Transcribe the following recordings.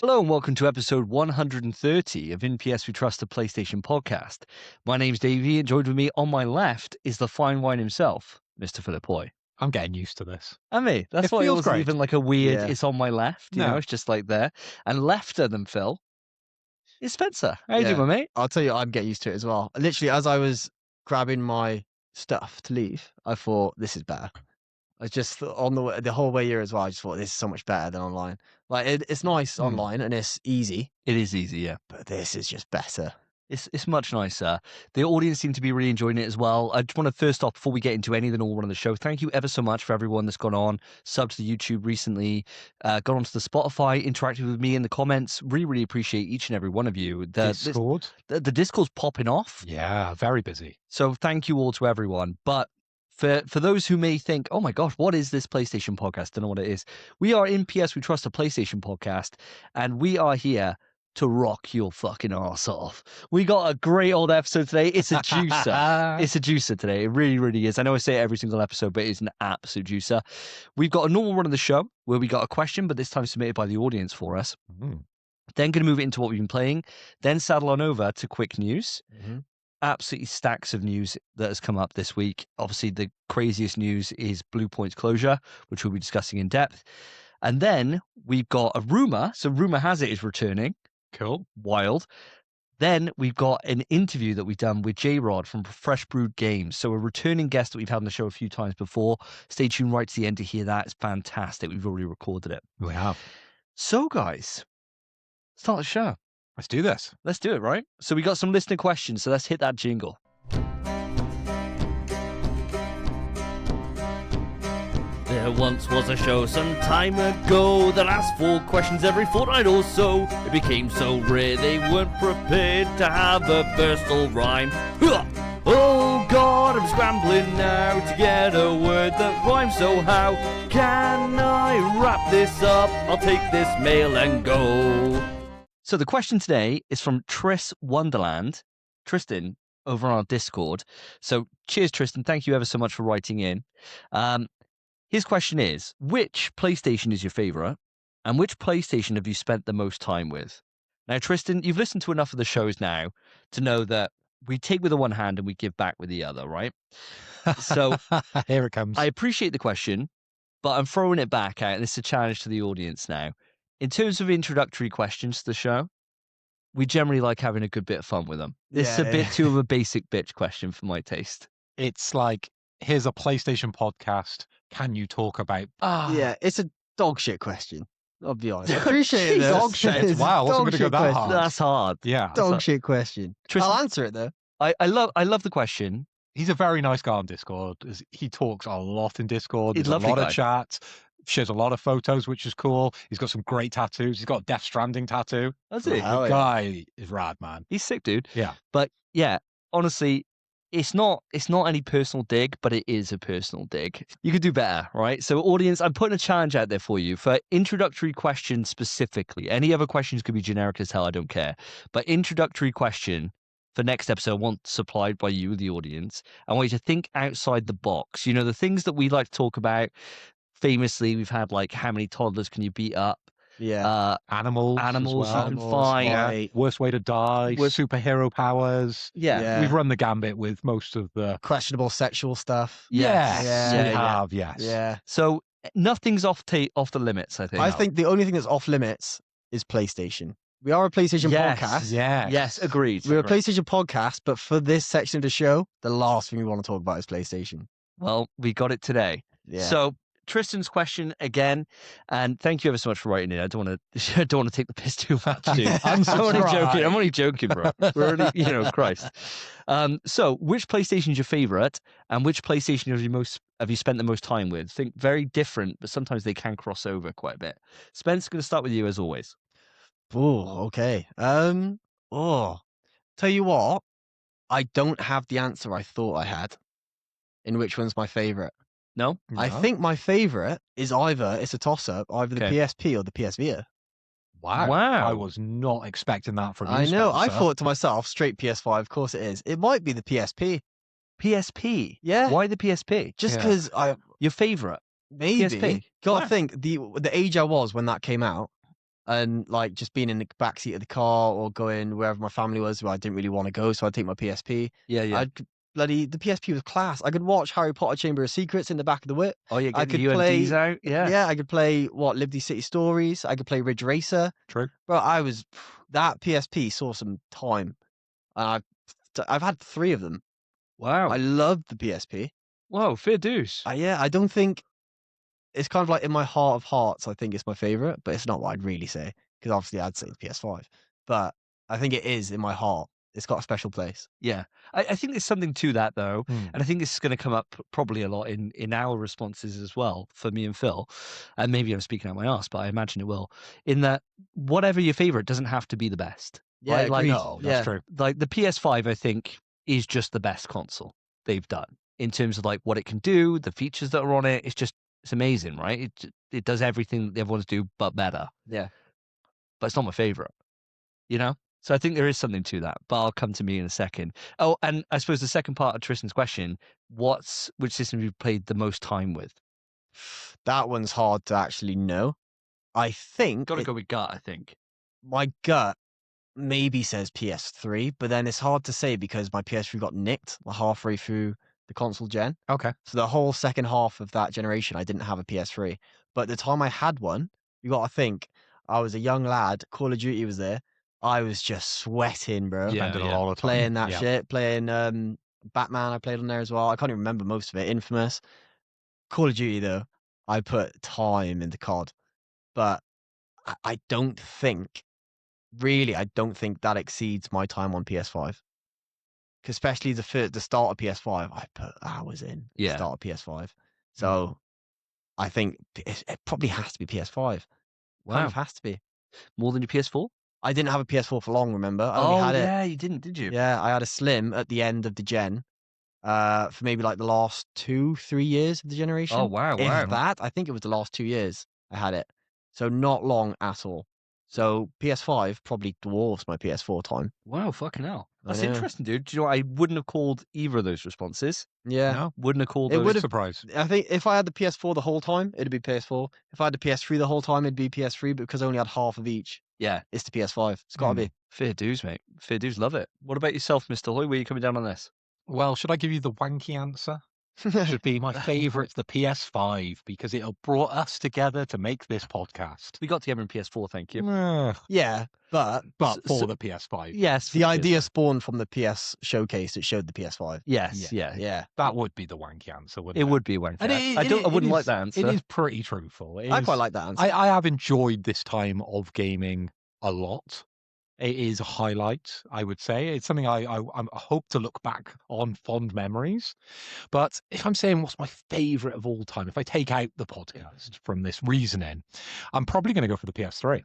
Hello and welcome to episode 130 of In PS We Trust, the PlayStation podcast. My name's Davey, and joined with me on my left is the fine wine himself, Mr. Philip Hoy. I'm getting used to this. And me. That's why it feels wasn't great. even like a weird, Yeah. it's on my left, you know, it's just like there. And lefter than Phil is Spencer. How you doing, my mate? I'll tell you, I'm getting used to it as well. Literally, as I was grabbing my stuff to leave, I thought, this is better. I just on the whole way here as well, I just thought this is so much better than online. Like it's nice online and it's easy, It is easy, yeah. but this is just better. It's much nicer. The audience seem to be really enjoying it as well. I just want to first off, before we get into anything all on the show, thank you ever so much for everyone that's gone on, subbed to the YouTube recently, gone onto the Spotify, interacted with me in the comments. Really, really appreciate each and every one of you. Discord? The Discord's popping off. Yeah, very busy. So thank you all to everyone. But for those who may think, oh my gosh, what is this PlayStation podcast? Don't know what it is. We are in PS We Trust, a PlayStation podcast, and we are here to rock your fucking arse off. We got a great old episode today. It's a juicer. It's a juicer today. It really, really is. I know I say it every single episode, but it's an absolute juicer. We've got a normal run of the show where we got a question, but this time submitted by the audience for us. Mm. Then going to move it into what we've been playing. Then saddle on over to quick news. Absolutely stacks of news that has come up this week. Obviously, the craziest news is Bluepoint's closure, which we'll be discussing in depth. And then we've got a rumor. So rumor has it is returning. Cool. Wild. Then we've got an interview that we've done with JRod from Fresh Brewed Games. So a returning guest that we've had on the show a few times before. Stay tuned right to the end to hear that. It's fantastic. We've already recorded it. We have. So guys, start the show. Let's do this. Let's do it, right? So we got some listener questions. So let's hit that jingle. There once was a show some time ago that asked for questions every fortnight or so. It became so rare they weren't prepared to have a versatile rhyme. Huh! Oh God, I'm scrambling now to get a word that rhymes, so how can I wrap this up? I'll take this mail and go. So the question today is from Tris Wonderland. Tristan, over on our Discord. So cheers, Tristan. Thank you ever so much for writing in. His question is, which PlayStation is your favorite, and which PlayStation have you spent the most time with? Now, Tristan, you've listened to enough of the shows now to know that we take with the one hand and we give back with the other, right? So here it comes. I appreciate the question, but I'm throwing it back out, and it's a challenge to the audience now. In terms of introductory questions to the show, we generally like having a good bit of fun with them. This is a bit too of a basic bitch question for my taste. It's like, here's a PlayStation podcast. Can you talk about... Yeah, it's a dog shit question. I'll be honest. I appreciate it. though. Dog shit. It's a Wow, I wasn't dog going to go shit that question. hard. That's hard. Yeah. Dog shit question. Tristan- I'll answer it though. I love the question. He's a very nice guy on Discord. He talks a lot in Discord. He's There's a a lot lovely of chat. Shares a lot of photos, which is cool. He's got some great tattoos. He's got a Death Stranding tattoo. That's it. Wow. Oh, The yeah. guy is rad, man. He's sick, dude. Yeah. But yeah, honestly, it's not any personal dig, but it is a personal dig. You could do better, right? So audience, I'm putting a challenge out there for you for introductory questions specifically. Any other questions could be generic as hell, I don't care. But introductory question for next episode, I want supplied by you, the audience. I want you to think outside the box. You know, the things that we like to talk about. Famously, we've had like, how many toddlers can you beat up? Yeah. Animals. as Animals well. you can find. Yeah. Worst way to die. Superhero powers. Yeah. We've run the gambit with most of the... Questionable sexual stuff. Yes. Yeah. we Yeah. have, yes. Yeah. So nothing's off the limits, I think. I think the only thing that's off limits is PlayStation. We are a PlayStation Yes. podcast. Yeah. Yes, agreed. We're a PlayStation podcast, but for this section of the show, the last thing we want to talk about is PlayStation. Well, we got it today. Yeah. So Tristan's question again, and thank you ever so much for writing it. I don't want to take the piss too much, dude. I'm only joking. I'm only joking, bro. We're only, Christ. So which PlayStation is your favorite, and which PlayStation have you spent the most time with? Think very different, but sometimes they can cross over quite a bit. Spence, going to start with you as always. Oh, okay. Tell you what, I don't have the answer I thought I had in which one's my favorite. No? I think my favorite is it's a toss-up, either the Okay. PSP or the PS Vita. Wow. Wow. I was not expecting that from you, I know. I Spencer. thought to myself, straight PS5, of course it is. It might be the PSP. PSP? Yeah. Why the PSP? Just Yeah. because I Your favorite? maybe PSP. gotta Wow. think the age I was when that came out. and like just being in the backseat of the car or going wherever my family was where I didn't really want to go, so I'd take my PSP. Yeah, yeah. The PSP was class. I could watch Harry Potter Chamber of Secrets in the back of the whip. Oh, yeah, I get could the UMDs out. Yeah. Yeah, I could play Liberty City Stories. I could play Ridge Racer. True. Bro, that PSP saw some time, and I've had 3 of them. Wow. I love the PSP. Wow, fair dues. Yeah, I don't think it's kind of like in my heart of hearts. I think it's my favorite, but it's not what I'd really say because obviously I'd say the PS5. But I think it is in my heart. It's got a special place. Yeah. I think there's something to that, though. Hmm. And I think this is going to come up probably a lot in our responses as well for me and Phil. And maybe I'm speaking out my arse, but I imagine it will. In that, whatever your favorite doesn't have to be the best. Yeah, right? Like, agreed. No, that's Yeah. true. Like the PS5, I think, is just the best console they've done in terms of like what it can do, the features that are on it. It's amazing, right? It does everything that the other ones do, but better. Yeah. But it's not my favorite, you know? So I think there is something to that, but I'll come to me in a second. Oh, and I suppose the second part of Tristan's question, which system have you played the most time with? That one's hard to actually know. I think Got to go with gut, I think. my gut maybe says PS3, but then it's hard to say because my PS3 got nicked halfway through the console gen. Okay. So the whole second half of that generation, I didn't have a PS3. But the time I had one, you got to think, I was a young lad. Call of Duty was there. I was just sweating, bro. Yeah, Spending a lot of time Playing that Yeah. shit. Playing Batman, I played on there as well. I can't even remember most of it. Infamous. Call of Duty, though, I put time into COD. But I don't think, really, I don't think that exceeds my time on PS5. Especially the start of PS5, I put hours in. The Yeah. start of PS5. So I think it probably has to be PS5. Kind Wow. of has to be. More than your PS4? I didn't have a PS4 for long, remember? I only had it. Yeah, you didn't, did you? Yeah, I had a Slim at the end of the gen for maybe like the last 2-3 years of the generation. Oh, wow, If wow. that, I think it was the last 2 years I had it. So not long at all. So PS5 probably dwarfs my PS4 time. Wow, fucking hell. That's know. interesting, dude. Do you know what? I wouldn't have called either of those responses. Yeah. No, Wouldn't have called It those. would've- surprise. I think if I had the PS4 the whole time, it'd be PS4. If I had the PS3 the whole time, it'd be PS3, but because I only had half of each, Yeah. it's the PS5. It's got to Fair dues, mate. Fair dues. Love it. What about yourself, Mr. Hoy? Where are you coming down on this? Well, should I give you the wanky answer? be. Should be my favourite's the PS5 because it brought us together to make this podcast. We got together in PS4, thank you. Yeah, but But for So- the PS5, Yes. the idea spawned from the PS showcase that showed the PS5. Yes, yeah. Yeah. that would be the wanky answer, wouldn't It it? would be a wanker. And I wouldn't like that answer. It is pretty truthful. It I is- quite like that answer. I have enjoyed this time of gaming a lot. It is a highlight, I would say. It's something I hope to look back on fond memories. But if I'm saying what's my favourite of all time, if I take out the podcast from this reasoning, I'm probably going to go for the PS3.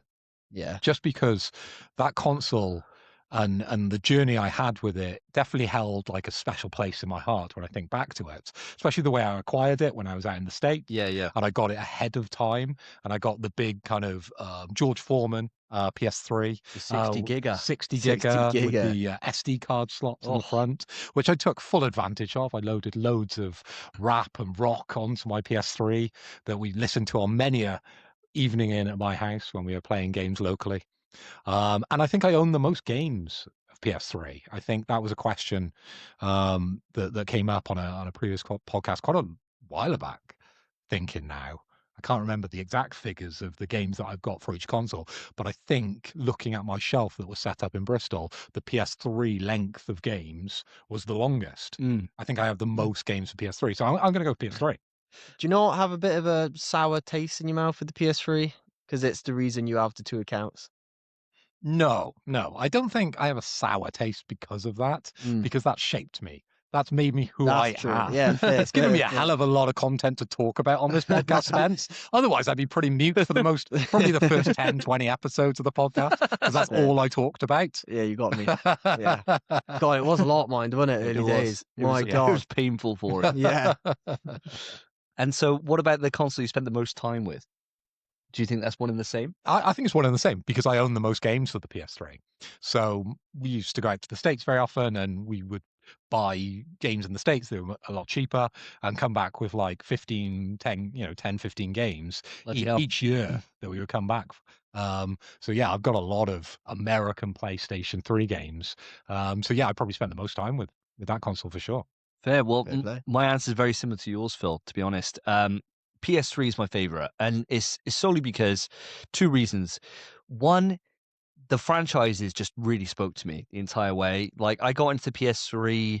Yeah. Just because that console and the journey I had with it definitely held like a special place in my heart when I think back to it, especially the way I acquired it when I was out in the States. Yeah, yeah. And I got it ahead of time, and I got the big kind of George Foreman PS3, The 60 giga. 60 60 giga with giga. the SD card slots on Oh. the front, which I took full advantage of. I loaded loads of rap and rock onto my PS3 that we listened to on many a evening in at my house when we were playing games locally. And I think I own the most games of PS3. I think that was a question that came up on a previous podcast quite a while back. Thinking now, I can't remember the exact figures of the games that I've got for each console, but I think looking at my shelf that was set up in Bristol, the PS3 length of games was the longest. I think I have the most games for PS3, so I'm going to go PS3. Do you not have a bit of a sour taste in your mouth with the PS3? Because it's the reason you have the 2 accounts. No, I don't think I have a sour taste because of that, because that shaped me. That's made me who I That's true. am. Yeah, fair, It's given fair, me a fair. hell of a lot of content to talk about on this podcast, Spence. Otherwise, I'd be pretty mute for probably the first 10, 20 episodes of the podcast, because that's Fair. all I talked about. Yeah, you got me. Yeah. God, it was a lot, mind, wasn't it? Early days. My It God. was painful for it. Yeah. And so, what about the console you spent the most time with? Do you think that's one and the same? I think it's one and the same because I own the most games for the PS3. So we used to go out to the States very often and we would buy games in the States that were a lot cheaper and come back with like 15 games Bloody hell. each year that we would come back So yeah, I've got a lot of American PlayStation 3 games. So yeah, I probably spent the most time with that console for sure. Fair. Well, Fair play. my answer is very similar to yours, Phil, to be honest. PS3 is my favorite, and it's solely because two reasons. One, the franchises just really spoke to me the entire way. Like, I got into PS3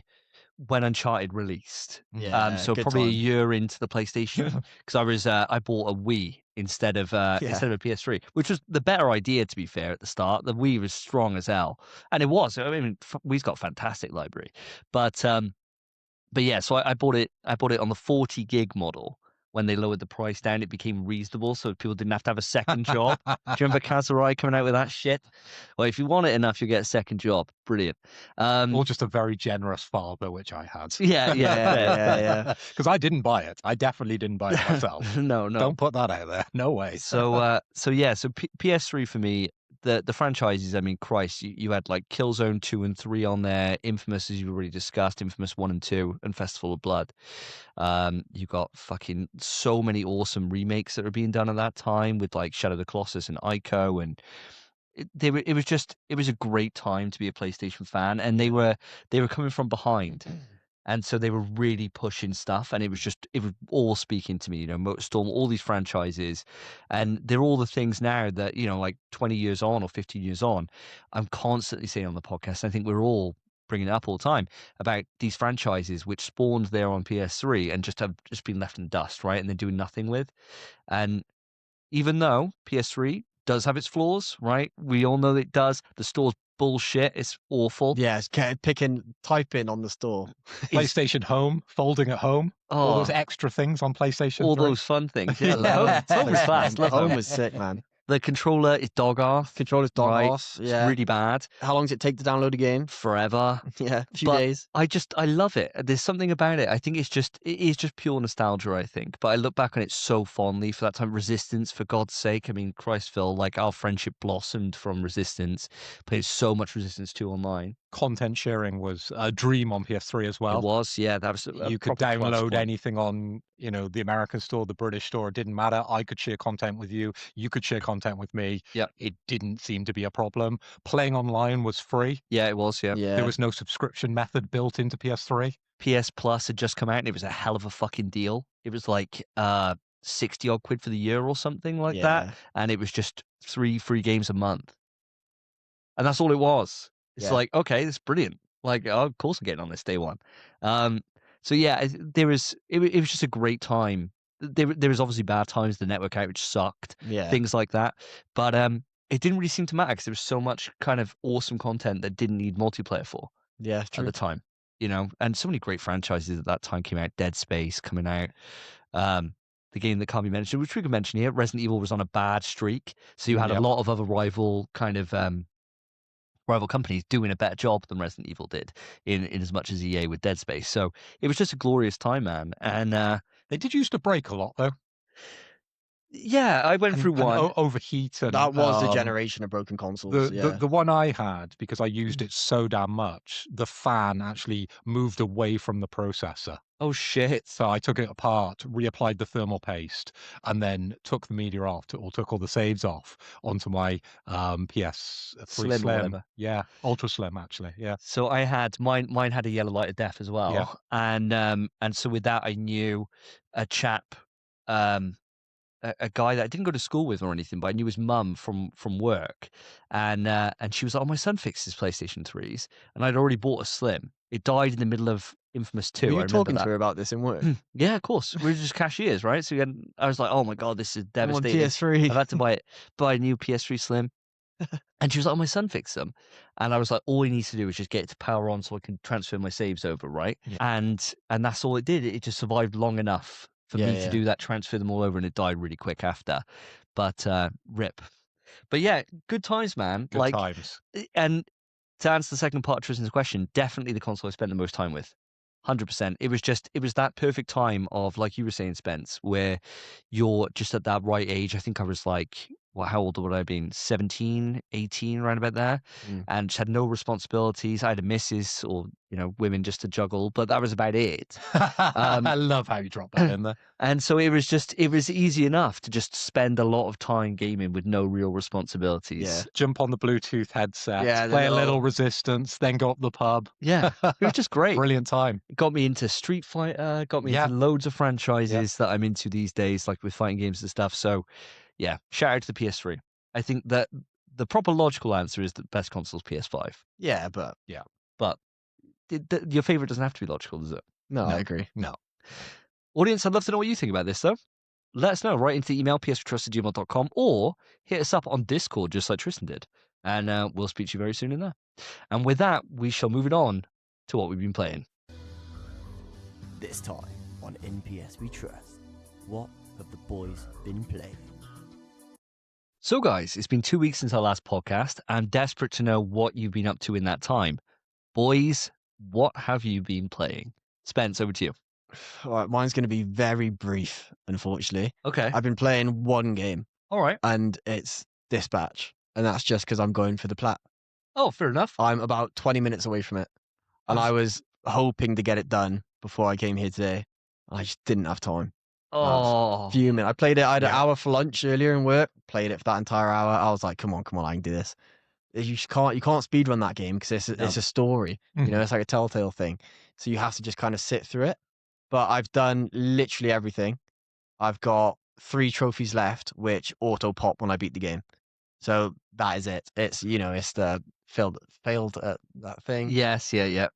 when Uncharted released. Yeah, So good probably a time. year into the PlayStation, because I bought a Wii instead of a PS3, which was the better idea, to be fair. At the start, the Wii was strong as hell, and it was. I mean, Wii's got a fantastic library, but yeah, so I bought it. I bought it on the 40 gig model. When they lowered the price down, it became reasonable, so people didn't have to have a second job. Do you remember Kazai coming out with that shit? Well, if you want it enough, you get a second job. Brilliant. Or just a very generous father, which I had. Yeah. Because I didn't buy it. I definitely didn't buy it myself. No. Don't put that out there. No way. So PS3 for me, the franchises. I mean, Christ, you had like Killzone 2 and 3 on there, Infamous, as you've already discussed, Infamous 1 and 2, and Festival of Blood. You got fucking so many awesome remakes that were being done at that time with like Shadow of the Colossus and Ico, and it was a great time to be a PlayStation fan, and they were coming from behind. And so they were really pushing stuff, and it was all speaking to me, MotorStorm, all these franchises, and they're all the things now that, like 20 years on or 15 years on, I'm constantly saying on the podcast, I think we're all bringing it up all the time, about these franchises which spawned there on PS3 and have been left in dust, right? And they're doing nothing with. And even though PS3 does have its flaws, right? We all know that it does. The store's bullshit. It's awful. Yeah, it's typing on the store. PlayStation Home, folding at home, all those extra things on PlayStation. All 3. those fun things. Yeah, home was fast. Home was sick, man. The controller is dog arse. Controller's dog right? arse. It's Yeah. really bad. How long does it take to download a game? Forever. Yeah, a few But days. I love it. There's something about it. I think it is just pure nostalgia, I think. But I look back on it so fondly for that time. Resistance, for God's sake. I mean, Christ, Phil, like our friendship blossomed from Resistance. Played so much Resistance 2 online. Content sharing was a dream on PS3 as well. It was, yeah. That was you could download anything on, the American store, the British store. It didn't matter. I could share content with you. You could share content with me. Yeah. It didn't seem to be a problem. Playing online was free. Yeah, it was, yeah. There was no subscription method built into PS3. PS Plus had just come out, and it was a hell of a fucking deal. It was like 60 odd quid for the year or something like that. And it was just 3 free games a month. And that's all it was. It's like, okay, that's brilliant. Like, oh, of course I'm getting on this day one. So yeah, it was just a great time. There was obviously bad times. The network outage sucked. Yeah. Things like that. But it didn't really seem to matter because there was so much kind of awesome content that didn't need multiplayer for. Yeah, true. At the time, and so many great franchises at that time came out. Dead Space coming out. The game that can't be mentioned, which we can mention here, Resident Evil was on a bad streak. So you had a lot of other rival companies doing a better job than Resident Evil did in as much as EA with Dead Space. So it was just a glorious time, man. And they did used to break a lot, though. Yeah, I went through one. Overheat. And, that was the generation of broken consoles. The one I had, because I used it so damn much, the fan actually moved away from the processor. Oh, shit. So I took it apart, reapplied the thermal paste, and then took the media off, or took all the saves off onto my PS3 Slim. Yeah, Ultra Slim, actually. Yeah. So I had mine had a yellow light of death as well. Yeah. And so with that, I knew a chap, a guy that I didn't go to school with or anything, but I knew his mum from work, and she was like, "Oh, my son fixed his PlayStation 3s," and I'd already bought a Slim. It died in the middle of Infamous 2. Were you talking to her about this in work? Yeah, of course. We were just cashiers, right? So I was like, "Oh my god, this is devastating." PS3. I've had to buy a new PS3 Slim. And she was like, "Oh, my son fixed them," and I was like, "All he needs to do is just get it to power on, so I can transfer my saves over, right?" Yeah. And that's all it did. It just survived long enough for me to do that, transfer them all over, and it died really quick after. But rip. But yeah, good times, man. Good times. And to answer the second part of Tristan's question, definitely the console I spent the most time with. 100%. It was that perfect time of, like you were saying, Spence, where you're just at that right age. I think I was like how old would I have been? 17, 18, around about there. Mm. And just had no responsibilities. I had a missus or, women just to juggle, but that was about it. I love how you drop that in there. And so it was easy enough to just spend a lot of time gaming with no real responsibilities. Yeah. Jump on the Bluetooth headset, Yeah, the play a little- little Resistance, then go up the pub. Yeah. It was just great. Brilliant time. It got me into Street Fighter, got me Yeah. into loads of franchises that I'm into these days, like with fighting games and stuff. So, yeah, shout out to the PS3. I think that the proper logical answer is that best console is PS5. Yeah, but But your favorite doesn't have to be logical, does it? no, No. I agree. No. Audience, I'd love to know what you think about this, though. Let us know. Write into the email, ps4trust@gmail.com, or hit us up on Discord, just like Tristan did. And we'll speak to you very soon in there. And with that, we shall move it on to what we've been playing. This time on NPS We Trust, what have the boys been playing? So, guys, it's been 2 weeks since our last podcast. I'm desperate to know what you've been up to in that time. Boys, what have you been playing? Spence, over to you. All right, mine's going to be very brief, unfortunately. Okay. I've been playing one game, All right. and it's Dispatch, and that's just because I'm going for the plat. Oh, fair enough. I'm about 20 minutes away from it, and I was hoping to get it done before I came here today. I just didn't have time. Oh, Fuming. I played it. I had an Yeah. hour for lunch earlier in work. Played it for that entire hour. I was like, come on, I can do this. You can't speed run that game because it's a story. Mhm. You know, it's like a Telltale thing. So you have to just kind of sit through it. But I've done literally everything. I've got 3 trophies left, which auto pop when I beat the game. So that is it. It's it's the failed at that thing. yes, yeah.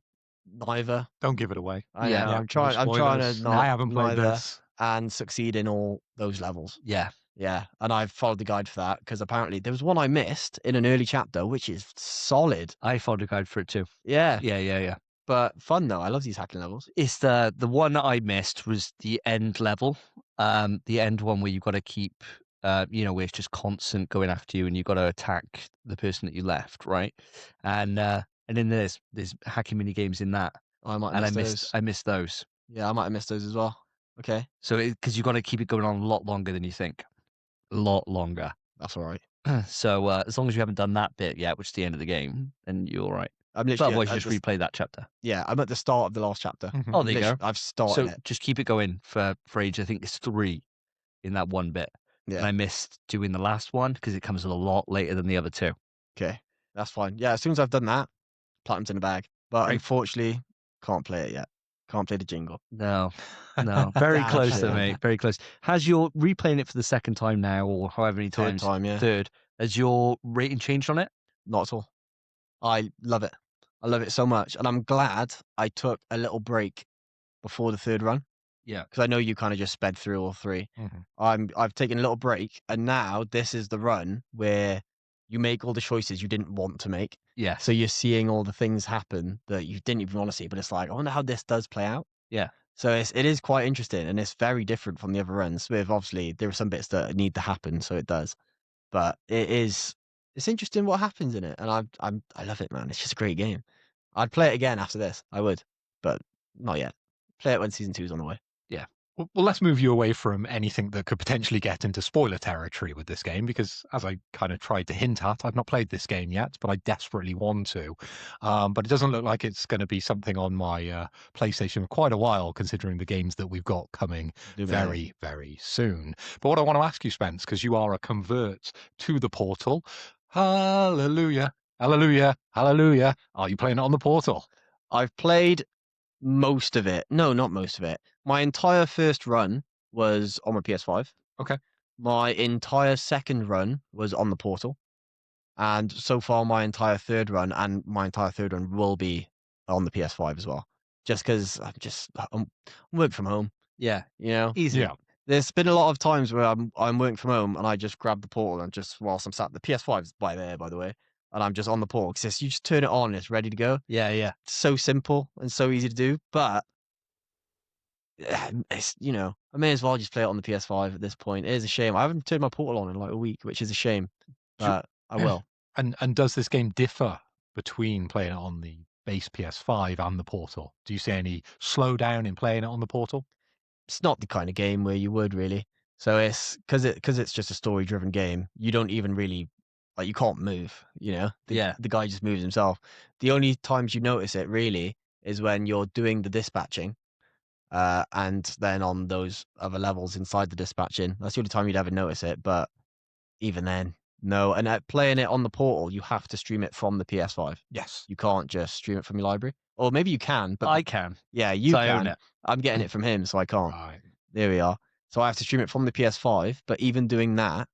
Neither. Don't give it away. I Yeah. know, Yeah, I'm trying to spoilers. not I haven't played neither this. and succeed in all those levels. Yeah. Yeah, and I've followed the guide for that because apparently there was one I missed in an early chapter, which is solid. I followed a guide for it too. Yeah, Yeah. but fun though. I love these hacking levels. It's the one that I missed was the end level. The end one where you've got to keep, where it's just constant going after you and you've got to attack the person that you left, right? And then there's hacking mini games in that, I might and have missed those. I missed those. Yeah, I might have missed those as well. Okay, So because you've got to keep it going on a lot longer than you think, a lot longer. that's all right. So as long as you haven't done that bit yet, which is the end of the game, then you're all right. I'm But literally otherwise, you at just the- replay that chapter. yeah, I'm at the start of the last chapter. Mhm. Oh, there you go. I've started So it. just keep it going for age. I think it's 3 in that one bit. Yeah. And I missed doing the last one because it comes a lot later than the other 2. Okay, that's fine. Yeah, as soon as I've done that, platinum's in the bag. But Great. unfortunately, can't play it yet. Can't play the jingle. No, very Damn close though, shame. mate. Very close. Has your replaying it for the second time now, or however many Third times? time, yeah. Third. Has your rating changed on it? Not at all. I love it. I love it so much. And I'm glad I took a little break before the third run. Yeah. Because I know you kind of just sped through all 3. Mhm. I've taken a little break, and now this is the run where you make all the choices you didn't want to make. Yeah. So you're seeing all the things happen that you didn't even want to see, but it's like, I wonder how this does play out. Yeah. So it is quite interesting, and it's very different from the other runs. With obviously there are some bits that need to happen, so it does. But it's interesting what happens in it, and I love it, man. It's just a great game. I'd play it again after this. I would, but not yet. Play it when season 2's on the way. Well, let's move you away from anything that could potentially get into spoiler territory with this game, because as I kind of tried to hint at, I've not played this game yet, but I desperately want to. But it doesn't look like it's going to be something on my PlayStation for quite a while, considering the games that we've got coming very, very soon. But what I want to ask you, Spence, because you are a convert to the Portal. Hallelujah, hallelujah, hallelujah. Are you playing it on the Portal? I've played most of it. No, not most of it. My entire first run was on my PS5. Okay. My entire second run was on the Portal. And so far, my entire third run will be on the PS5 as well. Just because I'm working from home, Yeah. you know? Easy. Yeah. There's been a lot of times where I'm working from home and I just grab the Portal and just whilst I'm sat, the PS5 is by there, by the way, and I'm just on the Portal because you just turn it on and it's ready to go. Yeah. It's so simple and so easy to do, but it's I may as well just play it on the PS5 at this point. It is a shame. I haven't turned my Portal on in like a week, which is a shame, but I will. And does this game differ between playing it on the base PS5 and the Portal? Do you see any slowdown in playing it on the Portal? It's not the kind of game where you would really. So it's because it's just a story driven game. You don't even really like you can't move. Yeah. The guy just moves himself. The only times you notice it really is when you're doing the dispatching, and then on those other levels inside the dispatching. That's the only time you'd ever notice it. But even then, no. And playing it on the portal, you have to stream it from the PS5. Yes. You can't just stream it from your library. Or maybe you can, but I can. yeah, you So I own can. it. I'm getting it from him, so I can't. Right. There we are. So I have to stream it from the PS5. But even doing that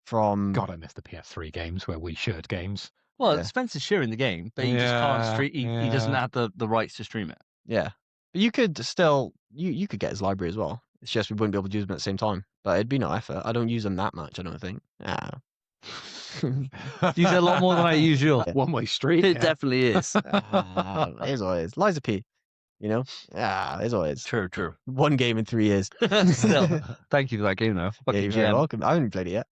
from God, I miss the PS3 games where we shared games. Well, Yeah. Spencer's sharing the game, but he just can't Yeah, stream. He doesn't yeah. have the rights to stream it. yeah, but you could still you could get his library as well. It's just we wouldn't be able to use them at the same time. But it'd be no effort. I don't use them that much. I don't think. Use it a lot more than I use yours. One-way street. It yeah. definitely is. There's always Liza P. There's always True. one game in 3 years. Still, thank you for that game, though. Yeah, Fucking you're very gem. welcome. I haven't played it yet,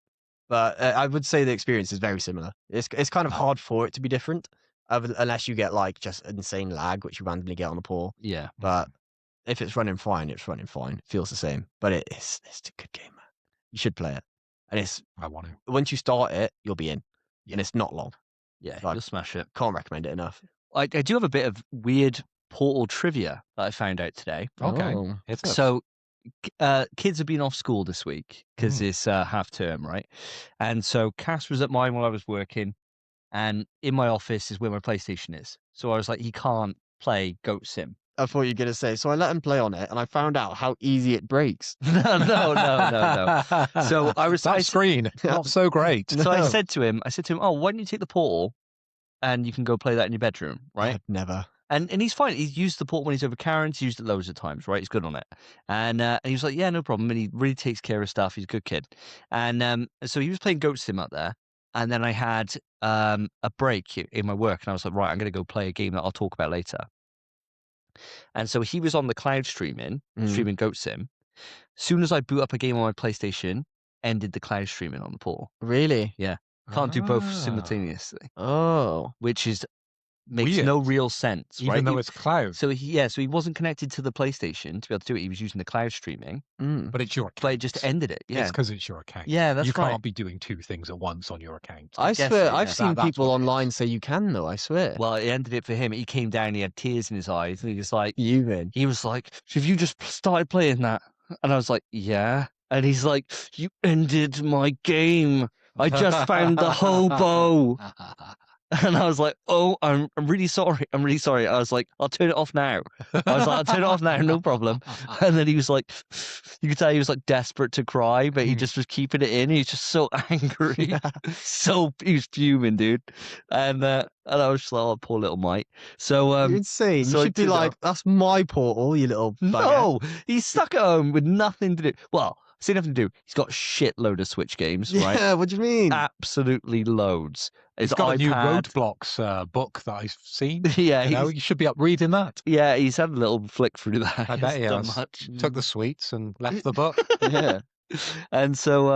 but I would say the experience is very similar. It's kind of hard for it to be different, unless you get like just insane lag, which you randomly get on the pool. Yeah. But if it's running fine, it's running fine. It feels the same. But it's a good game, man. You should play it. And it's I want to. once you start it, you'll be in, and it's not long. Yeah, Like- you'll smash it. Can't recommend it enough. I do have a bit of weird Portal trivia that I found out today. Okay. Oh. It's a- So, kids have been off school this week because it's half term, right? And so Cass was at mine while I was working, and in my office is where my PlayStation is. So I was like, he can't play Goat Sim. I thought you were gonna say. So I let him play on it, and I found out how easy it breaks. No. So I was that screen not so great. So I No. said to him, "Oh, why don't you take the Portal, and you can go play that in your bedroom, right?" I'd never. And he's fine. He's used the Portal when he's over Karen's. He's used it loads of times, right? He's good on it. And he was like, "Yeah, no problem." And he really takes care of stuff. He's a good kid. And so he was playing Goat Sim out there. And then I had a break in my work, and I was like, "Right, I'm going to go play a game that I'll talk about later." And so he was on the cloud streaming Goat Sim. Soon as I boot up a game on my PlayStation, ended the cloud streaming on the Portal. Really? Can't do both Ah. simultaneously, Oh. which makes Weird. no real sense, Even right? though it's cloud. So he wasn't connected to the PlayStation to be able to do it. He was using the cloud streaming, Mm. But it's your account. but it just ended it. It's Yeah, because it's your account. yeah, that's you right. can't be doing two things at once on your account. I guess swear, so, I've yeah. seen That's people what it online is. say you can though. I swear. Well, it ended it for him. He came down. He had tears in his eyes, and he was like, You "So have you just started playing that?" And I was like, "Yeah." And he's like, "You ended my game. I just found the hobo." And I was like, "Oh, I'm really sorry. I'm really sorry." I was like, "I'll turn it off now." I was like, "I'll turn it off now, no problem." And then he was like, you could tell he was like desperate to cry, but he just was keeping it in. He's just so angry. He was fuming, dude. And I was just like, "Oh, poor little mate." So You're insane. so You I should be did like, "That's my portal, you little bugger." no, he's stuck at home with nothing to do. Well, I say nothing to do. He's got a shitload of Switch games, right? Yeah. What do you mean? Absolutely loads. He's His got a new iPad. Roadblocks book that I've seen. Yeah, You should be up reading that. yeah, he's had a little flick through that. I bet he Hasn't done has. much. Took the sweets and left the book. Yeah. And so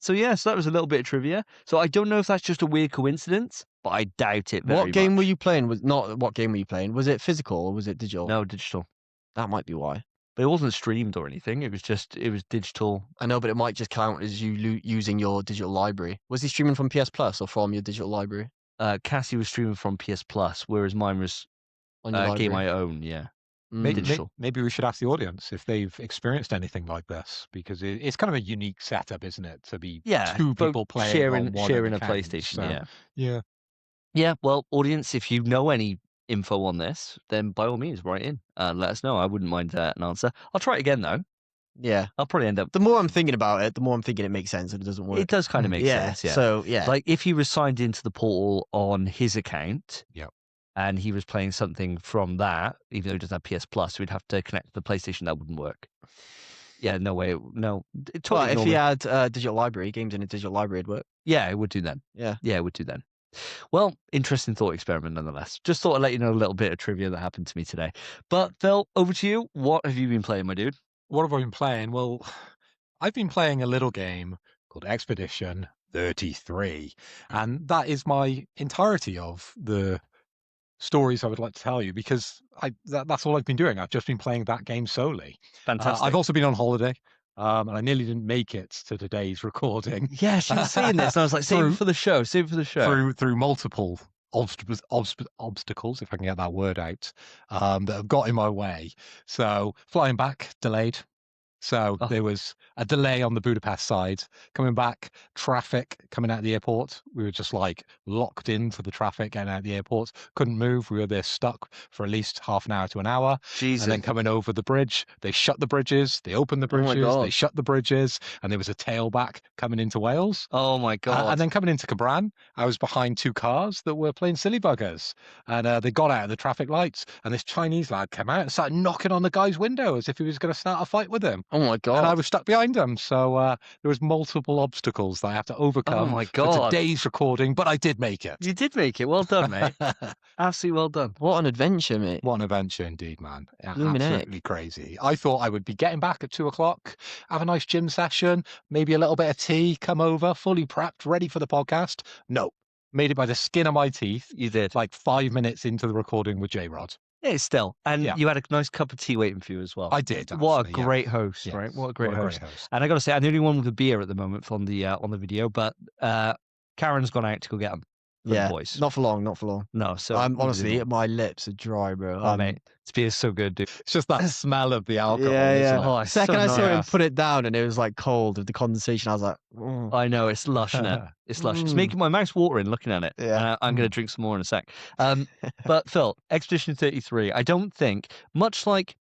that was a little bit of trivia. So I don't know if that's just a weird coincidence, but I doubt it very What game much. were you playing? What game were you playing? Was it physical or was it digital? No, digital. That might be why. But it wasn't streamed or anything. It was digital. I know, but it might just count as you using your digital library. Was he streaming from PS Plus or from your digital library? Cassie was streaming from PS Plus, whereas mine was On your a game library? I own, yeah. Mm. Digital. Maybe we should ask the audience if they've experienced anything like this, because it's kind of a unique setup, isn't it? To be Yeah, two both people playing sharing on one sharing a account, PlayStation, so, yeah. Yeah. Yeah, well, audience, if you know any info on this, then by all means, write in. Let us know. I wouldn't mind an answer. I'll try it again, though. Yeah. I'll probably end up... The more I'm thinking about it, the more I'm thinking it makes sense and it doesn't work. It does kind of make yeah. sense, yeah. So, yeah. Like, if he was signed into the portal on his account, Yep. and he was playing something from that, even though he doesn't have PS Plus, we'd have to connect to the PlayStation. That wouldn't work. Yeah, no way. No. Totally Well, if he normal. had digital library, games in a digital library, it'd work. Yeah, it would do then. Yeah. Yeah, it would do then. Well, interesting thought experiment nonetheless. Just thought I'd let you know a little bit of trivia that happened to me today. But Phil, over to you. What have you been playing, my dude? What have I been playing? Well, I've been playing a little game called Expedition 33, and that is my entirety of the stories I would like to tell you, because that's all I've been doing. I've just been playing that game solely. Fantastic. I've also been on holiday. and I nearly didn't make it to today's recording. Yeah, she was saying this, and I was like, save it for the show. Save it for the show. Through multiple obstacles, if I can get that word out, that have got in my way. So flying back, delayed. So there was a delay on the Budapest side. Coming back, traffic coming out of the airport. We were just like locked into the traffic getting out of the airport. Couldn't move. We were there stuck for at least half an hour to an hour. Jesus. And then coming over the bridge, they shut the bridges. They opened the bridges. They shut the bridges. And there was a tailback coming into Wales. Oh my God. And then coming into Cabran, I was behind two cars that were playing silly buggers. And they got out of the traffic lights. And this Chinese lad came out and started knocking on the guy's window as if he was going to start a fight with him. Oh my God. And I was stuck behind him. So there was multiple obstacles that I had to overcome Oh my God. for today's recording, but I did make it. You did make it. Well done, mate. Absolutely well done. What an adventure, mate. What an adventure indeed, man. Blooming Absolutely crazy. I thought I would be getting back at 2:00, have a nice gym session, maybe a little bit of tea, come over, fully prepped, ready for the podcast. No, made it by the skin of my teeth. You did. Like 5 minutes into the recording with JRod. Yeah, still. And Yeah. you had a nice cup of tea waiting for you as well. I did. What a actually, yeah. great host, Yes, right? What a great host. host. And I got to say, I'm the only one with a beer at the moment on the video, but Karen's gone out to go get them for Yeah. the boys. Not for long. Not for long. No, so I'm honestly, my lips are dry, bro. Oh, mate, this beer's so good, dude. It's just that smell of the alcohol. Yeah, isn't yeah. it? Oh, it's Second so I saw him nice. put it down and it was like cold with the condensation, I was like, "Mm." I know, it's lush, isn't it? It's lush. It's Mm. making my mouth's watering looking at it. Yeah. I'm going to drink some more in a sec. But Phil, Expedition 33, I don't think, much like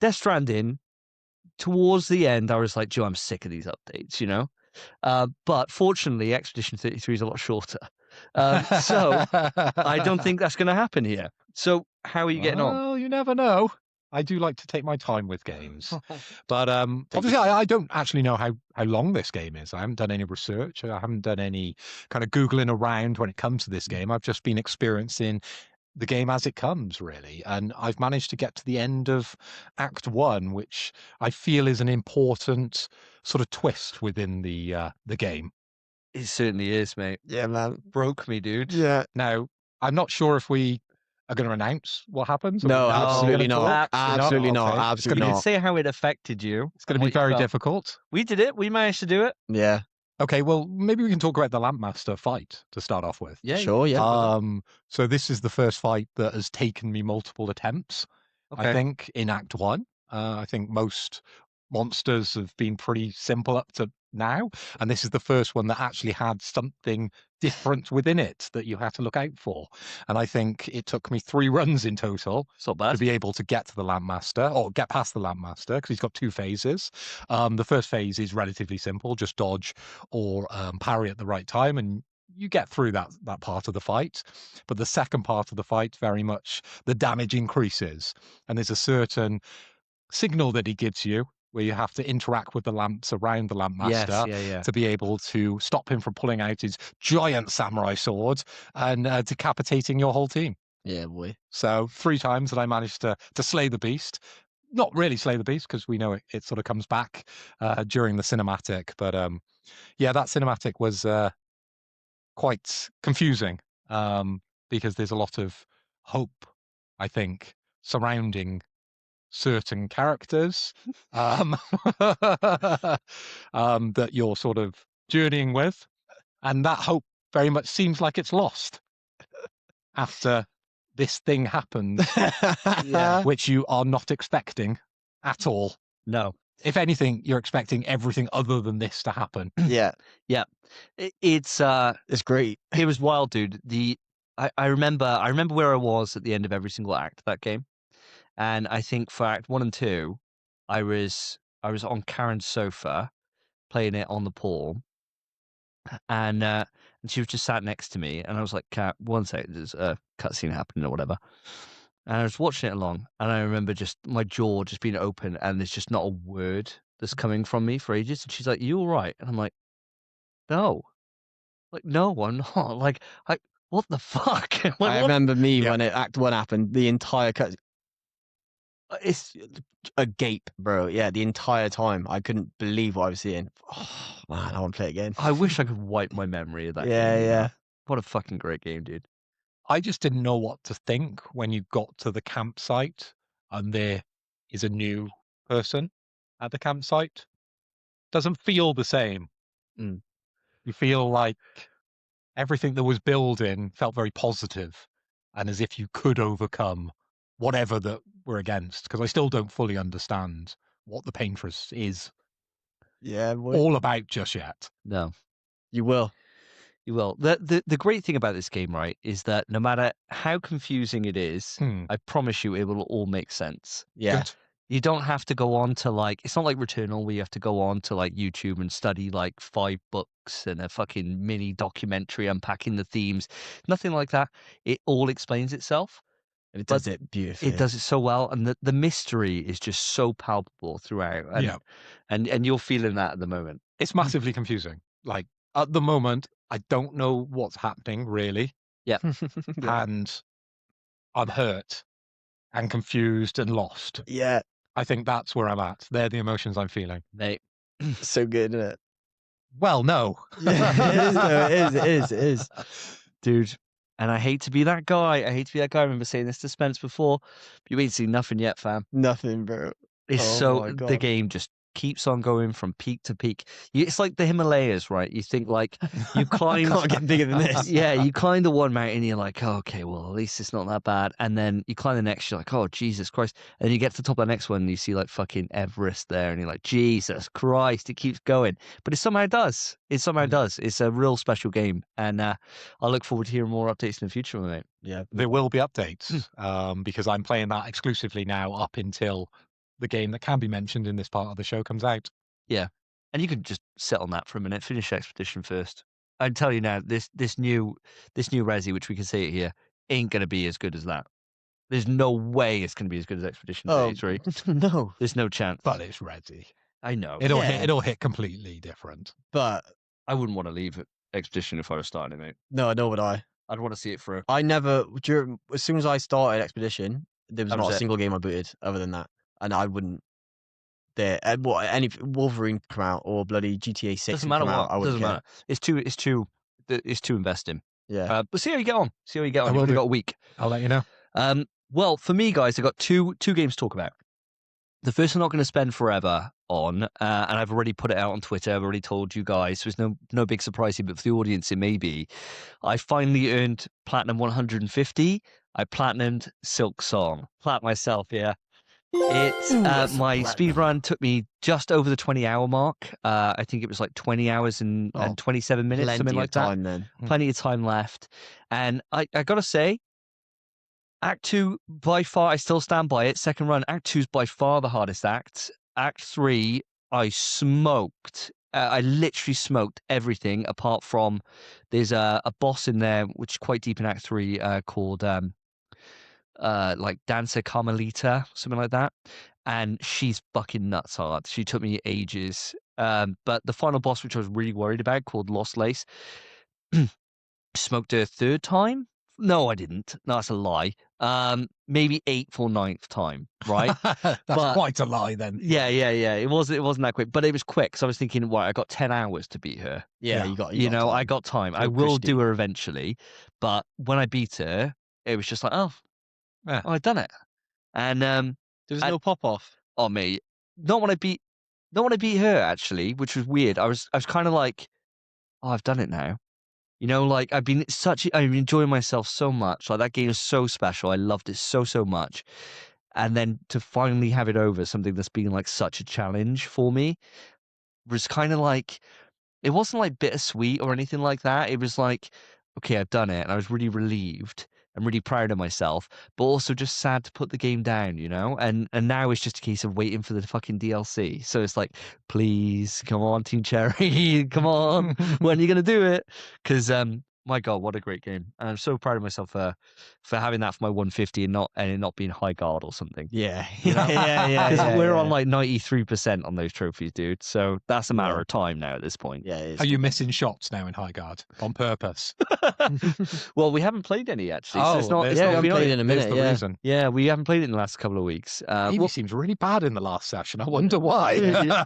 Death Stranding, towards the end, I was like, Joe, I'm sick of these updates, you know? But fortunately, Expedition 33 is a lot shorter. So I don't think that's going to happen here. So how are you getting on? Well, you never know. I do like to take my time with games. But obviously, I don't actually know how long this game is. I haven't done any research. I haven't done any kind of Googling around when it comes to this game. I've just been experiencing the game as it comes, really. And I've managed to get to the end of Act 1, which I feel is an important sort of twist within the game. It certainly is, mate. Yeah, man. Broke me, dude. Yeah. Now, I'm not sure if we are going to announce what happens. No, Or absolutely gonna not. talk? Absolutely not. Okay. Absolutely You can not. say how it affected you. It's going to be What you very felt. difficult. We did it. We managed to do it. Yeah. Okay, well, maybe we can talk about the Lampmaster fight to start off with. Yeah. Sure, yeah. So this is the first fight that has taken me multiple attempts. Okay. I think in Act 1. I think most monsters have been pretty simple up to now, and this is the first one that actually had something different within it that you had to look out for. And I think it took me 3 runs in total It's not bad. to be able to get to the Lampmaster, or get past the Lampmaster, because he's got 2 phases. The first phase is relatively simple, just dodge or parry at the right time, and you get through that part of the fight. But the second part of the fight, very much the damage increases, and there's a certain signal that he gives you where you have to interact with the lamps around the Lampmaster yeah. to be able to stop him from pulling out his giant samurai sword and decapitating your whole team. Yeah, boy. So 3 times that I managed to slay the beast. Not really slay the beast, because we know it sort of comes back during the cinematic. But yeah, that cinematic was quite confusing because there's a lot of hope, I think, surrounding certain characters that you're sort of journeying with. And that hope very much seems like it's lost after this thing happens, Yeah. which you are not expecting at all. No. If anything, you're expecting everything other than this to happen. Yeah. It's It's great. it was wild, dude. I remember where I was at the end of every single act of that game. And I think for Act 1 and 2, I was on Karen's sofa playing it on the pool. And she was just sat next to me, and I was like, "Kat, one sec, there's a cutscene happening or whatever." And I was watching it along, and I remember just my jaw just being open, and there's just not a word that's coming from me for ages. And she's like, "You all right?" And I'm like, "No, no, I'm not." Like, what the fuck? Like, I what- remember me Yeah. when Act 1 happened, the entire cut. It's A gape, bro. Yeah, the entire time. I couldn't believe what I was seeing. Oh, man, I want to play it again. I wish I could wipe my memory of that. Yeah, game, you know? yeah. What a fucking great game, dude. I just didn't know what to think when you got to the campsite and there is a new person at the campsite doesn't feel the same. Mm. You feel like everything that was building felt very positive and as if you could overcome whatever that we're against. Because I still don't fully understand what the Paintress is Yeah, boy. all about just yet. No. You will. You will. The great thing about this game, right, is that no matter how confusing it is, I promise you it will all make sense. Yeah. Good. You don't have to go on to like, it's not like Returnal where you have to go on to like YouTube and study like 5 books and a fucking mini documentary unpacking the themes. Nothing like that. It all explains itself. And it does it beautifully. It does it so well. And the mystery is just so palpable throughout. And, Yeah. and you're feeling that at the moment. It's massively confusing. Like, at the moment, I don't know what's happening, really. Yeah. And I'm hurt and confused and lost. Yeah. I think that's where I'm at. They're the emotions I'm feeling. Mate. So good, isn't it? Well, no. Yeah, it is. Dude. And I hate to be that guy. I remember saying this to Spence before. But you ain't seen nothing yet, fam. Nothing, bro. It's Oh my the God. game just keeps on going from peak to peak. It's like the Himalayas, right? You think like you climb. Can't get bigger than this. Yeah, you climb the one mountain, you're like, oh, okay, well, at least it's not that bad. And then you climb the next, you're like, oh, Jesus Christ. And then you get to the top of the next one and you see like fucking Everest there, and you're like, Jesus Christ, it keeps going. But it somehow does. It somehow does. It's a real special game. And I look forward to hearing more updates in the future, mate. Yeah. There will be updates because I'm playing that exclusively now up until the game that can be mentioned in this part of the show comes out. Yeah. And you can just sit on that for a minute, finish Expedition first. I tell you now, this new Resi, which we can say it here, ain't going to be as good as that. There's no way it's going to be as good as Expedition Phase 3. No. There's no chance. But it's Resi. I know. It'll hit completely different. But I wouldn't want to leave Expedition if I was starting it. no, nor would I. I'd want to see it for. I never as soon as I started Expedition, there was not a single game I booted other than that, and I wouldn't. Any Wolverine come out or bloody GTA 6 Doesn't matter come what. out, I wouldn't Doesn't care. matter. It's too investing. Yeah. But see how you get on. You've will only do. got a week. I'll let you know. Well, for me, guys, I've got two games to talk about. The first I'm not going to spend forever on, and I've already put it out on Twitter. I've already told you guys, so it's no big surprise here, but for the audience, it may be. I finally earned Platinum 150. I platinumed Silk Song. Plat myself, yeah. It's my speed run took me just over the 20-hour mark. I think it was like 20 hours and 27 minutes, Plenty something like of time that. then. Plenty of time left. And I got to say, Act 2, by far, I still stand by it. Second run, Act 2 is by far the hardest act. Act 3, I smoked. I literally smoked everything apart from there's a boss in there, which is quite deep in Act 3, called like Dancer Carmelita, something like that. And she's fucking nuts hard. She took me ages. But the final boss, which I was really worried about, called Lost Lace, smoked her 3rd time. No, I didn't. No, that's a lie. Maybe 8th or 9th time, right? That's quite a lie then. Yeah. It wasn't that quick, but it was quick. So I was thinking, well, I got 10 hours to beat her. Yeah, you got time. I got time. I You're will Christy. do her eventually. But when I beat her, it was just like, I've done it. And There's no pop off. oh mate, not when I beat her actually, which was weird. I was kind of like, oh, I've done it now. You know, like I'm enjoying myself so much. Like that game is so special. I loved it so much. And then to finally have it over, something that's been like such a challenge for me, was kind of like, it wasn't like bittersweet or anything like that. It was like, okay, I've done it. And I was really relieved. I'm really proud of myself, but also just sad to put the game down, you know? And now it's just a case of waiting for the fucking DLC. So it's like, please, come on, Team Cherry, come on. When are you going to do it? Because, my God, what a great game. And I'm so proud of myself for having that for my 150 and it not being Highguard or something. Yeah. You know? Yeah. We're on like 93% on those trophies, dude. So that's a matter of time now at this point. Yeah. It is. Are you missing shots now in Highguard on purpose? Well, we haven't played any actually. So it's not, there's yeah, the we haven't reason. played in a There's minute, the yeah. reason. yeah, we haven't played it in the last couple of weeks. Davey seems really bad in the last session. I wonder why.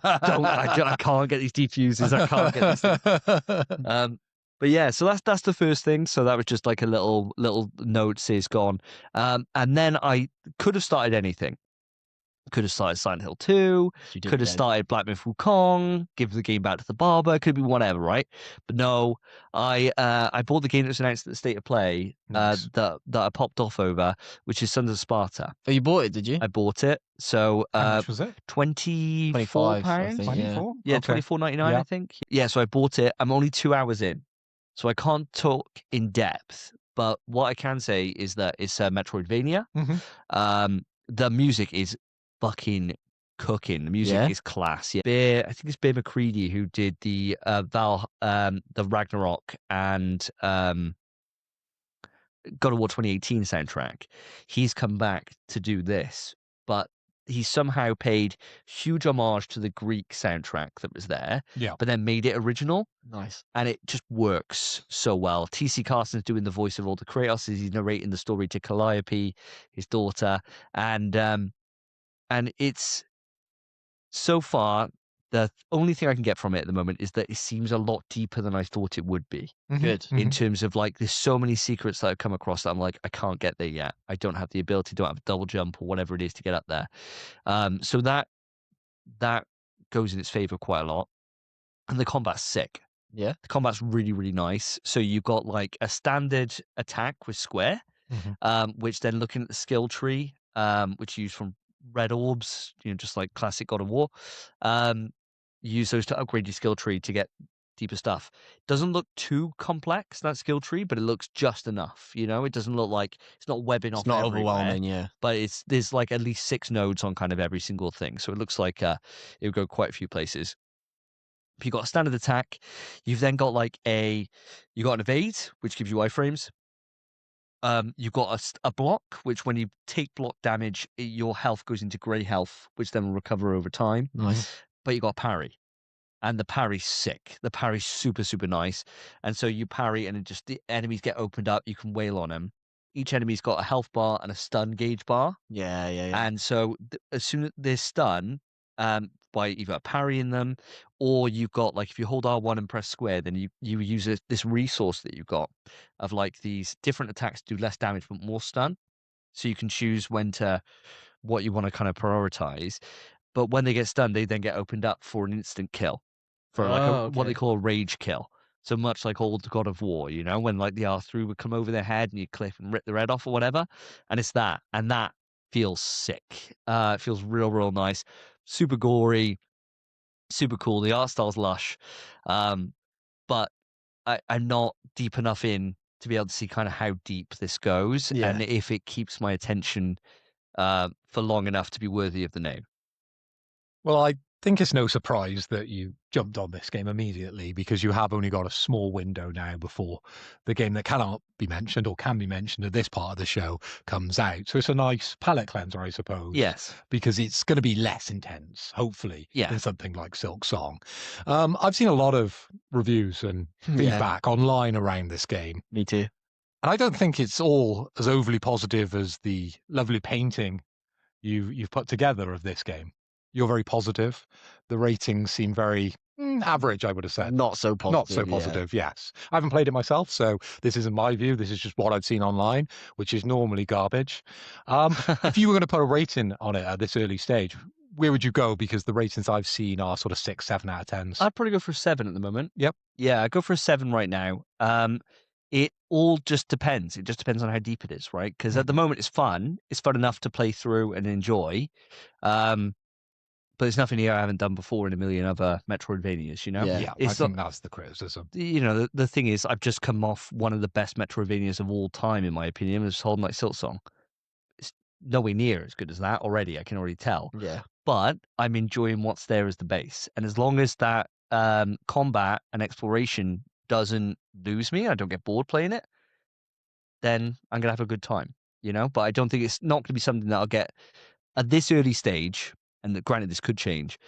I can't get these defusers. I can't get this. But yeah, so that's the first thing. So that was just like a little note says gone. And then I could have started anything. Could have started Silent Hill 2. She did Could have dead. started Black Myth Wukong. Give the game back to the barber. Could be whatever, right? But no, I bought the game that was announced at the State of Play Nice. that I popped off over, which is Sons of Sparta. Oh, you bought it, did you? I bought it. So How much was it? £24. 25, I think. Yeah. 24? Yeah, Okay. $24.99, Yeah. I think. Yeah, so I bought it. I'm only 2 hours in, so I can't talk in depth. But what I can say is that it's a Metroidvania. Mhm. The music is fucking cooking. The music Yeah? is class. Yeah, I think it's Bear McCready who did the the Ragnarok and God of War 2018 soundtrack. He's come back to do this, but he somehow paid huge homage to the Greek soundtrack that was there, Yeah. but then made it original, Nice. and it just works so well. T.C. Carson's doing the voice of all the Kratos as he's narrating the story to Calliope, his daughter, and it's so far the only thing I can get from it at the moment is that it seems a lot deeper than I thought it would be. Mhm. Good. In Mhm. terms of like, there's so many secrets that I've come across that I'm like, I can't get there yet. I don't have the ability, don't have a double jump or whatever it is to get up there. So that goes in its favor quite a lot. And the combat's sick. Yeah. The combat's really, really nice. So you've got like a standard attack with square, which then looking at the skill tree, which you use from red orbs, just like classic God of War. You use those to upgrade your skill tree to get deeper stuff. Doesn't look too complex, that skill tree, but it looks just enough. It doesn't look like it's not webbing It's off not everywhere, overwhelming, yeah. but there's like at least 6 nodes on kind of every single thing. So it looks like it would go quite a few places. If you've got a standard attack, you've then got an evade, which gives you iframes. You've got a block, which when you take block damage, your health goes into grey health, which then will recover over time. Nice. But you got parry, and the parry's sick. The parry's super, super nice. And so you parry, and the enemies get opened up. You can wail on them. Each enemy's got a health bar and a stun gauge bar. Yeah. And so as soon as they're stunned, by either parrying them, or you've got if you hold R1 and press square, then you use this resource that you've got of these different attacks do less damage but more stun. So you can choose what you want to kind of prioritize. But when they get stunned, they then get opened up for an instant kill, for what they call a rage kill. So much like old God of War, when the R3 would come over their head and you clip and rip their head off or whatever. And it's that. And that feels sick. It feels real, real nice. Super gory, super cool. The art style's lush. But I'm not deep enough in to be able to see kind of how deep this goes and if it keeps my attention for long enough to be worthy of the name. Well, I think it's no surprise that you jumped on this game immediately because you have only got a small window now before the game that cannot be mentioned or can be mentioned at this part of the show comes out. So it's a nice palate cleanser, I suppose. Yes. Because it's going to be less intense, hopefully, Yeah. than something like Silk Song. I've seen a lot of reviews and feedback online around this game. Me too. And I don't think it's all as overly positive as the lovely painting you've put together of this game. You're very positive. The ratings seem very average, I would have said. Not so positive. Not so positive, yes. I haven't played it myself, so this isn't my view. This is just what I've seen online, which is normally garbage. If you were going to put a rating on it at this early stage, where would you go? Because the ratings I've seen are sort of 6, 7 out of 10s. I'd probably go for a 7 at the moment. Yep. Yeah, I'd go for a 7 right now. It all just depends. It just depends on how deep it is, right? Because at the moment it's fun. It's fun enough to play through and enjoy. But there's nothing here I haven't done before in a million other Metroidvanias, Yeah, I It's think that's the criticism. the thing is, I've just come off one of the best Metroidvanias of all time, in my opinion. It's Hollow Knight Silksong. It's nowhere near as good as that already. I can already tell. Yeah. But I'm enjoying what's there as the base. And as long as that combat and exploration doesn't lose me, I don't get bored playing it, then I'm going to have a good time, But I don't think it's not going to be something that I'll get at this early stage. And granted, this could change,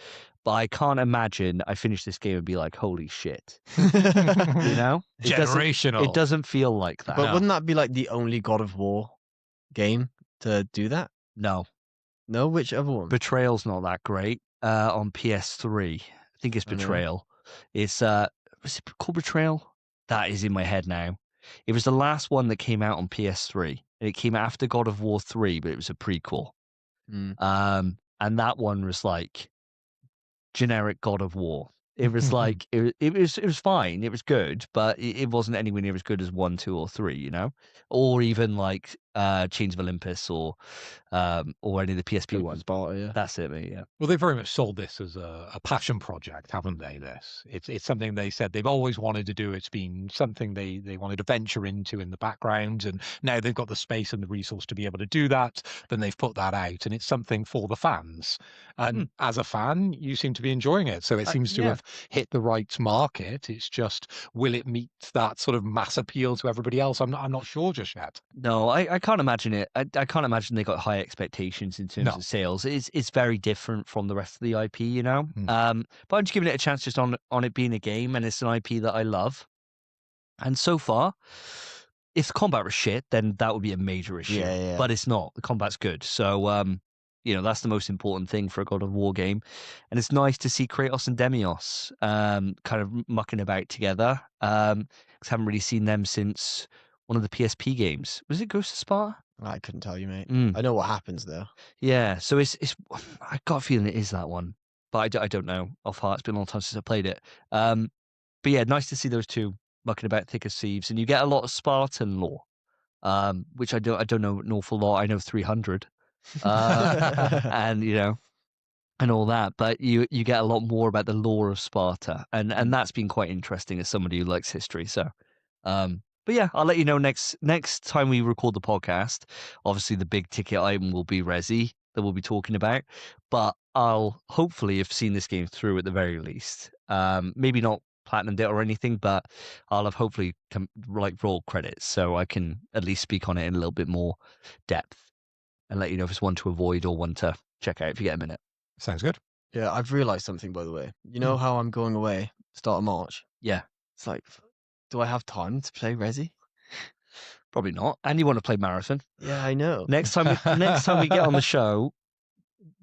but I can't imagine I finish this game and be like, holy shit. Generational. It doesn't feel like that. But wouldn't that be the only God of War game to do that? No. No, which other one? Betrayal's not that great on PS3. I think it's Betrayal. It's was it called Betrayal? That is in my head now. It was the last one that came out on PS3, and it came after God of War 3, but it was a prequel. and that one was like generic God of War. It was like it was fine. It was good, but it wasn't anywhere near as good as 1, 2, or 3. You know, or even like Chains of Olympus or any of the PSP ones. Sparta, yeah. That's it, mate. Yeah. Well, they very much sold this as a passion project, haven't they? It's something they said they've always wanted to do. It's been something they wanted to venture into in the background, and now they've got the space and the resource to be able to do that. Then they've put that out, and it's something for the fans. And as a fan, you seem to be enjoying it. So it seems to have hit the right market. It's just, will it meet that sort of mass appeal to everybody else? I'm not sure just yet. No, I can't imagine it. I can't imagine they got high expectations in terms of sales. It's very different from the rest of the IP, you know. But I'm just giving it a chance just on it being a game, and it's an IP that I love. And so far, if the combat was shit, then that would be a major issue. Yeah. But it's not. The combat's good. So that's the most important thing for a God of War game. And it's nice to see Kratos and Demios kind of mucking about together. Because I haven't really seen them since one of the PSP games. Was it Ghost of Sparta? I couldn't tell you, mate. I know what happens there. Yeah, so it's I got a feeling it is that one, but I don't know off heart. It's been a long time since I played it. But yeah, nice to see those two mucking about thick as thieves, and you get a lot of Spartan lore, which I don't know an awful lot. I know 300, and and all that, but you get a lot more about the lore of Sparta, and that's been quite interesting as somebody who likes history. So, but yeah, I'll let you know next time we record the podcast. Obviously, the big ticket item will be Resi that we'll be talking about, but I'll hopefully have seen this game through at the very least. Maybe not platinumed it or anything, but I'll have hopefully roll credits so I can at least speak on it in a little bit more depth and let you know if it's one to avoid or one to check out if you get a minute. Sounds good. Yeah, I've realised something, by the way. You know how I'm going away start of March? Yeah. It's like, do I have time to play Resi? Probably not. And you want to play Marathon. Yeah, I know. Next time we get on the show,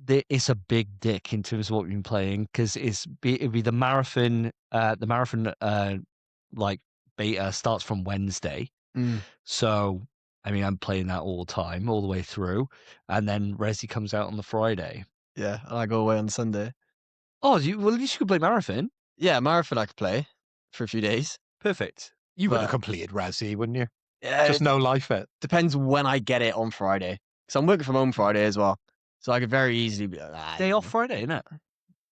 it's a big dick in terms of what we've been playing, because it'd be the Marathon. The Marathon like beta starts from Wednesday. So I mean, I'm playing that all the time, all the way through, and then Resi comes out on the Friday. Yeah, and I go away on Sunday. Oh, at least you could play Marathon. Yeah, Marathon I could play for a few days. Perfect. You would have completed Resi, wouldn't you? Yeah, Just no life it. Depends when I get it on Friday. So I'm working from home Friday as well. So I could very easily be like, Day off Friday, innit?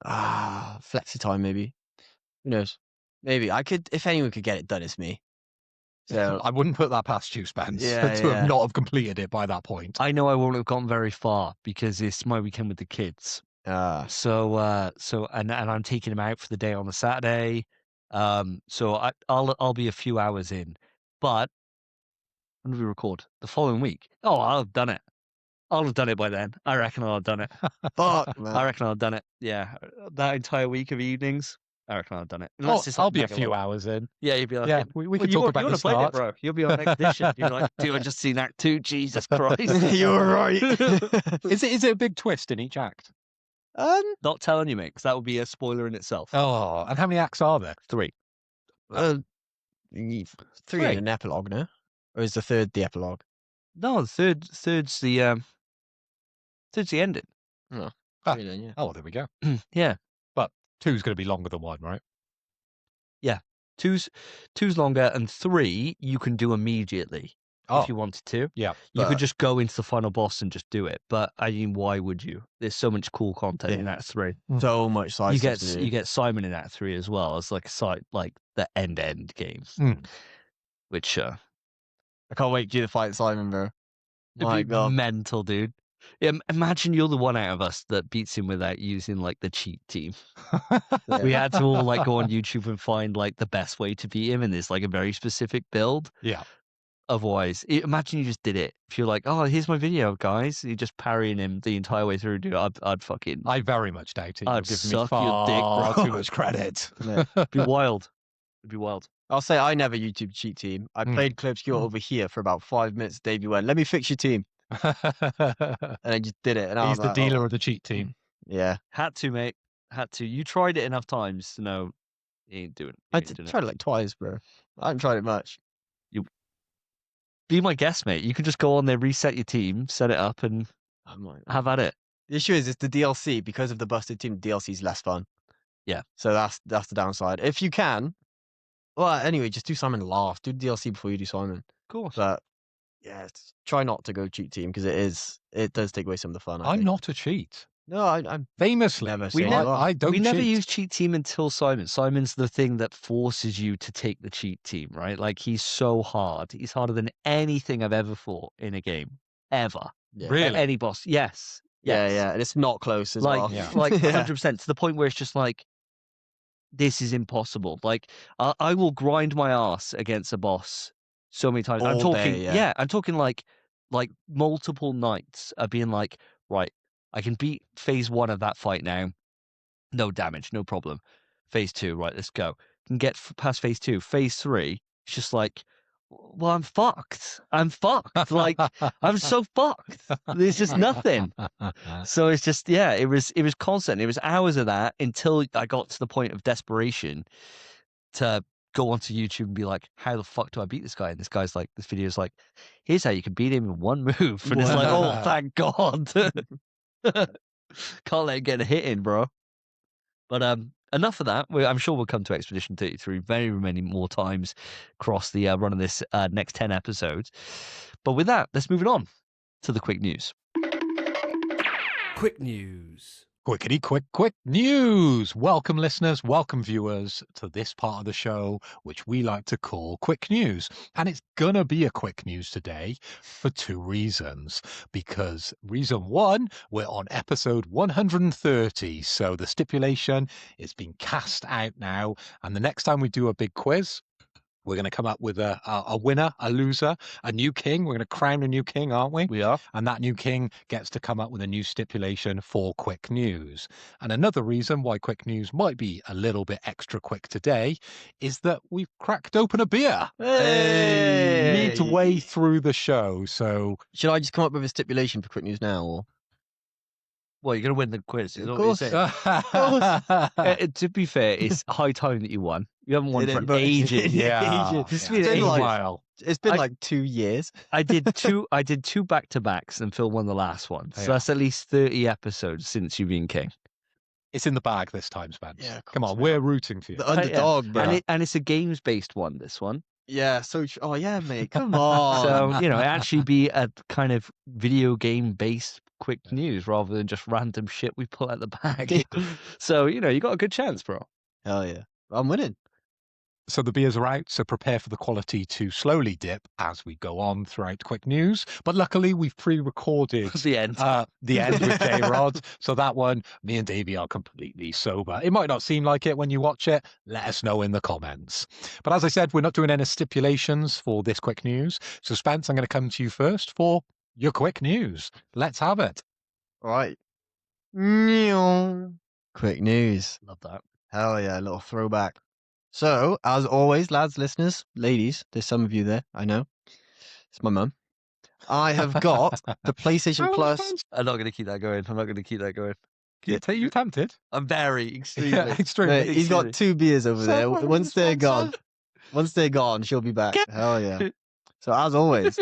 flexi time maybe. Who knows? Maybe I could. If anyone could get it done, it's me. So I wouldn't put that past you, Spence, Yeah, to yeah. have not have completed it by that point. I know I won't have gone very far because it's my weekend with the kids. So I'm taking them out for the day on the Saturday. So I'll be a few hours in, but when do we record? The following week. Oh, I'll have done it. I'll have done it by then. I reckon I'll have done it. fuck, man. I reckon I'll have done it. Yeah, that entire week of evenings. I reckon I'll have done it. I'll be a few hours in. Yeah, you'd be like, Yeah, we can talk about the play it, start. bro. You'll be on next edition. You're like, dude, I just seen Act 2. Jesus Christ. You're right. Is it a big twist in each act? Not telling you, mate, because that would be a spoiler in itself. Oh, and how many acts are there? 3. Three and an epilogue, no? Or is the third the epilogue? No, the third's the ending. Oh, Ah. three then, yeah. Oh, well, there we go. Yeah. But 2's going to be longer than 1, right? Two's longer, and 3 you can do immediately if you wanted to. Yeah. You But- could just go into the final boss and just do it. But I mean, why would you? There's so much cool content in Act 3. So much side You stuff get to do. you get Simon in Act 3 as well as like a side, like the end game, which I can't wait to do the fight Simon, bro. it'd My be God. mental, dude. Yeah, imagine you're the one out of us that beats him without using like the cheat team. We had to all like go on YouTube and find like the best way to beat him, and there's like a very specific build. Yeah. Otherwise, imagine you just did it. If you're like, oh, here's my video, guys, you're just parrying him the entire way through, dude. I'd fucking I very much doubt it. I'd You're giving me suck your dick, far bro. too much credit. Yeah. be wild. It'd be wild. I'll say I never YouTube cheat team. I played Club Obscure over here for about 5 minutes. Davey went, let me fix your team. And I just did it. And I He's was the like, dealer oh, of the cheat team. yeah. Had to, mate. Had to. You tried it enough times to know you ain't doing it. You I ain't did doing it. tried it like twice, bro. I haven't tried it much. Be my guest, mate. You can just go on there, reset your team, set it up, and I might. have at it. The issue is, it's the DLC. Because of the busted team, DLC is less fun. Yeah. So that's the downside. If you can, well, anyway, just do Simon Last. Do the DLC before you do Simon. Of course. But yeah, try not to go cheat team because it does take away some of the fun. I'm not a cheat. No, I'm Famously, never We saying never- you are. I don't we never cheat. use cheat team until Simon. Simon's the thing that forces you to take the cheat team, right? Like he's so hard. He's harder than anything I've ever fought in a game. Ever. Yeah. Really? Any boss. Yes. Yeah, Yes. yeah, and it's not close as Like, well. Yeah. like Yeah. 100% to the point where it's just like, this is impossible. Like, I will grind my ass against a boss so many times. I'm All talking, day, yeah. I'm talking like multiple nights of being like, right, I can beat phase 1 of that fight now. No damage, no problem. Phase 2, right, let's go. Can get past phase 2. Phase 3, it's just like, well, I'm fucked. I'm fucked. Like, I'm so fucked. There's just nothing. So it's just, yeah, it was constant. It was hours of that until I got to the point of desperation to go onto YouTube and be like, how the fuck do I beat this guy? And this guy's like, this video is like, here's how you can beat him in one move. And it's like, oh, thank God. Can't let him get a hit in, bro. But enough of that. I'm sure we'll come to Expedition 33 very many more times across the run of this next 10 episodes. But with that, let's move it on to the quick news. Quick news. Quickity quick news. Welcome listeners, welcome viewers to this part of the show, which we like to call Quick News. And it's gonna be a quick news today for 2 reasons. Because reason 1, we're on episode 130. So the stipulation is being cast out now. And the next time we do a big quiz, we're going to come up with a winner, a loser, a new king. We're going to crown a new king, aren't we? We are. And that new king gets to come up with a new stipulation for quick news. And another reason why quick news might be a little bit extra quick today is that we've cracked open a beer. Hey! Midway through the show. So Should I just come up with a stipulation for quick news now? Or Well, you're going to win the quiz. Is Of what you're course. saying. To be fair, it's high time that you won. You haven't won It is, for but- ages. Yeah. Ages. It's Yeah. been It's been ages. like- While. it's been I- like 2 years. I did two back-to-backs and Phil won the last one. So Yeah. that's at least 30 episodes since you've been king. It's in the bag this time, Spence. Yeah, of Come course on, we we're are. rooting for you. The underdog, bro. And it's a games-based one, this one. Yeah, so oh yeah, mate, come on. So, it actually be a kind of video game-based quick news rather than just random shit we pull out the bag. So, you got a good chance, bro. Hell yeah, I'm winning. So the beers are out, so prepare for the quality to slowly dip as we go on throughout quick news. But luckily, we've pre-recorded The end. the end with JRod. So that one, me and Davey are completely sober. It might not seem like it when you watch it. Let us know in the comments. But as I said, we're not doing any stipulations for this quick news. So Spence, I'm going to come to you first for your quick news. Let's have it. All right. Quick news. Love that. Hell yeah, a little throwback. So, as always, lads, listeners, ladies, there's some of you there, I know. It's my mum. I have got the PlayStation Plus. I'm not going to keep that going. You tempted? I'm very, extremely. Yeah, extremely. Mate, he's got 2 beers over there. Someone Once they're sponsor. gone, she'll be back. Hell yeah. So, as always,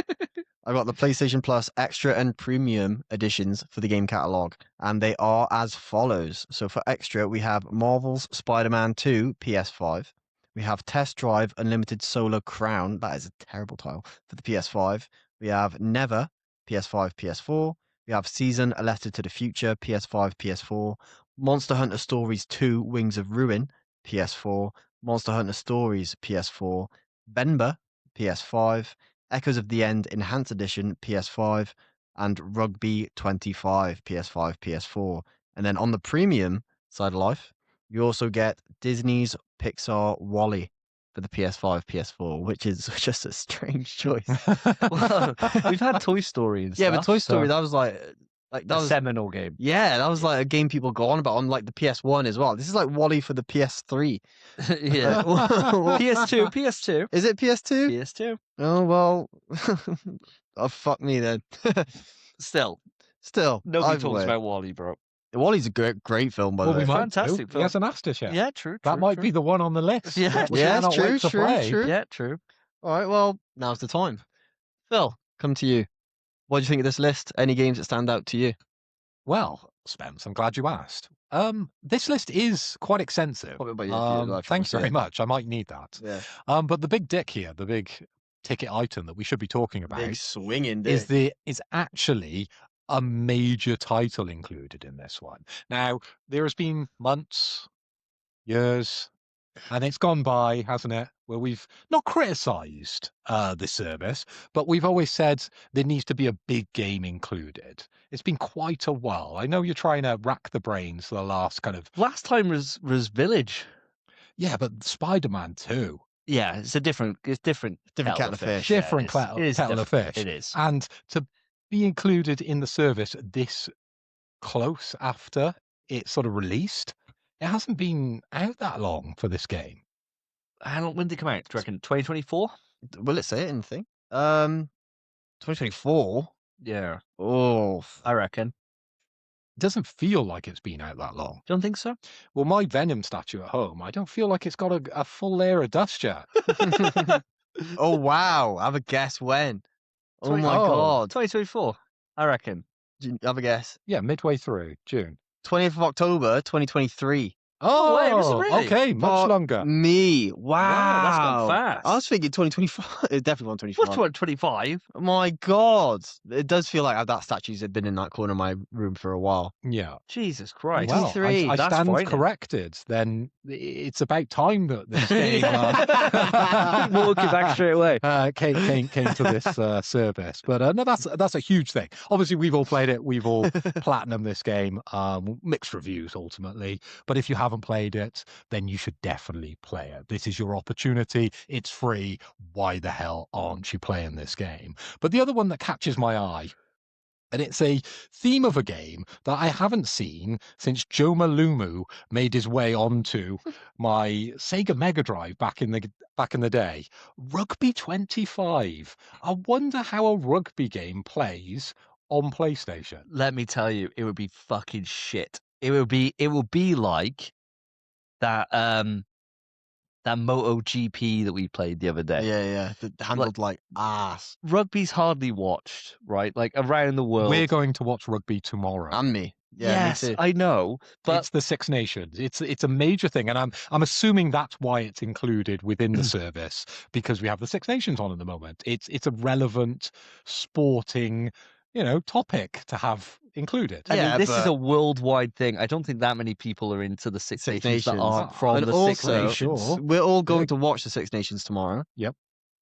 I've got the PlayStation Plus Extra and Premium editions for the game catalog, and they are as follows. So, for Extra, we have Marvel's Spider-Man 2 PS5. We have Test Drive Unlimited Solar Crown. That is a terrible title for the PS5. We have Never PS5, PS4. We have Season A Letter to the Future PS5, PS4. Monster Hunter Stories 2 Wings of Ruin PS4. Monster Hunter Stories PS4. Benba PS5. Echoes of the End Enhanced Edition PS5. And Rugby 25 PS5, PS4. And then on the premium side of life, you also get Disney's Pixar WALL-E for the PS5, PS4, which is just a strange choice. Well, we've had Toy Story and Yeah, stuff. but Toy Story, so that was like that a was seminal game. yeah, that was like a game people go on about on like the PS1 as well. This is like WALL-E for the PS3. Yeah. PS2, PS2. Is it PS2? PS2. Oh well, oh fuck me then. Still, Still, nobody either talks way. about Wally, bro. WALL-E's a great film, by the Well, way. we might Fantastic do. film. He hasn't asked us yet. Yeah, true. That might be the one on the list. Yeah. We Yeah, cannot it's wait to true, play. true. Yeah, true. All right, well, now's the time. Phil, come to you. What do you think of this list? Any games that stand out to you? Well, Spence. I'm glad you asked. This list is quite extensive. What about you? I'd like to Thanks see very it. much. I might need that. Yeah. But the big dick here, the big ticket item that we should be talking about Big swinging is dick. is actually a major title included in this one. Now, there has been months, years, and it's gone by, hasn't it, where we've not criticised the service, but we've always said there needs to be a big game included. It's been quite a while. I know you're trying to rack the brains for the last kind of... Last time was Village. Yeah, but Spider-Man 2. Yeah, it's different Different kettle of fish. Different Yeah, it is kettle of different. fish. It is. And to be included in the service this close after it's sort of released, it hasn't been out that long for this game. How long, when did it come out? Do you reckon 2024? Will it say it in the thing? 2024. Yeah, Oh, I reckon. It doesn't feel like it's been out that long. Don't think so? Well, my Venom statue at home, I don't feel like it's got a full layer of dust yet. oh wow! Have a guess when? Oh my Oh. god! 2024, I reckon. Do you have a guess? Yeah, midway through June. 20th of October, 2023. Oh, wait, was it really? okay, much Fuck longer. Me, wow, that's gone fast. I was thinking 2025. It's definitely 125. What's 2025? Oh my god! It does feel like that statues had been in that corner of my room for a while. Yeah. Jesus Christ. Well, 23, I that's stand frightening. corrected. Then it's about time that this game We'll get back straight away. came to this service. But no, that's a huge thing. Obviously, we've all played it. We've all platinum this game. Mixed reviews ultimately. But if you haven't played it, then you should definitely play it. This is your opportunity. It's free. Why the hell aren't you playing this game? But the other one that catches my eye, and it's a theme of a game that I haven't seen since Joe Malumu made his way onto my Sega Mega Drive back in the day. Rugby 25. I wonder how a rugby game plays on PlayStation. Let me tell you, it would be fucking shit. It would be like that MotoGP that we played the other day. Yeah. Handled like ass. Rugby's hardly watched, right? Like around the world. We're going to watch rugby tomorrow. And me. Yeah, yes, me too. I know, but It's the Six Nations. It's a major thing, and I'm assuming that's why it's included within the service, because we have the Six Nations on at the moment. It's a relevant sporting, topic to have included. I mean, Yeah, this is but- a worldwide thing. I don't think that many people are into the Six Six Nations that Nations. aren't from And the Six also- Nations. Sure. We're all going to watch the Six Nations tomorrow. Yep.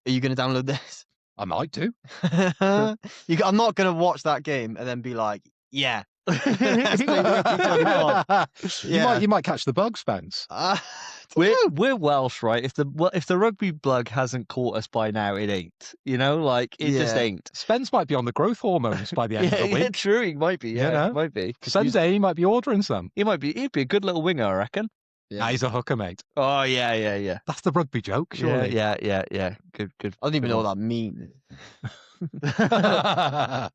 Are you going to download this? I might do. I'm not going to watch that game and then be like, yeah. Let's play Rugby 25. Yeah. You might catch the bug, Spence. We're Welsh, right? If the rugby bug hasn't caught us by now, it ain't. Like it just Yeah. ain't. Spence might be on the growth hormones by the end of the week. True. He might be. Yeah, know? it might be. Sunday, he might be ordering some. He'd be a good little winger, I reckon. Yeah. Nah, he's a hooker, mate. Oh yeah. That's the rugby joke, surely. Yeah. Good. I don't even know what that means.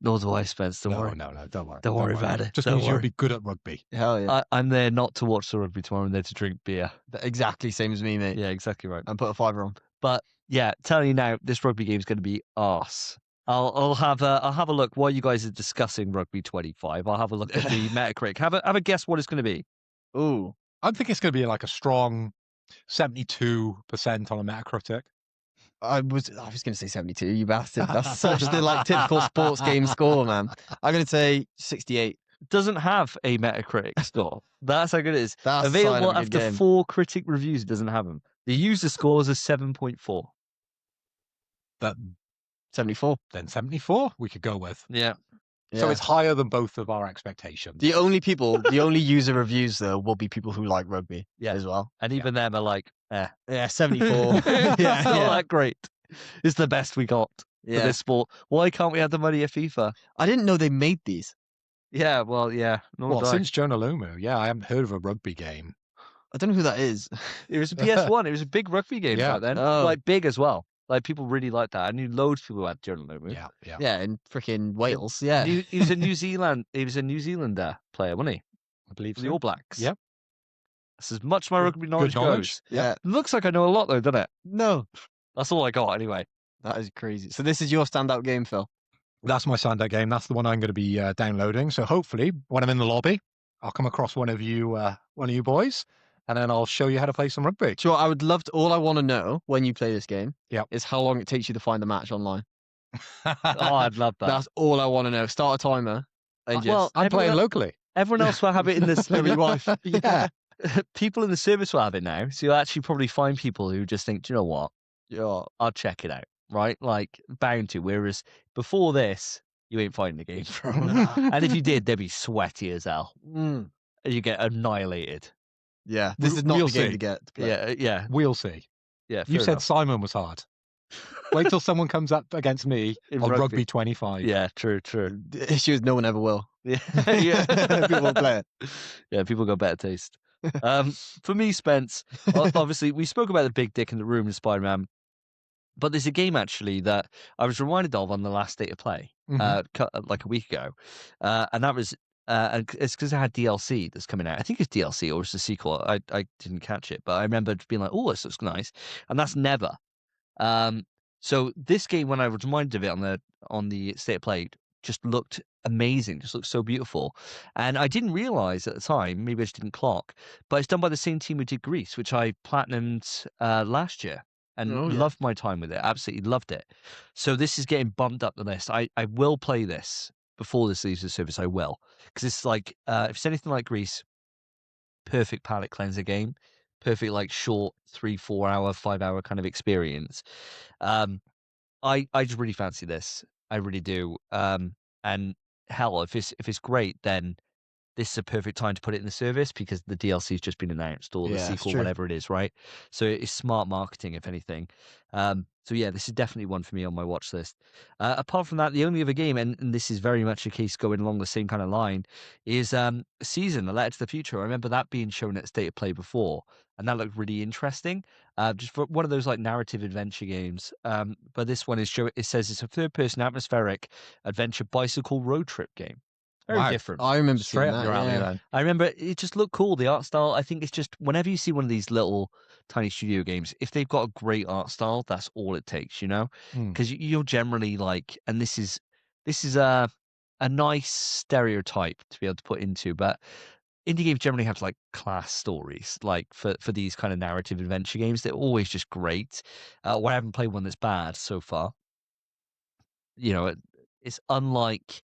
Nor do I, Spence. Don't worry. No, don't worry. Don't worry about it. Just Don't means you'll worry. be good at rugby. Hell yeah. I'm there not to watch the rugby tomorrow. I'm there to drink beer. Exactly same as me, mate. Yeah, exactly right. And put a fiver on. But yeah, telling you now, this rugby game is going to be arse. I'll have a look while you guys are discussing Rugby 25. I'll have a look at the Metacritic. Have a guess what it's going to be. Ooh. I think it's going to be like a strong 72% on a Metacritic. I was going to say 72, you bastard. That's such the typical sports game score, man. I'm going to say 68. Doesn't have a Metacritic score. That's how good it is. That's a sign of Available a good after game. 4 critic reviews. It doesn't have them. The user scores are 7.4. But 74. then 74 we could go with. Yeah. So Yeah. it's higher than both of our expectations. The only user reviews though will be people who like rugby as well. And even them are like, Yeah, 74. it's not yeah. that great. It's the best we got for Yeah. this sport. Why can't we have the money at FIFA? I didn't know they made these. Yeah, well, yeah. nor Well, did I. since Jonah Lomu, yeah, I haven't heard of a rugby game. I don't know who that is. It was a PS1. It was a big rugby game Yeah. back then. Oh. Like big as well. Like people really liked that. I knew loads of people who had Journal Lomu. Yeah. Yeah, in freaking Wales. Yeah. He was a New Zealand. He was a New Zealander player, wasn't he? I believe For the so. All Blacks. Yep. That's as much my rugby knowledge knowledge. goes. Yeah. Looks like I know a lot though, doesn't it? No. That's all I got anyway. That is crazy. So this is your standout game, Phil. That's my standout game. That's the one I'm going to be downloading. So hopefully, when I'm in the lobby, I'll come across one of you boys, and then I'll show you how to play some rugby. Sure, I would love to. All I want to know when you play this game Yep. is how long it takes you to find a match online. Oh, I'd love that. That's all I want to know. Start a timer and just. Well, I'm playing locally. Everyone else will have it in this. Play with your wife. Yeah. People in the service will have it now, so you'll actually probably find people who just think, do you know what? Yeah. I'll check it out, right? Like, bound to. Whereas before this, you ain't finding the game from. And if you did, they'd be sweaty as hell. Mm. You get annihilated. Yeah. This is not We'll the game see. to get to play. Yeah. We'll see. Yeah. You fair said enough. Simon was hard. Wait till someone comes up against me In on rugby. rugby 25. Yeah, true. The issue is no one ever will. Yeah. People will play it. Yeah, people got better taste. For me, Spence, obviously, we spoke about the big dick in the room in Spider-Man, but there's a game actually that I was reminded of on the last State of Play, like a week ago, and that was, and it's because it had DLC that's coming out. I think it's DLC or it's a sequel. I didn't catch it, but I remember being like, oh, this looks nice, and that's Never. So this game, when I was reminded of it on the State of Play, just looked amazing, just looked so beautiful. And I didn't realize at the time, maybe I just didn't clock, but it's done by the same team who did Grease, which I platinumed last year and loved my time with it. Absolutely loved it. So this is getting bumped up the list. I will play this before this leaves the service. I will, because it's like, if it's anything like Grease, perfect palate cleanser game, perfect like short 3-4 hour 5 hour kind of experience. I just really fancy this. I really do. And hell, if it's great, then this is a perfect time to put it in the service because the DLC's just been announced or the Yeah, it's sequel, true. whatever it is, right? So it's smart marketing, if anything. So yeah, this is definitely one for me on my watch list. Apart from that, the only other game, and this is very much a case going along the same kind of line, is Season, A Letter to the Future. I remember that being shown at State of Play before, and that looked really interesting. Just for one of those like narrative adventure games. But this one is it says it's a third-person atmospheric adventure bicycle road trip game. Very Wow. different. I remember Straight seeing up that. your alley Yeah. then. I remember it just looked cool. The art style, I think it's just whenever you see one of these little tiny studio games, if they've got a great art style, that's all it takes, you know? Mm. Because you're generally like, and this is a nice stereotype to be able to put into, but indie games generally have like class stories, like for these kind of narrative adventure games. They're always just great. Well, I haven't played one that's bad so far. You know, it's unlike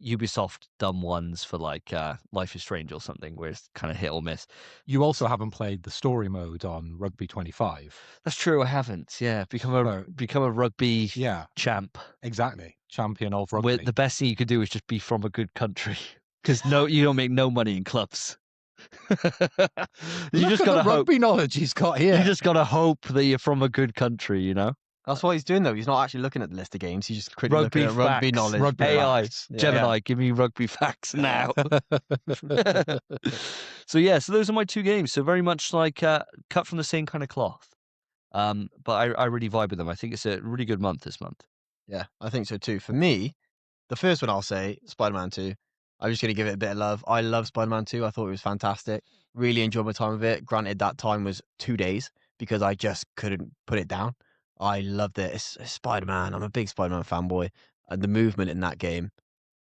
Ubisoft done ones for like Life is Strange or something, where it's kind of hit or miss. You also haven't played the story mode on Rugby 25. That's true. I haven't. Yeah, become a rugby Yeah, champ. exactly. Champion of rugby. Where the best thing you could do is just be from a good country, because you don't make no money in clubs. you Look just at gotta the hope. rugby knowledge he's got here. You just gotta hope that you're from a good country. You know. That's what he's doing though. He's not actually looking at the list of games. He's just quickly Rugby looking at rugby facts. knowledge. Rugby AI, facts. Gemini, give me rugby facts now. So those are my two games. So very much like cut from the same kind of cloth. But I really vibe with them. I think it's a really good month this month. Yeah, I think so too. For me, the first one I'll say, Spider-Man 2. I'm just going to give it a bit of love. I love Spider-Man 2. I thought it was fantastic. Really enjoyed my time with it. Granted, that time was 2 days because I just couldn't put it down. I loved it. It's Spider-Man. I'm a big Spider-Man fanboy. And the movement in that game,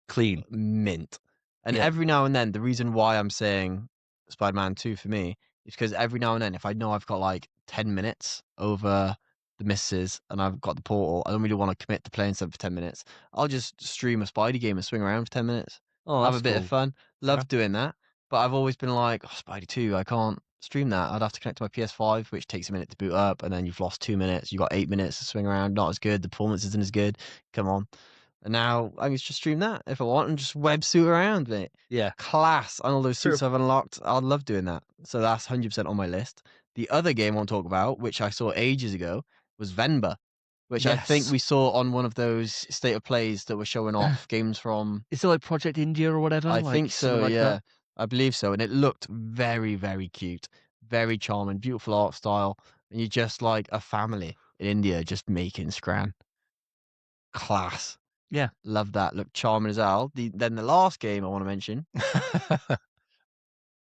Clean. mint. And Yeah. every now and then, the reason why I'm saying Spider-Man 2 for me is because every now and then, if I know I've got like 10 minutes over the misses and I've got the portal, I don't really want to commit to playing something for 10 minutes. I'll just stream a Spidey game and swing around for 10 minutes. Oh, Have that's a bit of cool. fun. Love Yeah. doing that. But I've always been like, oh, Spidey 2, I can't stream that. I'd have to connect to my PS5, which takes a minute to boot up, and then you've lost 2 minutes. You've got 8 minutes to swing around. Not as good. The performance isn't as good. Come on. And now I can just stream that if I want and just websuit around, mate. Yeah. Class. And all those suits True. I've unlocked. I'd love doing that. So that's 100% on my list. The other game I want to talk about, which I saw ages ago, was Venba, which I think Yes. we saw on one of those state of plays that were showing off games from. Is it like Project India or whatever? I Like, think something so, like yeah. that? I believe so. And it looked very, very cute, very charming, beautiful art style. And you're just like a family in India just making scran. Class. Yeah. Love that. Looked charming as hell. Then the last game I want to mention,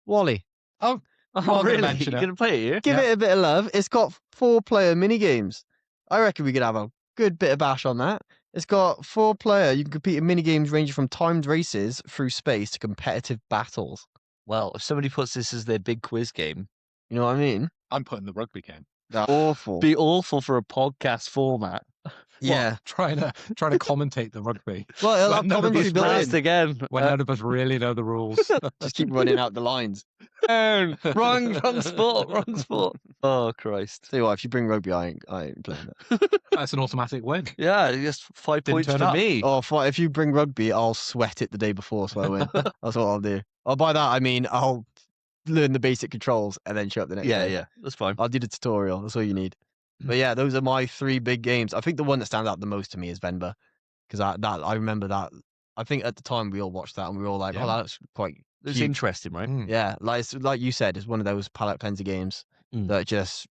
Wally. Oh, Oh, I'm gonna really? mention You're it. gonna play it here? Give it a bit of love. It's got 4-player mini games. I reckon we could have a good bit of bash on that. It's got 4-player. You can compete in mini games ranging from timed races through space to competitive battles. Well, if somebody puts this as their big quiz game, You know what I mean? I'm putting the rugby game. That's awful. be awful for a podcast format. Yeah. What? Trying to commentate the rugby. Well, it'll have None of commentary us built Last in. again. When none of us really know the rules. Just keep running out the lines. wrong sport. Oh Christ. Tell you what, if you bring rugby, I ain't playing that. That's an automatic win. Yeah, just 5 Didn't points turn for up. me. Oh, if you bring rugby, I'll sweat it the day before so I win. That's what I'll do. Oh, by that I mean I'll learn the basic controls and then show up the next Yeah, day. yeah, that's fine. I'll do the tutorial. That's all you need. But yeah, those are my 3 big games. I think the one that stands out the most to me is Venba, because I remember that. I think at the time we all watched that and we were all like, Yeah. "Oh, that's quite It's cute." interesting, right? Mm. Yeah, like you said, it's one of those palate cleanser games Mm. that just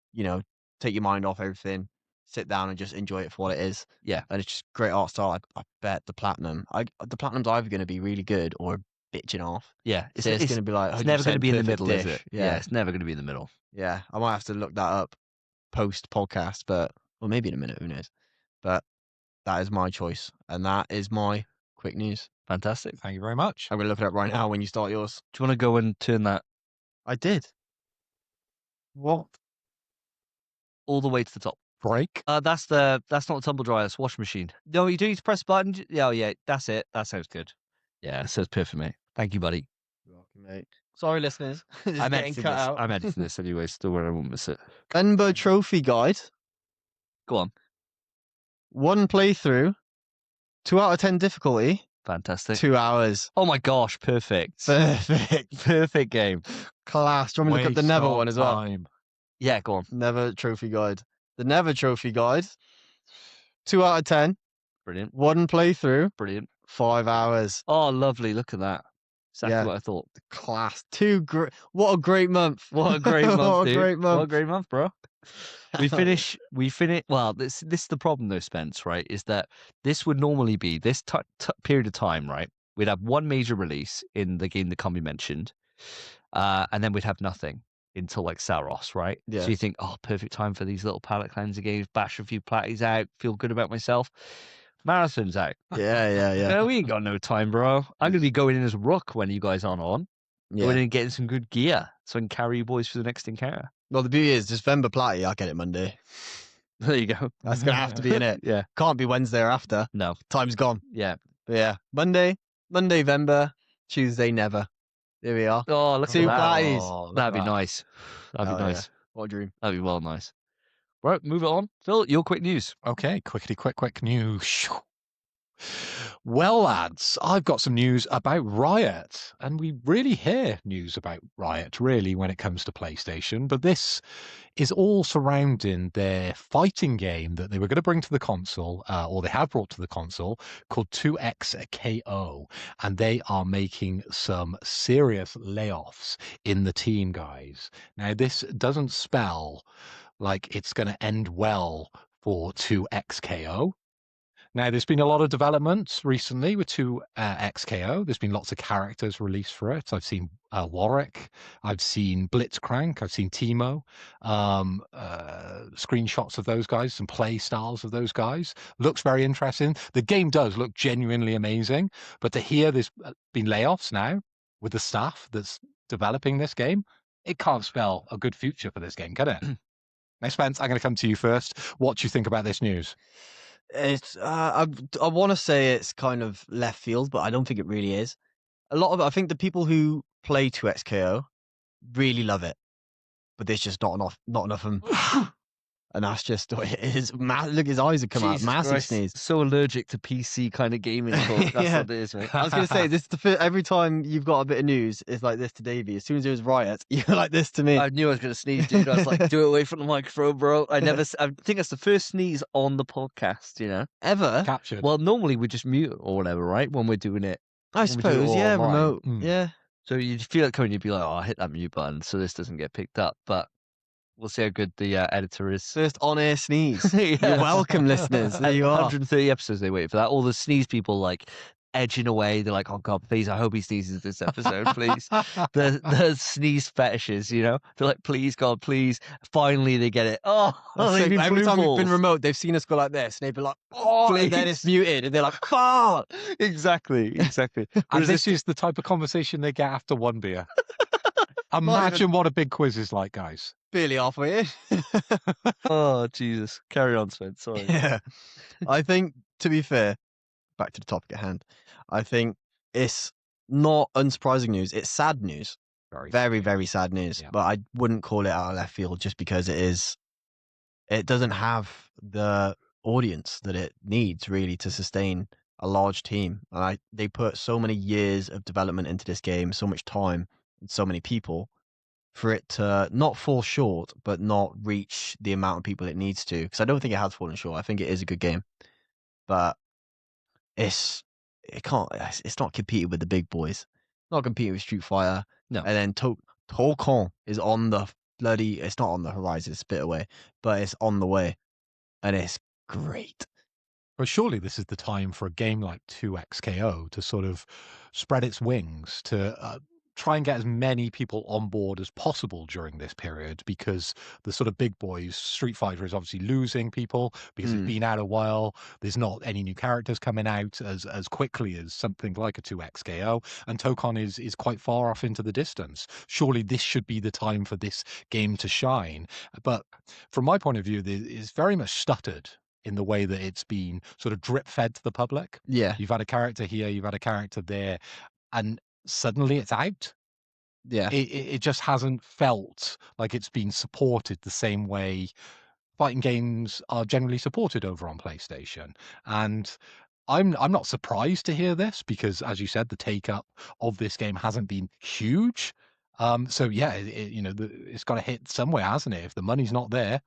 take your mind off everything, sit down and just enjoy it for what it is. Yeah. And it's just great art style. I bet the platinum's either going to be really good or bitching off. Yeah, It's going to be like it's never going to 100% be in the perfect middle, is dish. it? Yeah, it's never going to be in the middle. yeah. I might have to look that up post podcast, or maybe in a minute, who knows? But that is my choice, and that is my quick news. Fantastic. Thank you very much. I'm going to look it up right now when you start yours. Do you want to go and turn that I did. What? all the way to the top? Break. That's not a tumble dryer, it's a washing machine. No, you do need to press a button. Yeah, yeah, that's it. That sounds good. Yeah, it sounds perfect, mate. Thank you, buddy. You're welcome, mate. Sorry, listeners. It's I'm getting editing cut this. out. I'm editing this anyway, still where I won't miss it. Venba Trophy Guide. Go on. 1 playthrough. 2 out of 10 difficulty. Fantastic. 2 hours. Oh my gosh, perfect. Perfect. Perfect game. Class. Do you want me to look up the Waste Never of one as well? time. Yeah, go on. Never Trophy Guide. The Never Trophy Guide. 2 out of 10. Brilliant. 1 playthrough. Brilliant. 5 hours. Oh, lovely. Look at that. Exactly Yeah. what I thought. Class. What a great month. What a great month, What a dude. great month. What a great month, bro. We finish. Well, this is the problem though, Spence. Right, is that this would normally be this period of time. Right, we'd have one major release in the game that can't be mentioned, and then we'd have nothing until like Saros. Right. Yeah. So you think, oh, perfect time for these little palate cleanser games. Bash a few platties out. Feel good about myself. Marathon's out. Yeah. No, we ain't got no time, bro. I'm gonna be going in as Rook when you guys aren't on. Going in and getting some good gear so I can carry you boys for the next encounter. Well, the beauty is, just Venba Platty, I'll get it Monday. There you go. That's going to have to be in it. Yeah. Can't be Wednesday or after. No. Time's gone. Yeah. But yeah, Monday Venba, Tuesday Never. There we are. Oh, look Two at that. platties. look That'd be at that. nice. That'd be Hell yeah. nice. What a dream. That'd be well nice. Right, move it on. Phil, your quick news. Okay, quick news. Well, lads, I've got some news about Riot, and we really hear news about Riot, really, when it comes to PlayStation, but this is all surrounding their fighting game that they were going to bring to the console, or they have brought to the console, called 2XKO, and they are making some serious layoffs in the team, guys. Now, this doesn't spell like it's going to end well for 2XKO. Now, there's been a lot of developments recently with 2XKO. There's been lots of characters released for it. I've seen Warwick, I've seen Blitzcrank, I've seen Teemo, screenshots of those guys, some play styles of those guys. Looks very interesting. The game does look genuinely amazing, but to hear there's been layoffs now with the staff that's developing this game, it can't spell a good future for this game, can it? Now, Spence, I'm going to come to you first. What do you think about this news? It's I want to say it's kind of left field, but I don't think it really is. I think the people who play 2XKO really love it, but there's just not enough of them. And that's just what it is. Look, his eyes have come out. Jesus Massive Christ. sneeze. So allergic to PC kind of gaming talk. That's Yeah. what it is, mate. I was going to say, this is every time you've got a bit of news, it's like this to Davey. As soon as there's riots, you're like this to me. I knew I was going to sneeze, dude. I was like, do it away from the microphone, bro. I think that's the first sneeze on the podcast, you know? Ever? Captured. Well, normally we just mute or whatever, right? When we're doing it. I we do it suppose, all yeah, online. remote. Mm. Yeah. So you'd feel it coming, you'd be like, oh, I'll hit that mute button so this doesn't get picked up. But we'll see how good the editor is. First on-air sneeze. Yeah. You're welcome, listeners. There you are. 130 episodes they wait for that. All the sneeze people like edging away. They're like, oh God, please, I hope he sneezes this episode, please. The sneeze fetishes, you know? They're like, please, God, please. Finally, they get it. Oh, So they've been every blue time we've been balls. remote, they've seen us go like this, and they've been like, "Oh," and then it's Please. muted, and they're like, "Fuck!" Exactly. And Whereas this is the type of conversation they get after one beer. Not even Imagine what a big quiz is like, guys. barely halfway in. oh, Jesus. Carry on, Spence. Sorry. Yeah, I think to be fair, back to the topic at hand. I think it's not unsurprising news. It's sad news, very, very sad news. Yeah. But I wouldn't call it out of left field just because it is. It doesn't have the audience that it needs really to sustain a large team. And they put so many years of development into this game, so much time, and so many people for it to not fall short, but not reach the amount of people it needs to. Because I don't think it has fallen short. I think it is a good game, but it's not competing with the big boys. Not competing with Street Fighter. No. And then Tokon is on the bloody. It's not on the horizon. It's a bit away, but it's on the way, and it's great. But surely this is the time for a game like 2XKO to sort of spread its wings, to try and get as many people on board as possible during this period, because the sort of big boys, Street Fighter is obviously losing people because it's been out a while. There's not any new characters coming out as quickly as something like a 2XKO, and Tokon is quite far off into the distance. Surely this should be the time for this game to shine. But from my point of view, it's very much stuttered in the way that it's been sort of drip fed to the public. Yeah, You've had a character here, you've had a character there, and suddenly it's out. yeah. It just hasn't felt like it's been supported the same way fighting games are generally supported over on PlayStation. And I'm not surprised to hear this because, as you said, the take up of this game hasn't been huge. So yeah, it's got to hit somewhere, hasn't it? If the money's not there,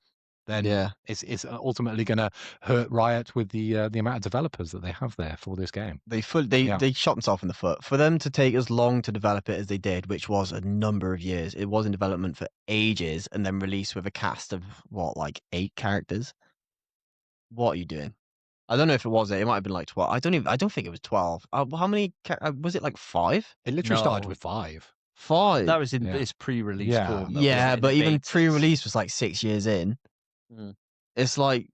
then Yeah. it's ultimately going to hurt Riot with the amount of developers that they have there for this game. They Yeah. they shot themselves in the foot. For them to take as long to develop it as they did, which was a number of years. It was in development for ages and then released with a cast of like 8 characters. What are you doing? I don't know if it was it. It might have been like 12. I don't think it was 12. How many was it, like 5? It literally started No. with 5. 5. That was in Yeah. its pre-release Yeah. form. though, Yeah, wasn't it? but In the even betas. pre-release was like 6 years in. Mm. It's like,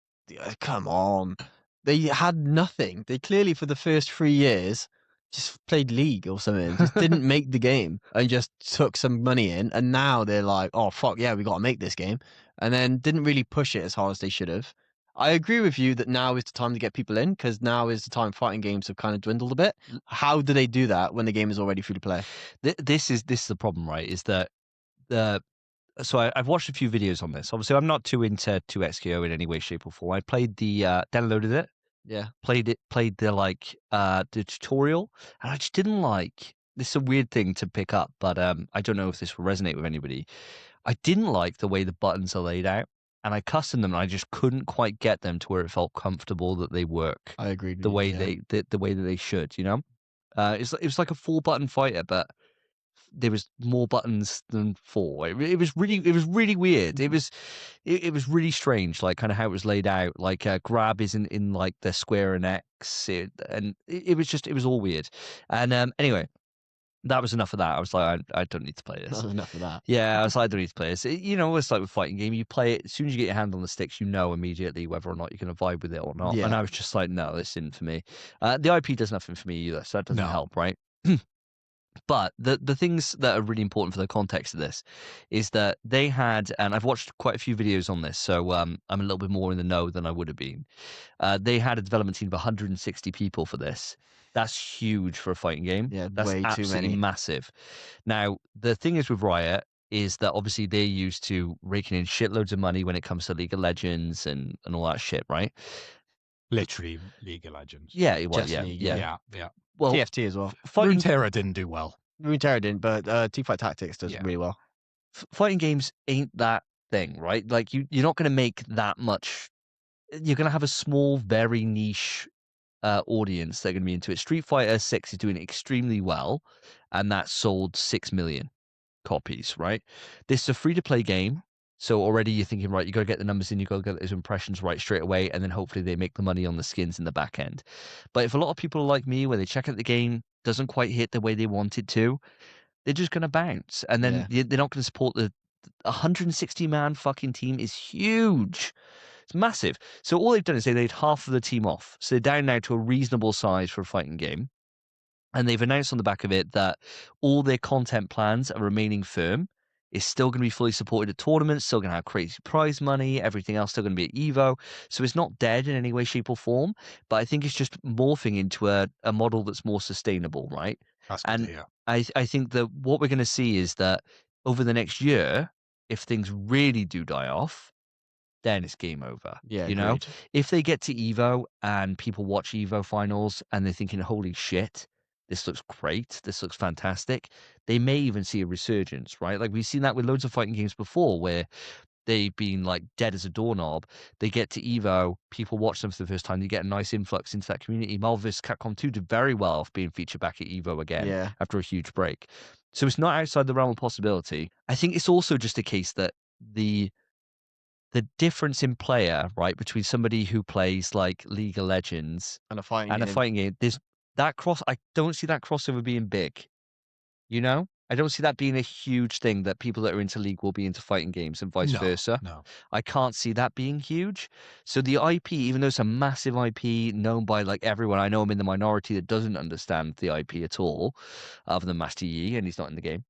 come on. They had nothing. They clearly, for the first 3 years, just played League or something. Just didn't make the game and just took some money in. And now they're like, oh, fuck yeah, we got to make this game. And then didn't really push it as hard as they should have. I agree with you that now is the time to get people in, because now is the time fighting games have kind of dwindled a bit. How do they do that when the game is already free to play? This is the problem, right? Is that so I've watched a few videos on this. Obviously, I'm not too into 2XKO in any way, shape, or form. I played downloaded it, Yeah. played the the tutorial, and I just didn't like. This is a weird thing to pick up, but I don't know if this will resonate with anybody. I didn't like the way the buttons are laid out, and I custom them, and I just couldn't quite get them to where it felt comfortable that they work I agree. the way the way that they should. You know, it was like a 4-button fighter, but there was more buttons than 4. It was really weird. It was really strange, like kind of how it was laid out. Like grab isn't in like the square and X, and it was all weird. And anyway, that was enough of that. I was like, I don't need to play this. That's enough of that. Yeah, I was like, I don't need to play this. It's like with fighting game. You play it as soon as you get your hand on the sticks, you know immediately whether or not you're going to vibe with it or not. Yeah. And I was just like, no, this isn't for me. The IP does nothing for me either, so that doesn't No. help, right? But the things that are really important for the context of this is that they had, and I've watched quite a few videos on this, so I'm a little bit more in the know than I would have been. They had a development team of 160 people for this. That's huge for a fighting game. Yeah, That's way too absolutely many. massive. Now, the thing is with Riot is that obviously they're used to raking in shitloads of money when it comes to League of Legends and all that shit, right? Literally League of Legends. Yeah, well, Just yeah, League, yeah. Yeah. Well, TFT as well. fighting Runeterra didn't do well. Runeterra didn't, but Teamfight Tactics does Yeah. really well. fighting games ain't that thing, right? Like you're not going to make that much. You're going to have a small, very niche audience that are going to be into it. Street Fighter 6 is doing extremely well, and that sold 6 million copies, right? This is a free-to-play game. So already you're thinking, right, you got to get the numbers in, you got to get those impressions right straight away, and then hopefully they make the money on the skins in the back end. But if a lot of people are like me, where they check out the game, doesn't quite hit the way they want it to, they're just going to bounce. And then they're not going to support the 160-man fucking team is huge. It's massive. So all they've done is they laid half of the team off. So they're down now to a reasonable size for a fighting game. And they've announced on the back of it that all their content plans are remaining firm. It's still going to be fully supported at tournaments, still going to have crazy prize money, everything else still going to be at EVO. So it's not dead in any way, shape, or form. But I think it's just morphing into a model that's more sustainable, right? That's good to hear. I think that what we're going to see is that over the next year, if things really do die off, then it's game over. Yeah, you know, agreed. if they get to EVO and people watch EVO finals and they're thinking, holy shit, this looks great, this looks fantastic, they may even see a resurgence, right? Like we've seen that with loads of fighting games before where they've been like dead as a doorknob. They get to EVO, people watch them for the first time, they get a nice influx into that community. Marvel vs. Capcom 2 did very well off being featured back at EVO again after a huge break. So it's not outside the realm of possibility. I think it's also just a case that the difference in player, right, between somebody who plays like League of Legends And a fighting and a game. fighting game, there's that I don't see that crossover being big. You know? I don't see that being a huge thing that people that are into League will be into fighting games and vice versa. No. I can't see that being huge. So the IP, even though it's a massive IP known by like everyone, I know I'm in the minority that doesn't understand the IP at all, other than Master Yi, and he's not in the game.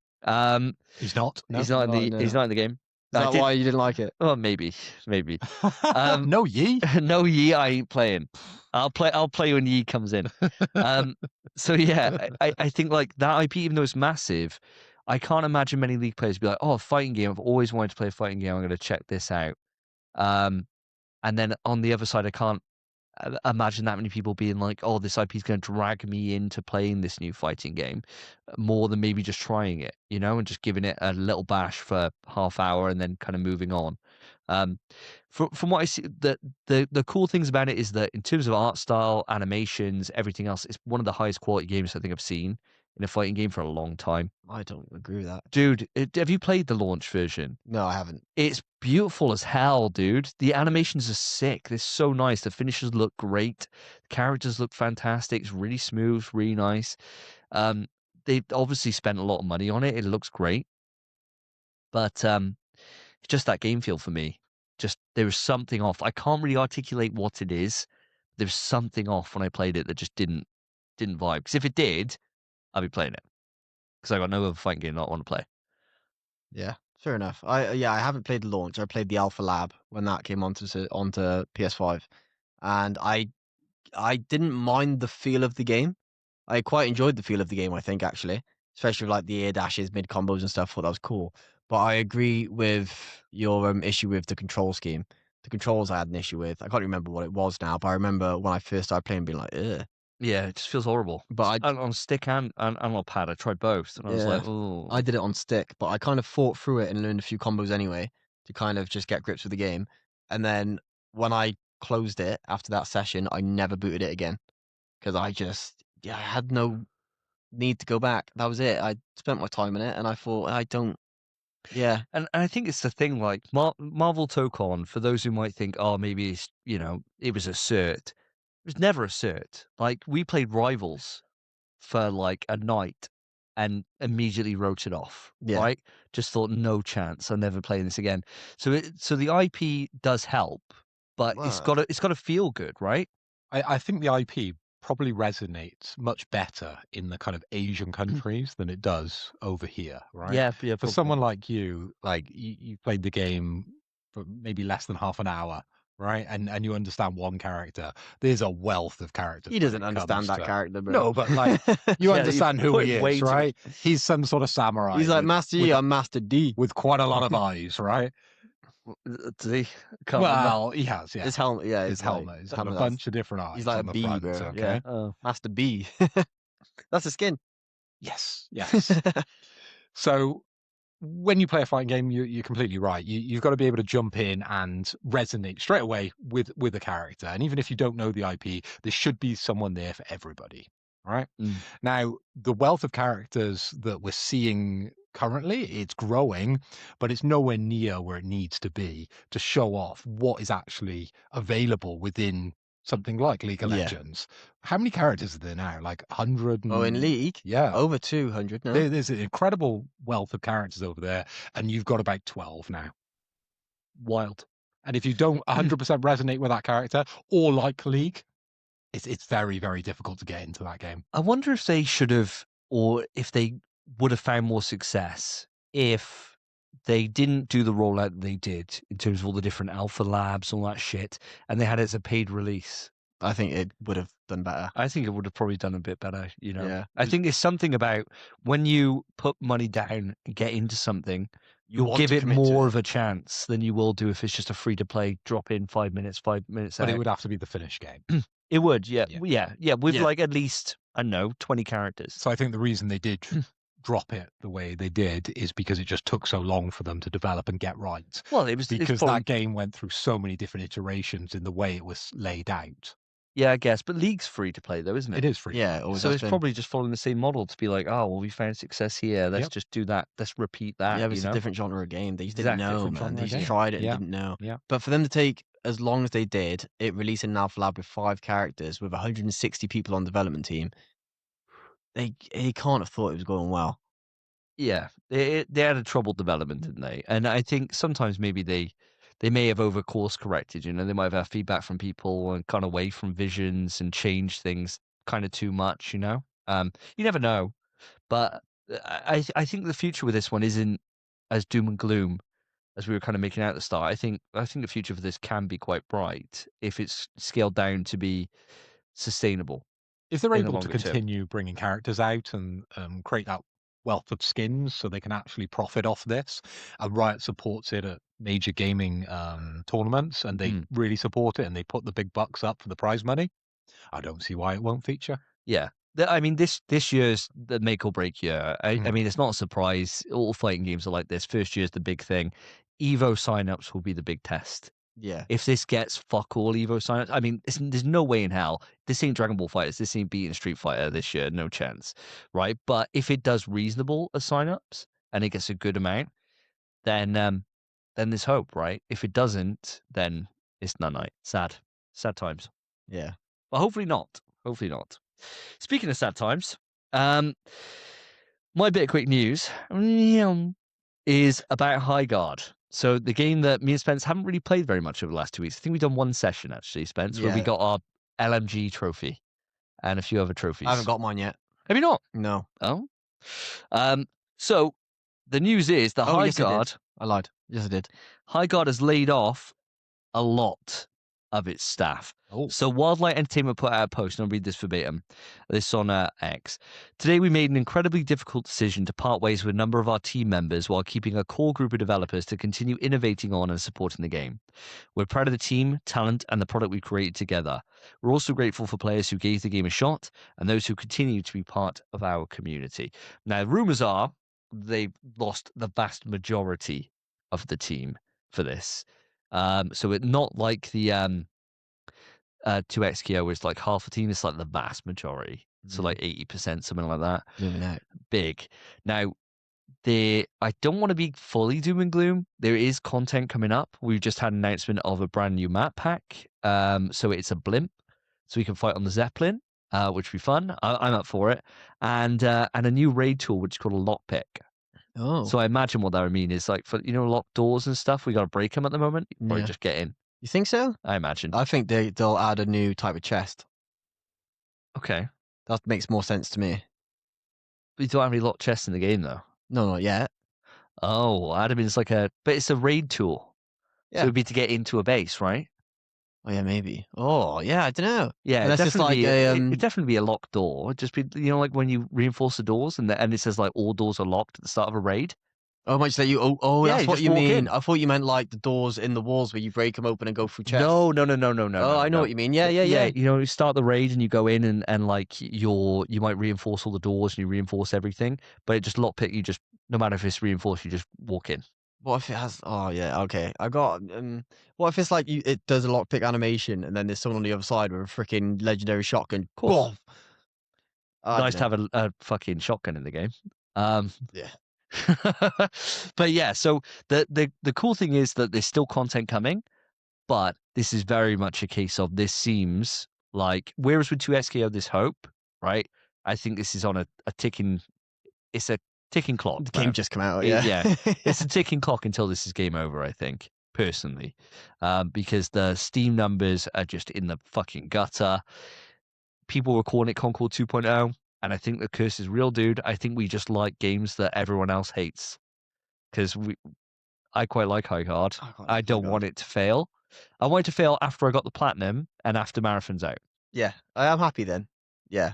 He's not. No. He's not in the. no. He's not in the game. Is that why you didn't like it? Oh, maybe. No, Yi. No, Yi, I ain't playing. I'll play when Yi comes in. So yeah, I think like that IP, even though it's massive, I can't imagine many League players be like, oh, a fighting game. I've always wanted to play a fighting game. I'm going to check this out. And then on the other side, I can't imagine that many people being like, oh, this IP is going to drag me into playing this new fighting game more than maybe just trying it, you know, and just giving it a little bash for half hour and then kind of moving on. From what I see, the cool things about it is that in terms of art style, animations, everything else, it's one of the highest quality games I think I've seen in a fighting game for a long time. I don't agree with that. Dude, have you played the launch version? No, I haven't. It's beautiful as hell, dude. The animations are sick. They're so nice. The finishes look great. The characters look fantastic. It's really smooth, really nice. They've obviously spent a lot of money on it. It looks great. But it's just that game feel for me. Just there was something off. I can't really articulate what it is. There's something off when I played it that just didn't vibe. Because if it did, I'd be playing it. Because I got no other fighting game that I want to play. Yeah, fair enough. I haven't played the launch. I played the Alpha Lab when that came onto PS5, and I didn't mind the feel of the game. I quite enjoyed the feel of the game. I think actually, especially with like the air dashes, mid combos and stuff. Thought that was cool. But I agree with your issue with the control scheme. The controls I had an issue with. I can't remember what it was now, but I remember when I first started playing, being like, ugh. Yeah, it just feels horrible. But on stick and on a pad, I tried both, and I was like, oh. I did it on stick, but I kind of fought through it and learned a few combos anyway to kind of just get grips with the game. And then when I closed it after that session, I never booted it again because I had no need to go back. That was it. I spent my time in it, and I thought I don't. Yeah, and I think it's the thing. Like Marvel Tokon, for those who might think, oh, maybe it's it was a cert. It was never a cert. Like we played Rivals for like a night and immediately wrote it off. Yeah. Right? Just thought no chance. I'm never playing this again. So the IP does help, but it's got to feel good, right? I think the IP probably resonates much better in the kind of Asian countries than it does over here, right? Yeah. For probably. someone like you, like you played the game for maybe less than half an hour, right? And you understand one character. There's a wealth of characters. he doesn't understand that character, bro. No, but like you Yeah, understand you who he put way is, too right? He's some sort of samurai. He's like with- Master Yi, I'm Master D. with quite a lot of eyes, right? Does he? Can't remember. Well, he has, yeah. His helmet, yeah, His helmet. He's got a helmet, bunch of different eyes. he's like on a the bee, front, bro, okay? yeah. Oh. Master B. That's a skin. Yes, yes. So when you play a fighting game, you're completely right. You've got to be able to jump in and resonate straight away with the character. And even if you don't know the IP, there should be someone there for everybody, right? Mm. Now, the wealth of characters that we're seeing currently. It's growing, but it's nowhere near where it needs to be to show off what is actually available within something like League of Yeah. Legends. How many characters are there now? Like 100? Oh, in League? Yeah. Over 200 now. There's an incredible wealth of characters over there, and you've got about 12 now. Wild. And if you don't 100% resonate with that character or like League, it's very, very difficult to get into that game. I wonder if they should have, or if they would have found more success if they didn't do the rollout they did in terms of all the different alpha labs, all that shit, and they had it as a paid release. I think it would have done better. I think it would have probably done a bit better, you know. Yeah. I think there's something about when you put money down and get into something, you'll want give to it commit to more it. of a chance than you will do if it's just a free to play, drop in 5 minutes But out. it would have to be the finished game. It would, yeah. With Yeah. like at least, I don't know, 20 characters. So I think the reason they did drop it the way they did is because it just took so long for them to develop and get right. Well, it's Because probably, that game went through so many different iterations in the way it was laid out. yeah, I guess. But League's free to play though, isn't it? It is free. Yeah, it always So has it's been. probably just following the same model to be like, oh, well, we found success here. Let's Yep. just do that. Let's repeat that. Yeah, but you it's know? a different genre of game. They just Exactly, didn't know, different man. genre They of just game. tried it and Yeah. didn't know. Yeah. But for them to take as long as they did, it releasing an alpha lab with 5 characters with 160 people on the development team, they can't have thought it was going well. Yeah, they had a troubled development, didn't they? And I think sometimes maybe they may have over course corrected. You know, they might have had feedback from people and gone away from visions and changed things kind of too much. You know, you never know. But I think the future with this one isn't as doom and gloom as we were kind of making out at the start. I think the future for this can be quite bright if it's scaled down to be sustainable. If they're in the able to longer term. continue bringing characters out and create that wealth of skins so they can actually profit off this, and Riot supports it at major gaming tournaments, and they really support it, and they put the big bucks up for the prize money, I don't see why it won't feature. Yeah. I mean, this year's the make or break year. I mean, it's not a surprise. All fighting games are like this. First year's the big thing. Evo signups will be the big test. Yeah. If this gets fuck all Evo signups, I mean, there's no way in hell. This ain't Dragon Ball Fighters. This ain't beating Street Fighter this year. No chance. Right? But if it does reasonable as signups and it gets a good amount, then there's hope, right? If it doesn't, then it's night. Sad times. Yeah. But hopefully not. Hopefully not. Speaking of sad times, my bit of quick news is about Highguard. So the game that me and Spence haven't really played very much over the last 2 weeks. I think we've done one session actually, Spence, where we Yeah. got our LMG trophy and a few other trophies. I haven't got mine yet. Have you not? No. Oh. So the news is that Oh, yes, I did. Highguard I lied. Yes, I did. Highguard has laid off a lot of its staff. Oh. So Wildlight Entertainment put out a post, and I'll read this verbatim. This on X. Today we made an incredibly difficult decision to part ways with a number of our team members while keeping a core group of developers to continue innovating on and supporting the game. We're proud of the team, talent, and the product we created together. We're also grateful for players who gave the game a shot and those who continue to be part of our community. Now, rumors are they've lost the vast majority of the team for this. So it's not like the 2XKO where it's like half the team, it's like the vast majority. So like 80%, something like that. Zooming out. Big. Now, I don't want to be fully doom and gloom. There is content coming up. We've just had an announcement of a brand new map pack. So it's a blimp. So we can fight on the Zeppelin, which would be fun. I'm up for it. And a new raid tool, which is called a lockpick. Oh. So I imagine what that would mean is like for locked doors and stuff. We got to break them at the moment. You probably Yeah. just get in. You think so? I imagine. I think they'll add a new type of chest. Okay. That makes more sense to me. We don't have any locked chests in the game though. No, not yet. Oh, Adam is like but it's a raid tool. So Yeah. it'd be to get into a base, right? Oh yeah, maybe. Oh yeah, I don't know. Yeah, Unless it's definitely like it'd definitely be a locked door. It'd just be like when you reinforce the doors and it says like all doors are locked at the start of a raid. Oh, much that you. Oh, Yeah, that's you what just you walk mean. in. I thought you meant like the doors in the walls where you break them open and go through chests. No. Oh, I know what you mean. Yeah. You start the raid and you go in and like you might reinforce all the doors and you reinforce everything, but it just lockpick. You just no matter if it's reinforced, you just walk in. What if it has? Oh yeah, okay. I got. What if it's like it does a lockpick animation and then there's someone on the other side with a freaking legendary shotgun? Cool. I Nice to don't know. have a fucking shotgun in the game. Yeah. But yeah, so the cool thing is that there's still content coming, but this is very much a case of this seems like, whereas with 2SKO there's hope, right? I think this is on a ticking, it's a ticking clock. The game now. just come out. Yeah, Yeah. it's a ticking clock until this is game over, I think, personally, because the Steam numbers are just in the fucking gutter. People were calling it Concord 2.0, and I think the curse is real, dude. I think we just like games that everyone else hates, because I quite like Highguard. I don't want it to fail. I want it to fail after I got the platinum and after Marathon's out. Yeah, I am happy then. Yeah.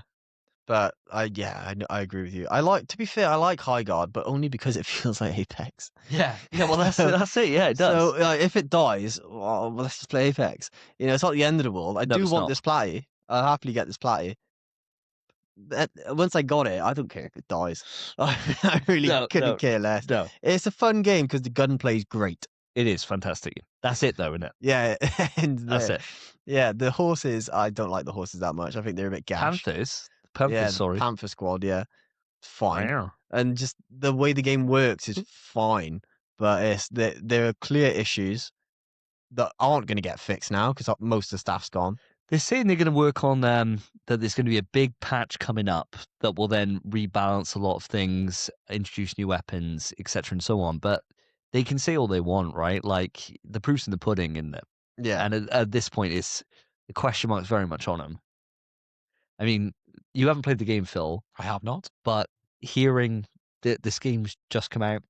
But I agree with you. To be fair, I like Highguard, but only because it feels like Apex. Yeah, well, that's it. Yeah, it does. So if it dies, well, let's just play Apex. It's not the end of the world. I No, do it's want not. this platy. I'll happily get this platy. Once I got it, I don't care if it dies. I really couldn't care less. No, It's a fun game because the gunplay is great. it is fantastic. That's it, though, isn't it? Yeah, and That's it. Yeah, the horses. I don't like the horses that much. I think they're a bit gash. Panthers, Yeah, the sorry. Panther squad. Yeah, fine. Wow. And just the way the game works is fine, but there are clear issues that aren't going to get fixed now because most of the staff's gone. They're saying they're going to work on that there's going to be a big patch coming up that will then rebalance a lot of things, introduce new weapons, etc., and so on. But they can say all they want, right? Like, the proof's in the pudding, isn't it? Yeah, And at this point, the question mark's very much on them. I mean, you haven't played the game, Phil, I have not. but hearing that this game's just come out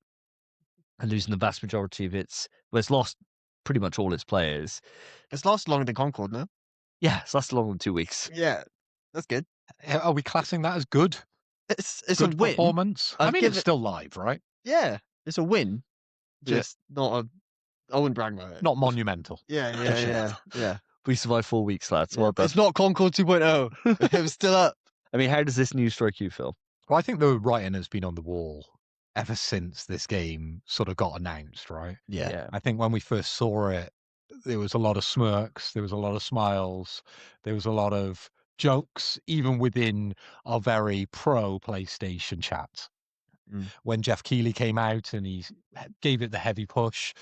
and losing the vast majority of it's lost pretty much all its players. it's lasted longer than Concord now. Yeah, it's lasted longer than 2 weeks. Yeah, that's good. Are we classing that as good? It's Good a win. performance. I I'd mean, give it's it- still live, right? Yeah, it's a win. Yeah. Just not a. I wouldn't brag about it. Not monumental. Yeah. We survived 4 weeks, lads. Well done. It's not Concord 2.0. It was still up. I mean, how does this news strike you, Phil? Well, I think the writing has been on the wall ever since this game sort of got announced, right? Yeah. I think when we first saw it, there was a lot of smirks, there was a lot of smiles, there was a lot of jokes, even within our very pro PlayStation chat. Mm. When Jeff Keighley came out and he gave it the heavy push,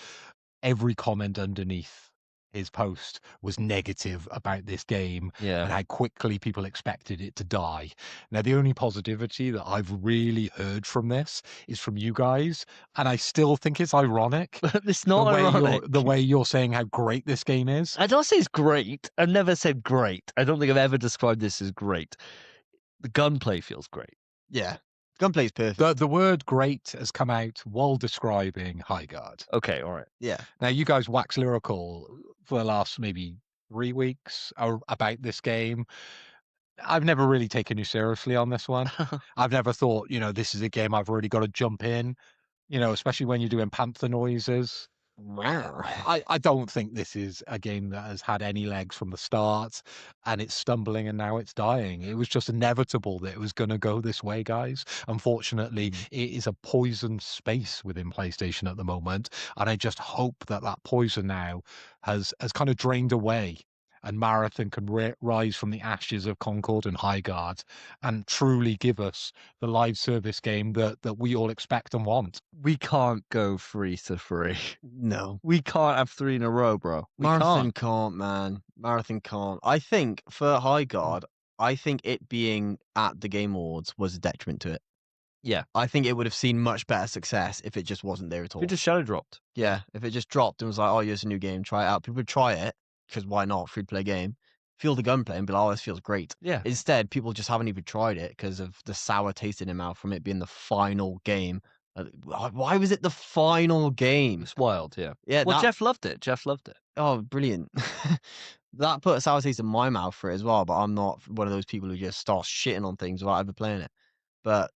every comment underneath his post was negative about this game Yeah. and how quickly people expected it to die. Now, the only positivity that I've really heard from this is from you guys, and I still think it's ironic. It's not ironic. The way you're saying how great this game is. I don't say it's great. I've never said great. I don't think I've ever described this as great. The gunplay feels great. Yeah. Gunplay is perfect. The word great has come out while describing Highguard. Okay, all right. Yeah. Now, you guys wax lyrical for the last maybe 3 weeks about this game. I've never really taken you seriously on this one. I've never thought, this is a game I've really got to jump in, especially when you're doing panther noises. I don't think this is a game that has had any legs from the start, and it's stumbling and now it's dying. It was just inevitable that it was going to go this way, guys. Unfortunately, it is a poisoned space within PlayStation at the moment, and I just hope that poison now has kind of drained away, and Marathon can rise from the ashes of Concord and Highguard and truly give us the live service game that we all expect and want. We can't go 3-3. No. We can't have 3 in a row, bro. We Marathon can't. can't, man. Marathon can't. I think for Highguard, I think it being at the Game Awards was a detriment to it. Yeah. I think it would have seen much better success if it just wasn't there at all. We just shadow dropped. Yeah, if it just dropped and was like, oh, here's a new game, try it out. People would try it, because why not? Free-to-play game. Feel the gunplay and be like, oh, this feels great. Yeah. Instead, people just haven't even tried it because of the sour taste in their mouth from it being the final game. Why was it the final game? It's wild, yeah. Yeah, Well, that- Jeff loved it. Jeff loved it. Oh, brilliant. That put a sour taste in my mouth for it as well, but I'm not one of those people who just starts shitting on things without ever playing it. But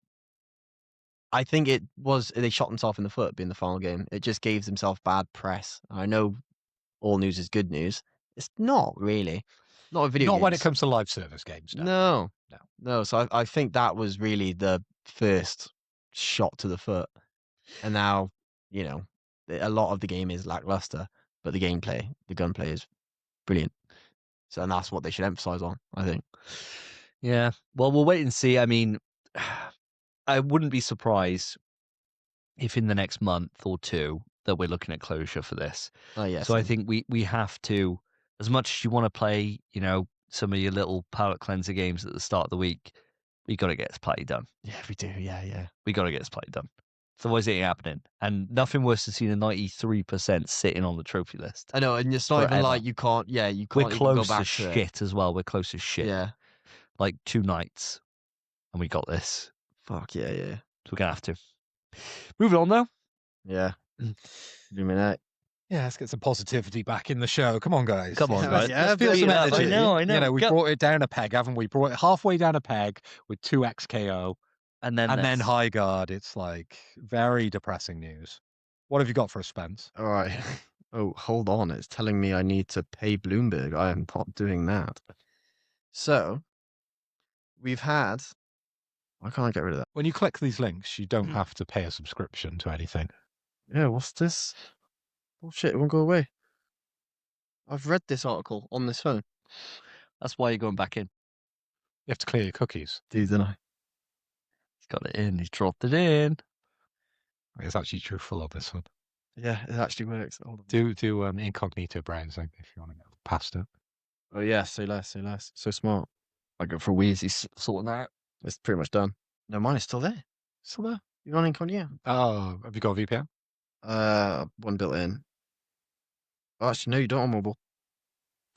I think they shot themselves in the foot being the final game. It just gave themselves bad press. I know all news is good news. It's not really. Not a video Not when it games. comes to live service games. No. No. So I think that was really the first shot to the foot. And now, a lot of the game is lackluster, but the gunplay is brilliant. So, and that's what they should emphasize on, I think. Yeah. Well, we'll wait and see. I mean, I wouldn't be surprised if in the next month or two that we're looking at closure for this. Oh yes. So I think we have to, as much as you want to play, some of your little palate cleanser games at the start of the week, we got to get this play done. Yeah, we do. Yeah. We got to get this play done. Otherwise, it ain't happening. And nothing worse than seeing a 93% sitting on the trophy list. I know, and it's not even Forever. like you can't. Yeah, you We're can't even go close back as to it. shit as well. We're close as shit. Yeah. Like 2 nights, and we got this. Fuck yeah. So we're gonna have to. Moving on though. Yeah. Illuminate. Yeah, let's get some positivity back in the show. Come on, guys. Come on, guys. Yeah, Let's feel beat some it up. energy. I know. We Go. brought it down a peg, haven't we? Brought it halfway down a peg with 2 XKO. And then Highguard. It's like very depressing news. What have you got for us, Spence? All right. Oh, hold on. It's telling me I need to pay Bloomberg. I am not doing that. So, we've had. Why can't I get rid of that? When you click these links, you don't have to pay a subscription to anything. Yeah, what's this? Bullshit, it won't go away. I've read this article on this phone. That's why you're going back in. You have to clear your cookies. Didn't I? He's got it in. He's dropped it in. It's actually truthful on this one. Yeah, it actually works. Hold on. Do incognito browsing if you want to get past it. Oh yeah, say less. So smart. I go for Wheezy sorting that out. It's pretty much done. No, mine is still there. Still there. You're on incognito. Oh, have you got a VPN? One built in. Oh, actually, no, you don't on mobile.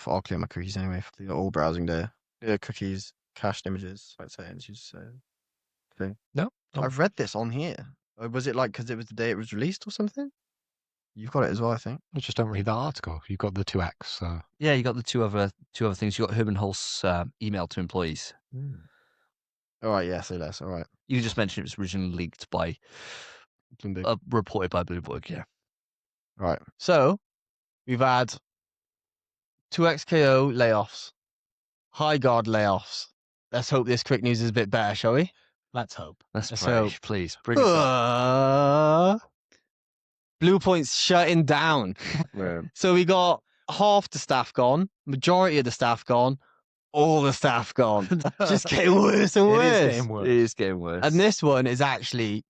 I'll clear my cookies anyway. They're all browsing there. Yeah, cookies, cached images, site settings. Use thing. No. I've read this on here. Was it like because it was the day it was released or something? You've got it as well, I think. I just don't read that article. You've got the 2X. Yeah, you got the two other things. You got Herman Hulst's email to employees. All right, yeah, say less. All right. You just mentioned it was originally leaked by Bloomberg. reported by Bluepoint. Yeah. All right. So we've had 2XKO layoffs, Highguard layoffs. Let's hope this quick news is a bit better, shall we? Let's hope. Let's Let's pray. hope. Please bring us up. Bluepoint's shutting down. So we got half the staff gone, majority of the staff gone, all the staff gone. Just getting worse and worse. It is getting worse. It is getting worse. And this one is actually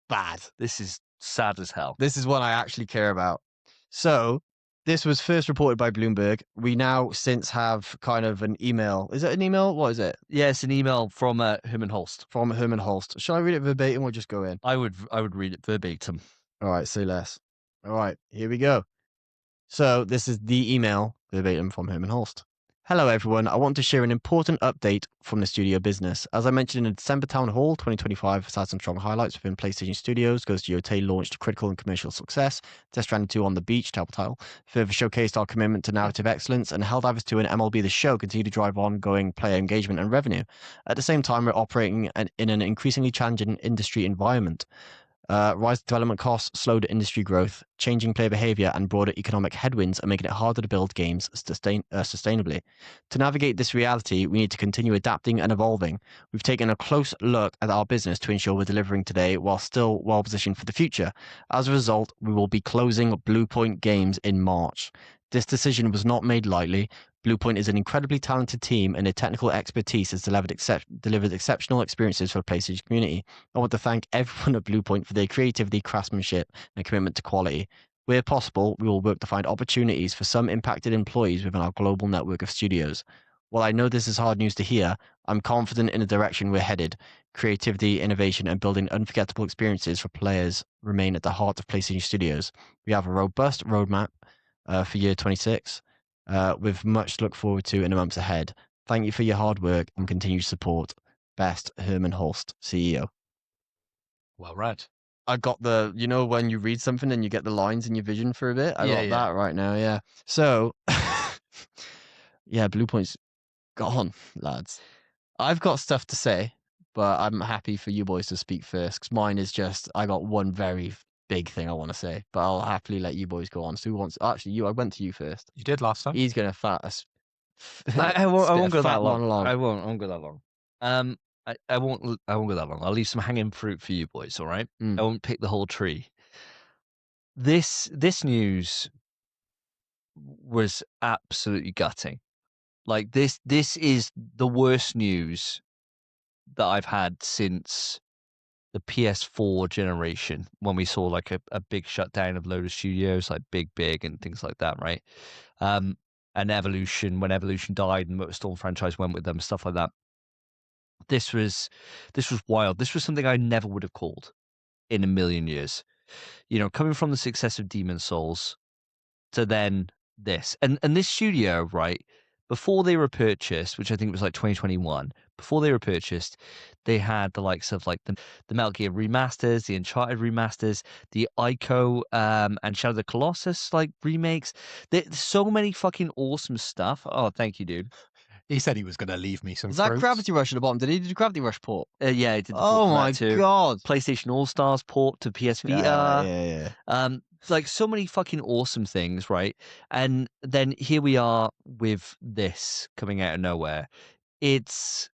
bad. This is sad as hell. This is one I actually care about. So this was first reported by Bloomberg. We now since have kind of an email. Is it an email? What is it? Yeah, it's an email from Herman Hulst. From Herman Holst. Shall I read it verbatim or just go in? I would read it verbatim. All right, say less. All right, here we go. So this is the email verbatim from Herman Holst. Hello, everyone. I want to share an important update from the studio business. As I mentioned in the December Town Hall, 2025 has had some strong highlights within PlayStation Studios. Ghost of Yotei launched critical and commercial success. Death Stranding 2 on the beach, title. Further showcased our commitment to narrative excellence, and Helldivers 2 and MLB The Show continue to drive ongoing player engagement and revenue. At the same time, we're operating in an increasingly challenging industry environment. Rising development costs, slowed industry growth, changing player behavior, and broader economic headwinds are making it harder to build games sustainably. To navigate this reality, we need to continue adapting and evolving. We've taken a close look at our business to ensure we're delivering today while still well positioned for the future. As a result, we will be closing Bluepoint Games in March. This decision was not made lightly. Bluepoint is an incredibly talented team, and their technical expertise has delivered exceptional experiences for the PlayStation community. I want to thank everyone at Bluepoint for their creativity, craftsmanship, and commitment to quality. Where possible, we will work to find opportunities for some impacted employees within our global network of studios. While I know this is hard news to hear, I'm confident in the direction we're headed. Creativity, innovation, and building unforgettable experiences for players remain at the heart of PlayStation Studios. We have a robust roadmap for year 26. With much to look forward to in the months ahead. Thank you for your hard work and continued support. Best, Herman Holst, CEO. Well read. I got the, when you read something and you get the lines in your vision for a bit? I got that right now, yeah. So, yeah, Bluepoint's gone, lads. I've got stuff to say, but I'm happy for you boys to speak first, because mine is just, I got one very big thing I want to say, but I'll happily let you boys go on. So who wants? Actually, I went to you first. You did last time. He's gonna fat us. I won't go that long. Long. I won't go that long. I won't go that long. I'll leave some hanging fruit for you boys. All right. I won't pick the whole tree. This news was absolutely gutting. Like this is the worst news that I've had since the PS4 generation when we saw like a big shutdown of load of studios like Big and things like that, right? And Evolution, when Evolution died and Motorstorm franchise went with them, stuff like that. This was wild. This was something I never would have called in a million years. Coming from the success of Demon's Souls to then this. And this studio, right, before they were purchased, which I think was like 2021, before they were purchased, they had the likes of like the Metal Gear remasters, the Uncharted remasters, the Ico and Shadow of the Colossus like remakes. There's so many fucking awesome stuff. Oh, thank you, dude. He said he was going to leave me some Is that fruits. Gravity Rush at the bottom? Did he do Gravity Rush port? Yeah, he did the port Oh for my that too. god. PlayStation All-Stars port to PS Vita. Yeah. Like so many fucking awesome things, right? And then here we are with this coming out of nowhere. It's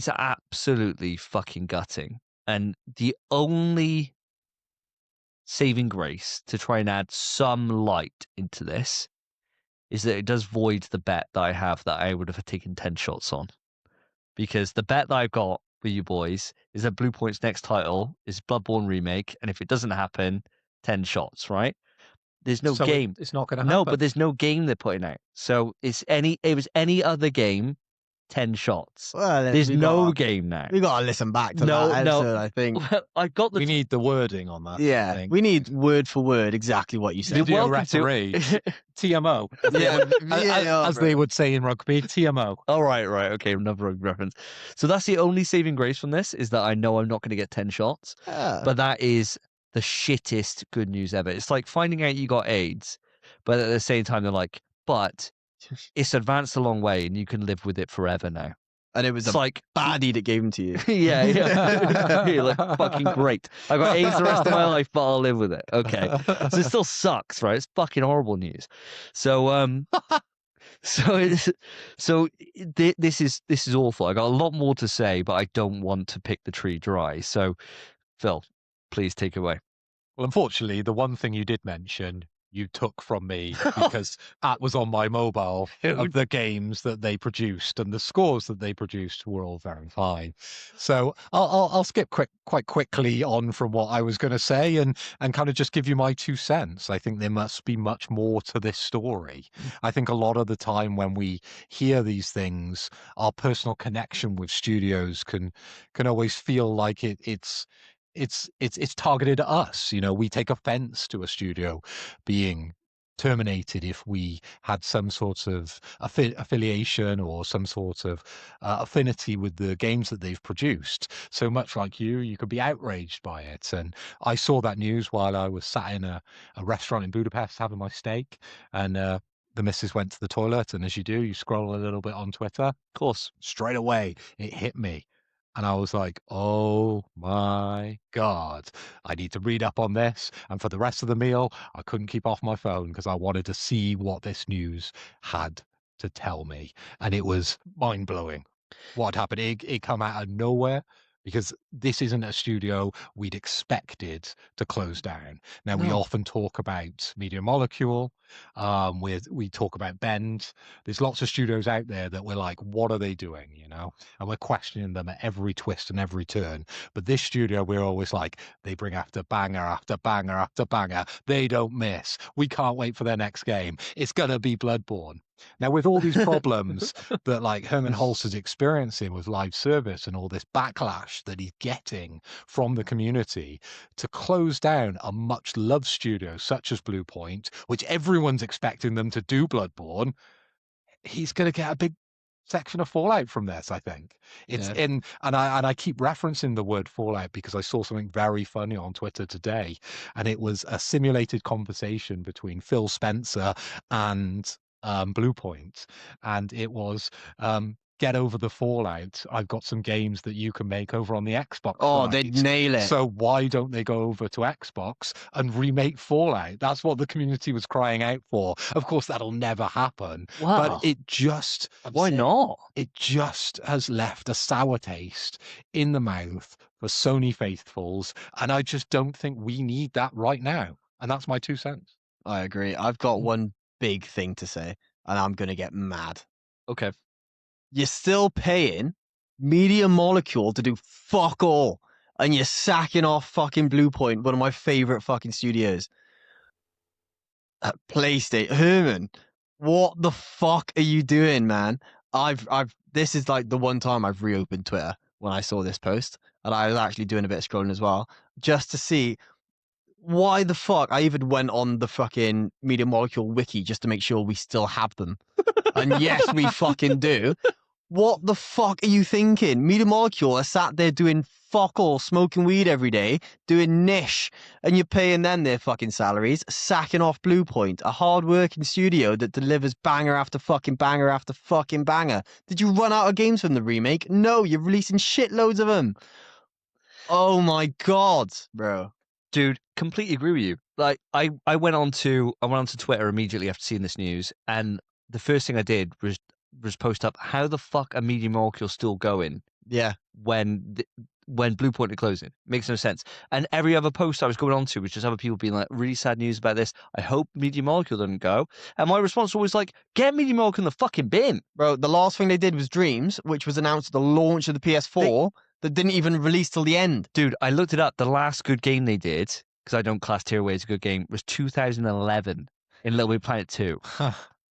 absolutely fucking gutting. And the only saving grace to try and add some light into this is that it does void the bet that I have that I would have taken 10 shots on. Because the bet that I've got with you boys is that Bluepoint's next title is Bloodborne Remake, and if it doesn't happen, 10 shots, right? There's no game. It's not going to happen. No, but there's no game they're putting out. So it was any other game, 10 shots. Well, There's no game now. We got to listen back to that episode, I think. Well, I got the we need the wording on that. Yeah, I think. we need word for word exactly what you said. Video referee, TMO, as they would say in rugby, TMO. All right, okay, another rugby reference. So that's the only saving grace from this is that I know I'm not going to get 10 shots, but that is the shittest good news ever. It's like finding out you got AIDS, but at the same time they're like, but it's advanced a long way and you can live with it forever now. And it was like baddie that gave them to you. yeah. You're like, fucking great. I got AIDS the rest of my life, but I'll live with it. Okay. So it still sucks, right? It's fucking horrible news. So this is awful. I got a lot more to say, but I don't want to pick the tree dry. So Phil, please take it away. Well, unfortunately, the one thing you did mention you took from me because that was on my mobile of the games that they produced, and the scores that they produced were all very fine. So I'll skip quite quickly on from what I was going to say and kind of just give you my 2 cents. I think there must be much more to this story. I think a lot of the time when we hear these things, our personal connection with studios can always feel like it's targeted at us. We take offense to a studio being terminated if we had some sort of affiliation or some sort of affinity with the games that they've produced. So much like you could be outraged by it. And I saw that news while I was sat in a restaurant in Budapest having my steak, and the missus went to the toilet, and as you do, you scroll a little bit on Twitter. Of course, straight away it hit me. And I was like, oh my God, I need to read up on this. And for the rest of the meal, I couldn't keep off my phone because I wanted to see what this news had to tell me. And it was mind blowing what happened. It come out of nowhere, because this isn't a studio we'd expected to close down. Now, we often talk about Media Molecule, we talk about Bend. There's lots of studios out there that we're like, what are they doing, And we're questioning them at every twist and every turn. But this studio, we're always like, they bring after banger after banger after banger. They don't miss. We can't wait for their next game. It's going to be Bloodborne. Now, with all these problems that like Herman Hulst is experiencing with live service and all this backlash that he's getting from the community, to close down a much loved studio such as Bluepoint, which everyone's expecting them to do Bloodborne, he's going to get a big section of fallout from this. I think it's and I keep referencing the word fallout because I saw something very funny on Twitter today, and it was a simulated conversation between Phil Spencer and Bluepoint, and it was get over the fallout. I've got some games that you can make over on the Xbox. Oh, they'd nail it. So why don't they go over to Xbox and remake Fallout? That's what the community was crying out for. Of course, that'll never happen. Wow. But it just... Why not? It just has left a sour taste in the mouth for Sony faithfuls, and I just don't think we need that right now. And that's my 2 cents. I agree. I've got one big thing to say, and I'm going to get mad. Okay. You're still paying Media Molecule to do fuck all. and you're sacking off fucking Bluepoint, one of my favorite fucking studios. PlayStation, Herman, what the fuck are you doing, man? This is like the one time I've reopened Twitter when I saw this post, and I was actually doing a bit of scrolling as well, just to see why the fuck. I even went on the fucking Media Molecule wiki just to make sure we still have them. And yes, we fucking do. What the fuck are you thinking? Media Molecule are sat there doing fuck all, smoking weed every day, doing niche, and you're paying them their fucking salaries, sacking off Bluepoint, a hard-working studio that delivers banger after fucking banger after fucking banger. Did you run out of games from the remake? No, you're releasing shitloads of them. Oh my god, bro. Dude, completely agree with you. Like, I went on to Twitter immediately after seeing this news, and the first thing I did was post up, how the fuck are Media Molecule still going? Yeah. When Bluepoint are closing. Makes no sense. And every other post I was going on to was just other people being like, really sad news about this. I hope Media Molecule doesn't go. And my response was always like, get Media Molecule in the fucking bin. Bro, the last thing they did was Dreams, which was announced at the launch of the PS4 that didn't even release till the end. Dude, I looked it up. The last good game they did, because I don't class Tearaway as a good game, was 2011 in Little Big Planet 2.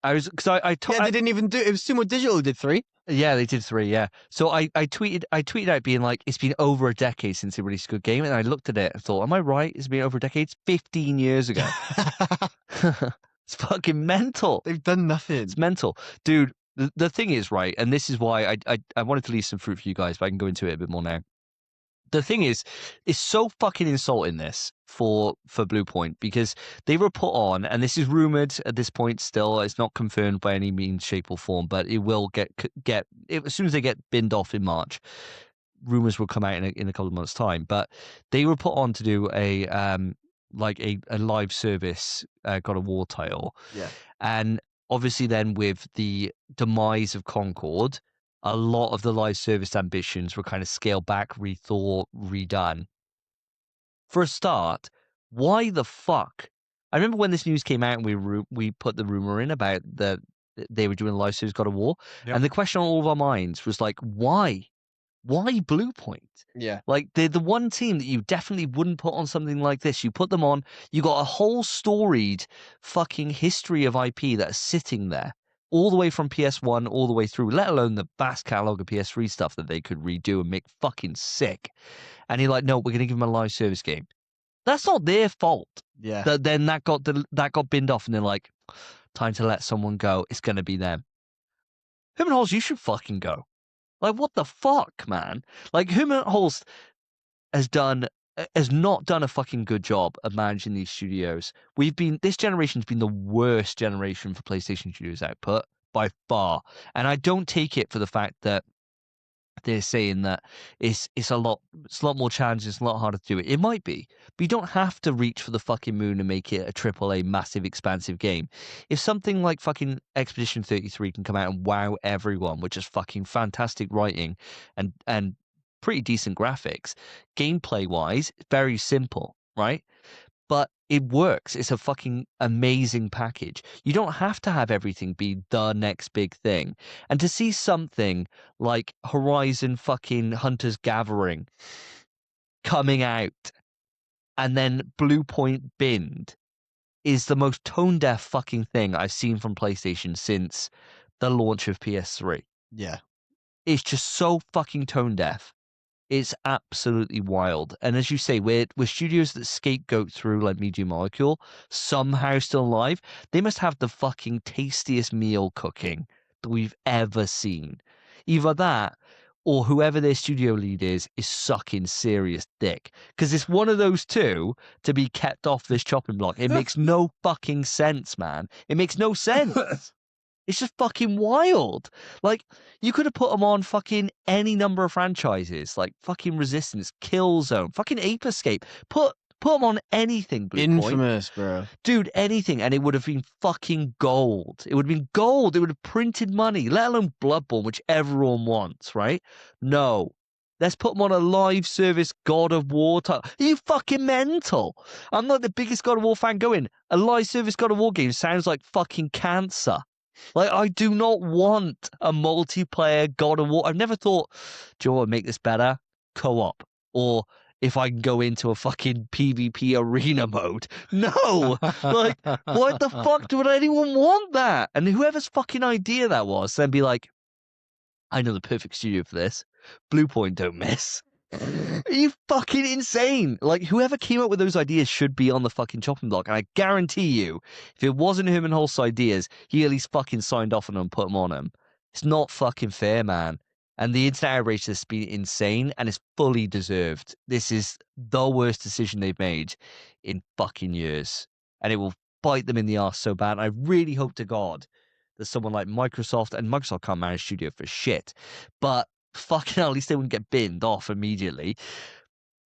I was, because I they didn't even do it. It was Sumo Digital who did 3. Yeah, they did 3, yeah. So I tweeted out being like, it's been over a decade since they released a good game, and I looked at it and thought, am I right? It's been over a decade? It's 15 years ago. It's fucking mental. They've done nothing. It's mental. Dude, the thing is, right, and this is why I wanted to leave some fruit for you guys, but I can go into it a bit more now. The thing is, it's so fucking insulting this for Bluepoint, because they were put on, and this is rumored at this point still, it's not confirmed by any means, shape or form, but it will get as soon as they get binned off in March, rumors will come out in a couple of months' time. But they were put on to do a live service God of War title. Yeah. And obviously then with the demise of Concord, a lot of the live service ambitions were kind of scaled back, rethought, redone. For a start, why the fuck? I remember when this news came out and we put the rumor in about that they were doing a live series God of War, and the question on all of our minds was like, why? Why Bluepoint? Yeah. Like, they're the one team that you definitely wouldn't put on something like this. You put them on, you got a whole storied fucking history of IP that is sitting there, all the way from PS1 all the way through, let alone the vast catalogue of PS3 stuff that they could redo and make fucking sick. And you're like, no, we're going to give them a live service game. That's not their fault. Yeah. Then that got binned off, and they're like, time to let someone go. It's going to be them. Herman Holst, you should fucking go. Like, what the fuck, man? Like, Herman Holst has not done a fucking good job of managing these studios. This generation's been the worst generation for PlayStation Studios output by far. And I don't take it for the fact that they're saying that it's a lot more challenging, it's a lot harder to do it. It might be, but you don't have to reach for the fucking moon and make it a AAA massive expansive game. If something like fucking Expedition 33 can come out and wow everyone with just fucking fantastic writing and pretty decent graphics, gameplay wise, very simple, right? But it works. It's a fucking amazing package. You don't have to have everything be the next big thing. And to see something like Horizon fucking Hunter's Gathering coming out and then Bluepoint binned is the most tone-deaf fucking thing I've seen from PlayStation since the launch of PS3. Yeah. It's just so fucking tone-deaf. It's absolutely wild. And as you say, we're studios that scapegoat through like Media Molecule, somehow still alive. They must have the fucking tastiest meal cooking that we've ever seen. Either that, or whoever their studio lead is sucking serious dick. Because it's one of those two to be kept off this chopping block. It makes no fucking sense, man. It makes no sense. It's just fucking wild. Like, you could have put them on fucking any number of franchises, like fucking Resistance, Killzone, fucking Ape Escape. Put them on anything, Bluepoint. Infamous, bro. Dude, anything, and it would have been fucking gold. It would have been gold. It would have printed money, let alone Bloodborne, which everyone wants, right? No. Let's put them on a live service God of War title. Are you fucking mental? I'm not the biggest God of War fan going. A live service God of War game sounds like fucking cancer. Like, I do not want a multiplayer God of War. I've never thought, do you want to make this better? Co-op. Or if I can go into a fucking PvP arena mode. No! Like, why the fuck would anyone want that? And whoever's fucking idea that was, then be like, I know the perfect studio for this. Bluepoint, don't miss. Are you fucking insane? Like, whoever came up with those ideas should be on the fucking chopping block. And I guarantee you, if it wasn't Herman Holst's ideas, he at least fucking signed off on them and put them on him. It's not fucking fair, man. And the internet outrage has been insane, and it's fully deserved. This is the worst decision they've made in fucking years. And it will bite them in the arse so bad. And I really hope to God that someone like Microsoft, and Microsoft can't manage studio for shit, but fucking hell, at least they wouldn't get binned off immediately.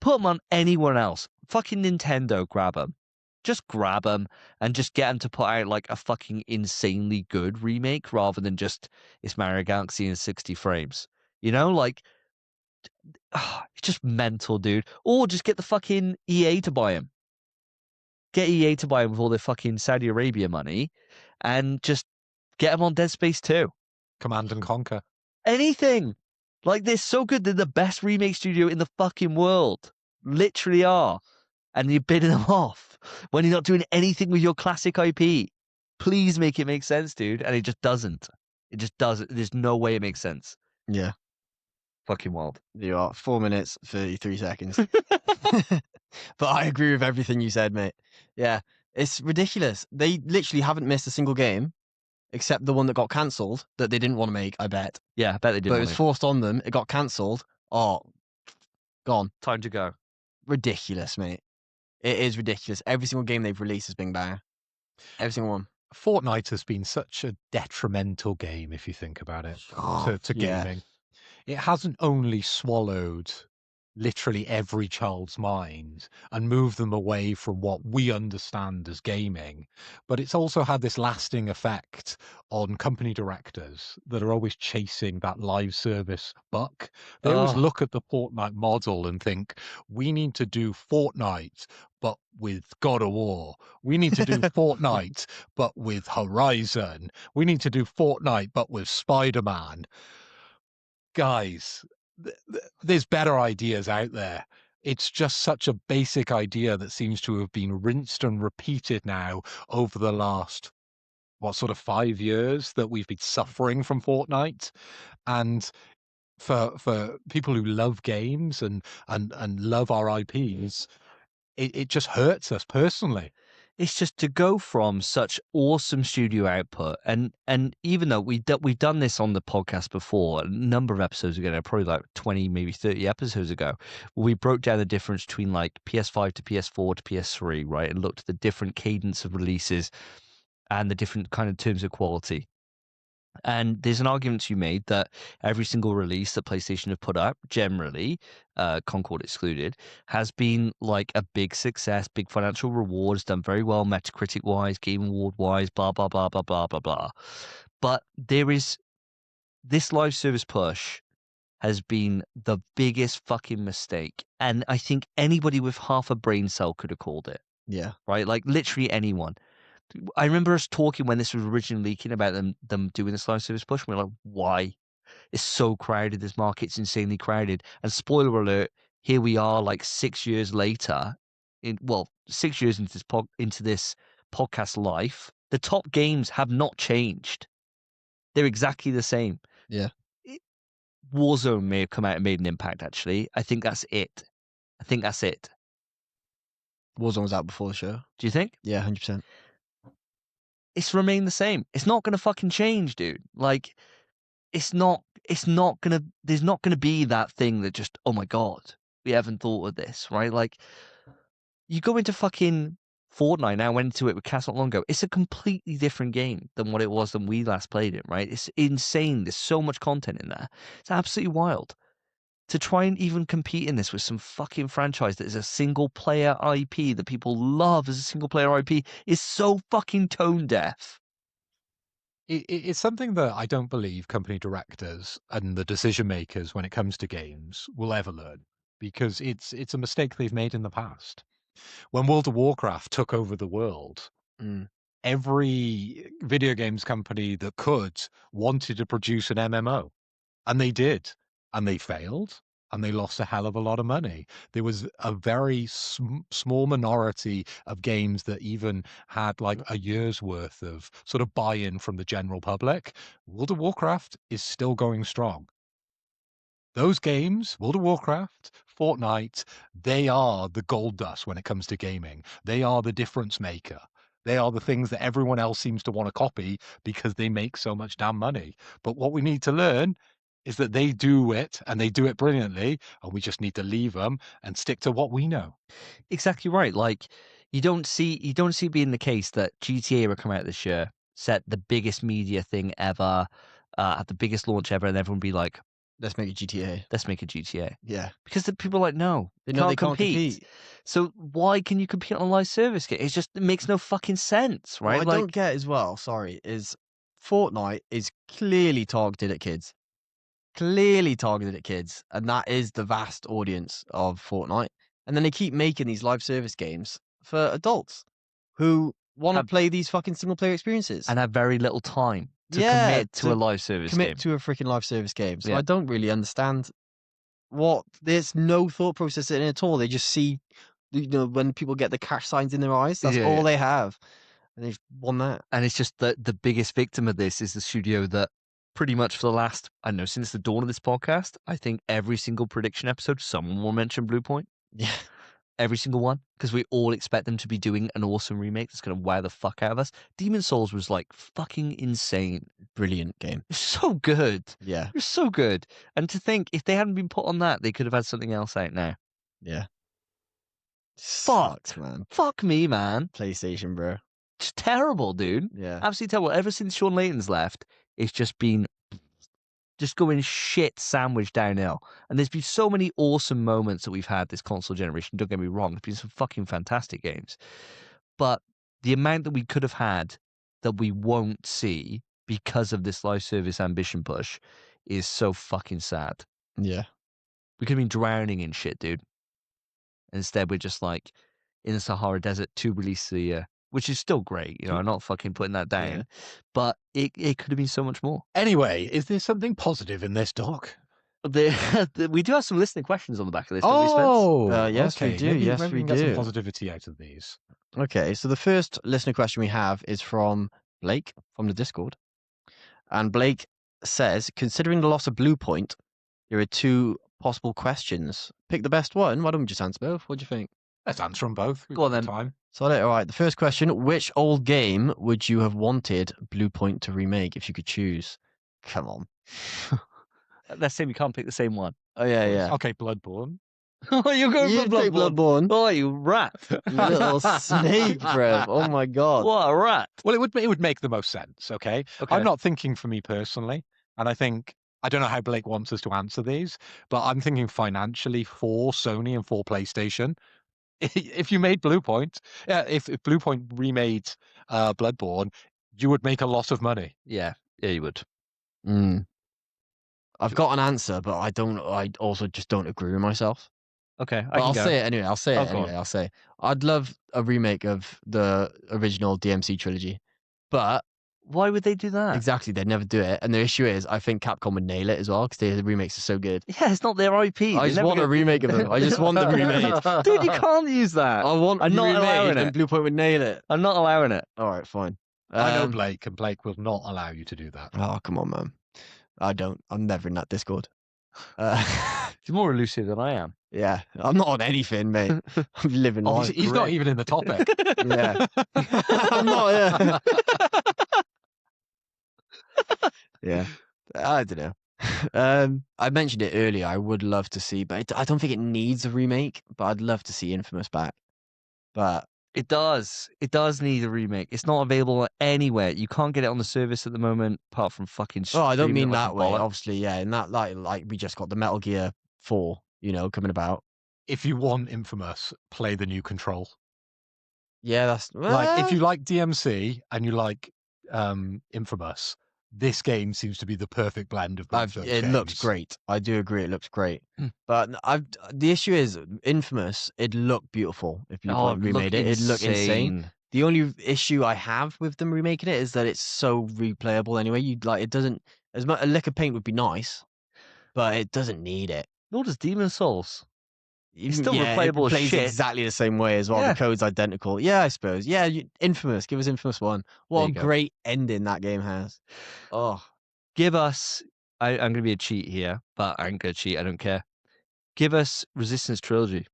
Put them on anyone else. Fucking Nintendo, grab them. Just grab them and just get them to put out like a fucking insanely good remake rather than just it's Mario Galaxy in 60 frames. You know, like, it's just mental, dude. Or just get the fucking EA to buy him. Get EA to buy him with all their fucking Saudi Arabia money and just get him on Dead Space 2. Command and Conquer. Anything. Like, they're so good. They're the best remake studio in the fucking world. Literally are. And you're bidding them off when you're not doing anything with your classic IP. Please make it make sense, dude. And it just doesn't. It just doesn't. There's no way it makes sense. Yeah. Fucking wild. You are 4 minutes, 33 seconds. But I agree with everything you said, mate. Yeah. It's ridiculous. They literally haven't missed a single game except the one that got cancelled that they didn't want to make, I bet. Yeah, I bet they did. But it was forced on them. It got cancelled. Oh, gone. Time to go. Ridiculous, mate. It is ridiculous. Every single game they've released has been banger. Every single one. Fortnite has been such a detrimental game, if you think about it, to yeah. gaming. It hasn't only swallowed literally every child's mind and moved them away from what we understand as gaming, but it's also had this lasting effect on company directors that are always chasing that live service buck. They always look at the Fortnite model and think, we need to do Fortnite but with God of War. We need to do Fortnite but with Horizon. We need to do Fortnite but with Spider-Man. Guys, there's better ideas out there. It's just such a basic idea that seems to have been rinsed and repeated now over the last, 5 years that we've been suffering from Fortnite. And for people who love games and love our IPs, it just hurts us personally. It's just to go from such awesome studio output, and even though we've done this on the podcast before, a number of episodes ago, probably like 20, maybe 30 episodes ago, where we broke down the difference between like PS5 to PS4 to PS3, right, and looked at the different cadence of releases and the different kind of terms of quality. And there's an argument to be made that every single release that PlayStation have put out, generally, Concord excluded, has been like a big success, big financial rewards, done very well Metacritic-wise, Game Award-wise, blah, blah, blah, blah, blah, blah, blah. But there is this live service push has been the biggest fucking mistake. And I think anybody with half a brain cell could have called it. Yeah. Right? Like literally anyone. I remember us talking when this was originally leaking about them doing this live service push. And we were like, why? It's so crowded. This market's insanely crowded. And spoiler alert, here we are, like 6 years later. 6 years into this podcast life, the top games have not changed. They're exactly the same. Yeah. Warzone may have come out and made an impact. Actually, I think that's it. Warzone was out before the show. Do you think? Yeah, 100%. It's remained the same. It's not going to fucking change, dude. Like, it's not going to, there's not going to be that thing that just, oh my God, we haven't thought of this, right? Like, you go into fucking Fortnite now, went into it with Cast Not Long Ago. It's a completely different game than what it was when we last played it, right? It's insane. There's so much content in there. It's absolutely wild. To try and even compete in this with some fucking franchise that is a single player IP that people love as a single player IP is so fucking tone deaf. It's something that I don't believe company directors and the decision makers when it comes to games will ever learn, because it's a mistake they've made in the past. When World of Warcraft took over the world, every video games company that could wanted to produce an MMO, and they did, and they failed. and they lost a hell of a lot of money. There was a very small minority of games that even had like a year's worth of sort of buy-in from the general public. World of Warcraft is still going strong. Those games, World of Warcraft, Fortnite, they are the gold dust when it comes to gaming. They are the difference maker. They are the things that everyone else seems to want to copy because they make so much damn money. But what we need to learn is that they do it and they do it brilliantly, and we just need to leave them and stick to what we know. Exactly right. Like you don't see it being the case that GTA will come out this year, set the biggest media thing ever, have the biggest launch ever, and everyone be like, Let's make a GTA. let's make a GTA. Yeah. Because the people are like, no, They know they can't compete. compete. So why can you compete on a live service game? It makes no fucking sense, right? What I don't get as well, sorry, is Fortnite is clearly targeted at kids. Clearly targeted at kids. And that is the vast audience of Fortnite. And then they keep making these live service games for adults who want to play these fucking single player experiences. and have very little time to Yeah, commit to a live service commit game. to a freaking live service game. So Yeah. I don't really understand there's no thought process in it at all. They just see, when people get the cash signs in their eyes, that's Yeah, all yeah. they have. And they've won that. And it's just that the biggest victim of this is the studio that pretty much for the last, I don't know, since the dawn of this podcast, I think every single prediction episode, someone will mention Bluepoint. Yeah. Every single one. Because we all expect them to be doing an awesome remake that's going to wow the fuck out of us. Demon's Souls was like fucking insane. Brilliant game. It was so good. Yeah. It was so good. And to think, if they hadn't been put on that, they could have had something else out now. Yeah. Fuck. Sucks, man. Fuck me, man. PlayStation, bro. It's terrible, dude. Yeah. Absolutely terrible. Ever since Sean Layton's left, it's just been just going shit sandwich downhill. And there's been so many awesome moments that we've had this console generation. Don't get me wrong. There's been some fucking fantastic games. But the amount that we could have had that we won't see because of this live service ambition push is so fucking sad. Yeah. We could have been drowning in shit, dude. Instead, we're just like in the Sahara Desert 2 release of the year, which is still great. I'm not fucking putting that down. Yeah. But it could have been so much more. Anyway, is there something positive in this, Doc? We do have some listening questions on the back of this, don't we, Spence? Oh, yes, we okay. do. Maybe, Yes, maybe we can get some do. positivity out of these. Okay, so the first listener question we have is from Blake from the Discord. And Blake says, considering the loss of Bluepoint, there are two possible questions. Pick the best one. Why don't we just answer both? What do you think? Let's answer them both. We've Go on got then. Time. So, all right, the first question, which old game would you have wanted Bluepoint to remake if you could choose? Come on. Let's say we can't pick the same one. Oh, yeah. Okay, Bloodborne. Oh, you're going You'd for pick Bloodborne. Bloodborne. Oh, you rat. You little snake, bro. Oh, my God. What a rat. Well, it would make the most sense, okay? Okay. I'm not thinking for me personally, and I don't know how Blake wants us to answer these, but I'm thinking financially for Sony and for PlayStation. If you made Bluepoint, if Bluepoint remade Bloodborne, you would make a lot of money. Yeah, you would. I've got an answer, but I also just don't agree with myself. Okay, But I'll say it anyway. go on. I'll say I'd love a remake of the original DMC trilogy. But Why would they do that? exactly, they'd never do it. And the issue is, I think Capcom would nail it as well because the remakes are so good. Yeah, it's not their IP. I just want a remake of them. I just want them remade. Dude, you can't use that. I want I'm them not allowing remade, and it. Bluepoint would nail it. I'm not allowing it. All right, fine. I know Blake, and Blake will not allow you to do that. Oh, come on, man. I don't. I'm never in that Discord. You're more elusive than I am. Yeah, I'm not on anything, mate. I'm living Oh, life. he's not even in the topic. Yeah. I'm not. Yeah. I don't know. I mentioned it earlier. I would love to see, but I don't think it needs a remake. But I'd love to see Infamous back. But It does. It does need a remake. It's not available anywhere. You can't get it on the service at the moment, apart from fucking. oh, I don't streaming mean it like that a way. bollock. Obviously, yeah. And that like we just got the Metal Gear 4, coming about. If you want Infamous, play the new Control. Yeah, that's Like, if you like DMC and you like Infamous, this game seems to be the perfect blend of both those it looks games. great. I do agree. It looks great. Mm. But the issue is Infamous. It looked beautiful. If you remade it, it'd look insane. The only issue I have with them remaking it is that it's so replayable anyway. It doesn't, as much a lick of paint would be nice, but it doesn't need it. Nor does Demon Souls. Even, still yeah, replayable it as plays shit. exactly the same way as well. Yeah. The code's identical. Yeah, I suppose. Yeah, Infamous. Give us Infamous 1. What There a you go. great ending that game has. Oh. Give us. I'm going to be a cheat here, but I ain't going to cheat. I don't care. Give us Resistance Trilogy.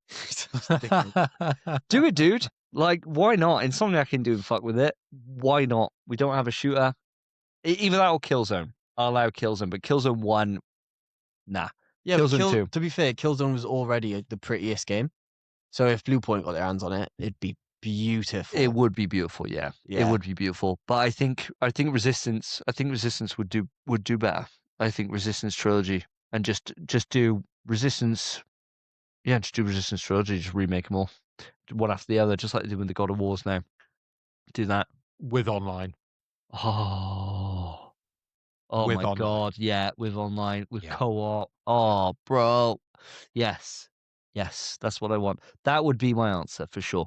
Do it, dude. Like, why not? Insomniac can do fuck with it. Why not? We don't have a shooter. Either that or Killzone. I'll allow Killzone, but Killzone 1, nah. Yeah, but Killzone 2. to be fair, Killzone was already the prettiest game. So if Bluepoint got their hands on it, it'd be beautiful. It would be beautiful, yeah. It Yeah. would be beautiful. But I think Resistance would do better. I think Resistance Trilogy and just do Resistance. Yeah, just do Resistance Trilogy, just remake them all. One after the other, just like they do with the God of Wars now. Do that. With online. Oh With my online. God, yeah, with online, with Yeah. co-op. Oh, bro. Yes, that's what I want. That would be my answer for sure.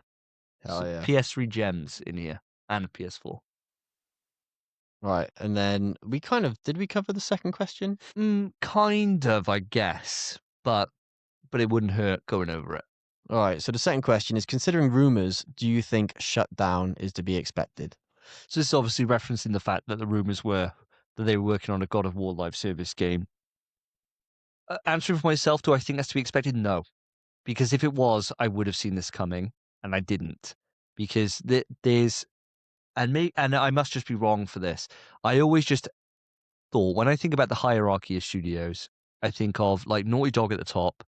Hell yeah. PS3 gems in here and a PS4. Right, and then did we cover the second question? Kind of, I guess, but it wouldn't hurt going over it. All right, so the second question is, considering rumors, do you think shutdown is to be expected? So this is obviously referencing the fact that the rumors were that they were working on a God of War live service game. Answering for myself, do I think that's to be expected? No. Because if it was, I would have seen this coming, and I didn't. Because there's... And I must just be wrong for this. I always just thought, when I think about the hierarchy of studios, I think of like Naughty Dog at the top,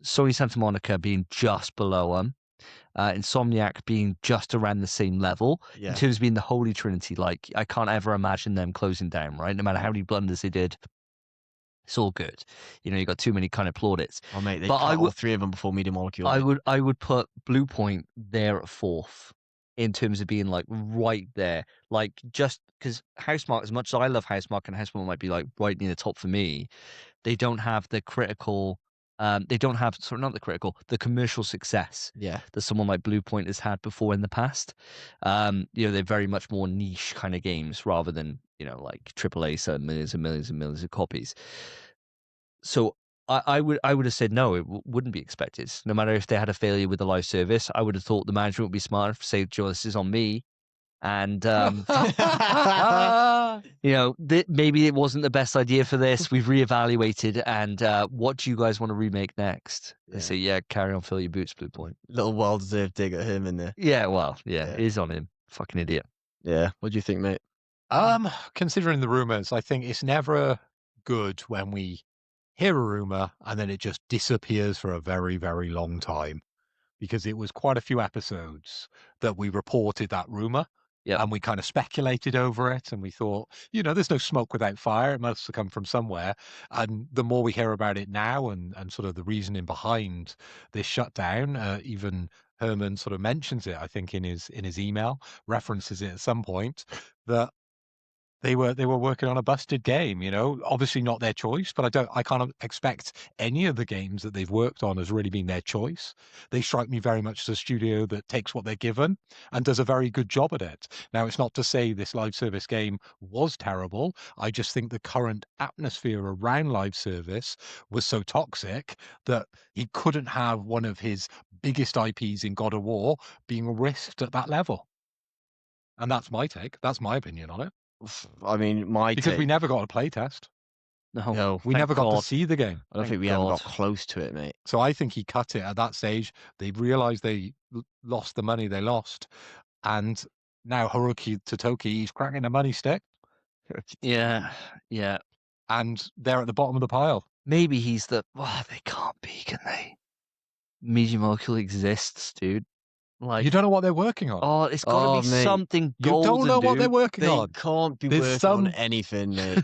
Sony Santa Monica being just below them, Insomniac being just around the same level, Yeah. in terms of being the Holy Trinity. Like, I can't ever imagine them closing down, right? No matter how many blunders they did, it's all good. You know, you got too many kind of plaudits. Oh mate, they But cut I all would- 3 of them before Media Molecule. I would put Bluepoint there at 4th in terms of being like right there. Like, just because Housemarque, as much as I love Housemarque, and Housemarque might be like right near the top for me, they don't have the critical, the commercial success Yeah. that someone like Bluepoint has had before in the past. You know, they're very much more niche kind of games rather than, you know, like AAA selling millions and millions and millions of copies. So I would have said no, it wouldn't be expected. No matter if they had a failure with the live service, I would have thought the management would be smart to say, Joe, this is on me. And, you know, maybe it wasn't the best idea for this. We've reevaluated. And what do you guys want to remake next? They say, yeah, carry on, fill your boots, Bluepoint. Little well-deserved dig at him in there. Yeah, well, yeah, Yeah. it is on him. Fucking idiot. Yeah. What do you think, mate? Considering the rumors, I think it's never good when we hear a rumor and then it just disappears for a very, very long time. Because it was quite a few episodes that we reported that rumor. Yep. And we kind of speculated over it, and we thought, you know, there's no smoke without fire. It must have come from somewhere. And the more we hear about it now, and sort of the reasoning behind this shutdown, even Herman sort of mentions it, I think, in his email, references it at some point, that they were working on a busted game, you know, obviously not their choice, but I can't expect any of the games that they've worked on as really being their choice. They strike me very much as a studio that takes what they're given and does a very good job at it. Now, it's not to say this live service game was terrible. I just think the current atmosphere around live service was so toxic that he couldn't have one of his biggest IPs in God of War being risked at that level. And that's my take. That's my opinion on it. I mean, Because we never got a playtest. No, We thank never got God. to see the game. I don't Thank think we ever got God. close to it, mate. So I think he cut it at that stage. They realized they lost the money they lost. And now Haruki Totoki, he's cracking the money stick. Yeah. And they're at the bottom of the pile. Maybe he's they can't be, can they? Media Molecule exists, dude. Like, You don't know what they're working on. oh, it's got to be mate. something You golden, don't know what they're dude. working They on. can't be There's working some- on anything, mate.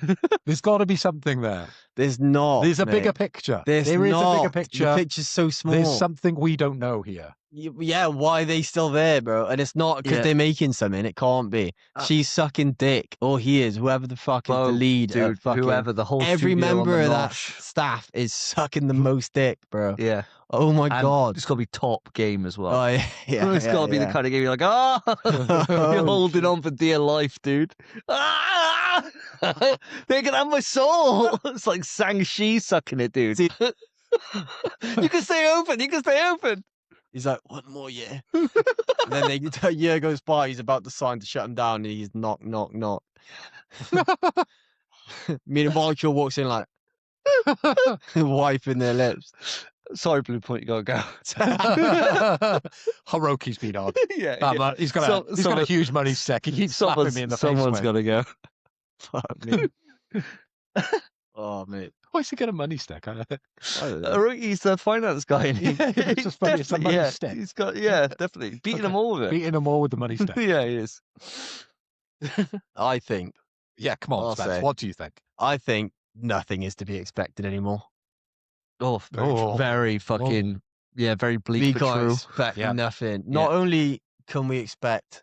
There's got to be something there. There's not. There's a mate. bigger picture. There's There is not. a bigger picture. The picture's so small. There's something we don't know here. Yeah, why are they still there, bro? And it's not because Yeah. they're making something. It can't be. She's sucking dick, or he is. Whoever the fuck is the Both, lead, dude. fucking, Whoever the whole every studio on member the of that nosh. staff is sucking the most dick, bro. Yeah. Oh my And god. it's got to be top game as well. Oh yeah, It's got to be the kind of game you're like, you're holding on for dear life, dude. Ah! They can have my soul. It's like Sang-Chi sucking it, dude. See, You can stay open. You can stay open. He's like, 1 more year. And then a year goes by. He's about to sign to shut him down. And he's knock, knock, knock. Me and Molecule walks in like wiping their lips. Sorry, Bluepoint, you gotta go. Hiroki's been on. yeah. He's got a huge money stack. He keeps slapping me in the face. Someone's gotta go. Fuck me. Oh, mate. Why is he got a money stack? I don't know. Hiroki's the finance guy. And It's just funny. It's a money stack. He's got, definitely. Beating them all with it. Beating them all with the money stack. Yeah, he is. I think, Yeah, come on, I'll Spence. say. What do you think? I think nothing is to be expected anymore. Very fucking, very bleak We but can't true. expect Yeah. nothing. Not only can we expect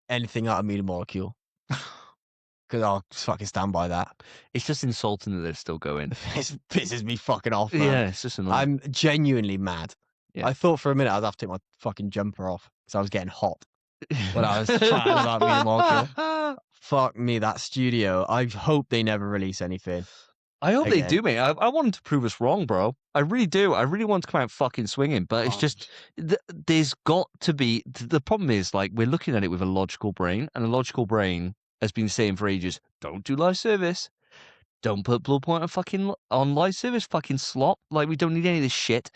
anything out of Media Molecule, because I'll just fucking stand by that. It's just insulting that they're still going. It pisses me fucking off, man. Yeah, it's just annoying. I'm genuinely mad. Yeah. I thought for a minute I was have to take my fucking jumper off because I was getting hot when I was chatting about Media Molecule. Fuck me, that studio. I hope they never release anything. I hope they Again. do, mate. I want them to prove us wrong, bro. I really do. I really want to come out fucking swinging, but it's just there's got to be. The problem is, like, we're looking at it with a logical brain, and a logical brain has been saying for ages, "Don't do live service. Don't put Bluepoint on live service. Fucking slop. Like, we don't need any of this shit."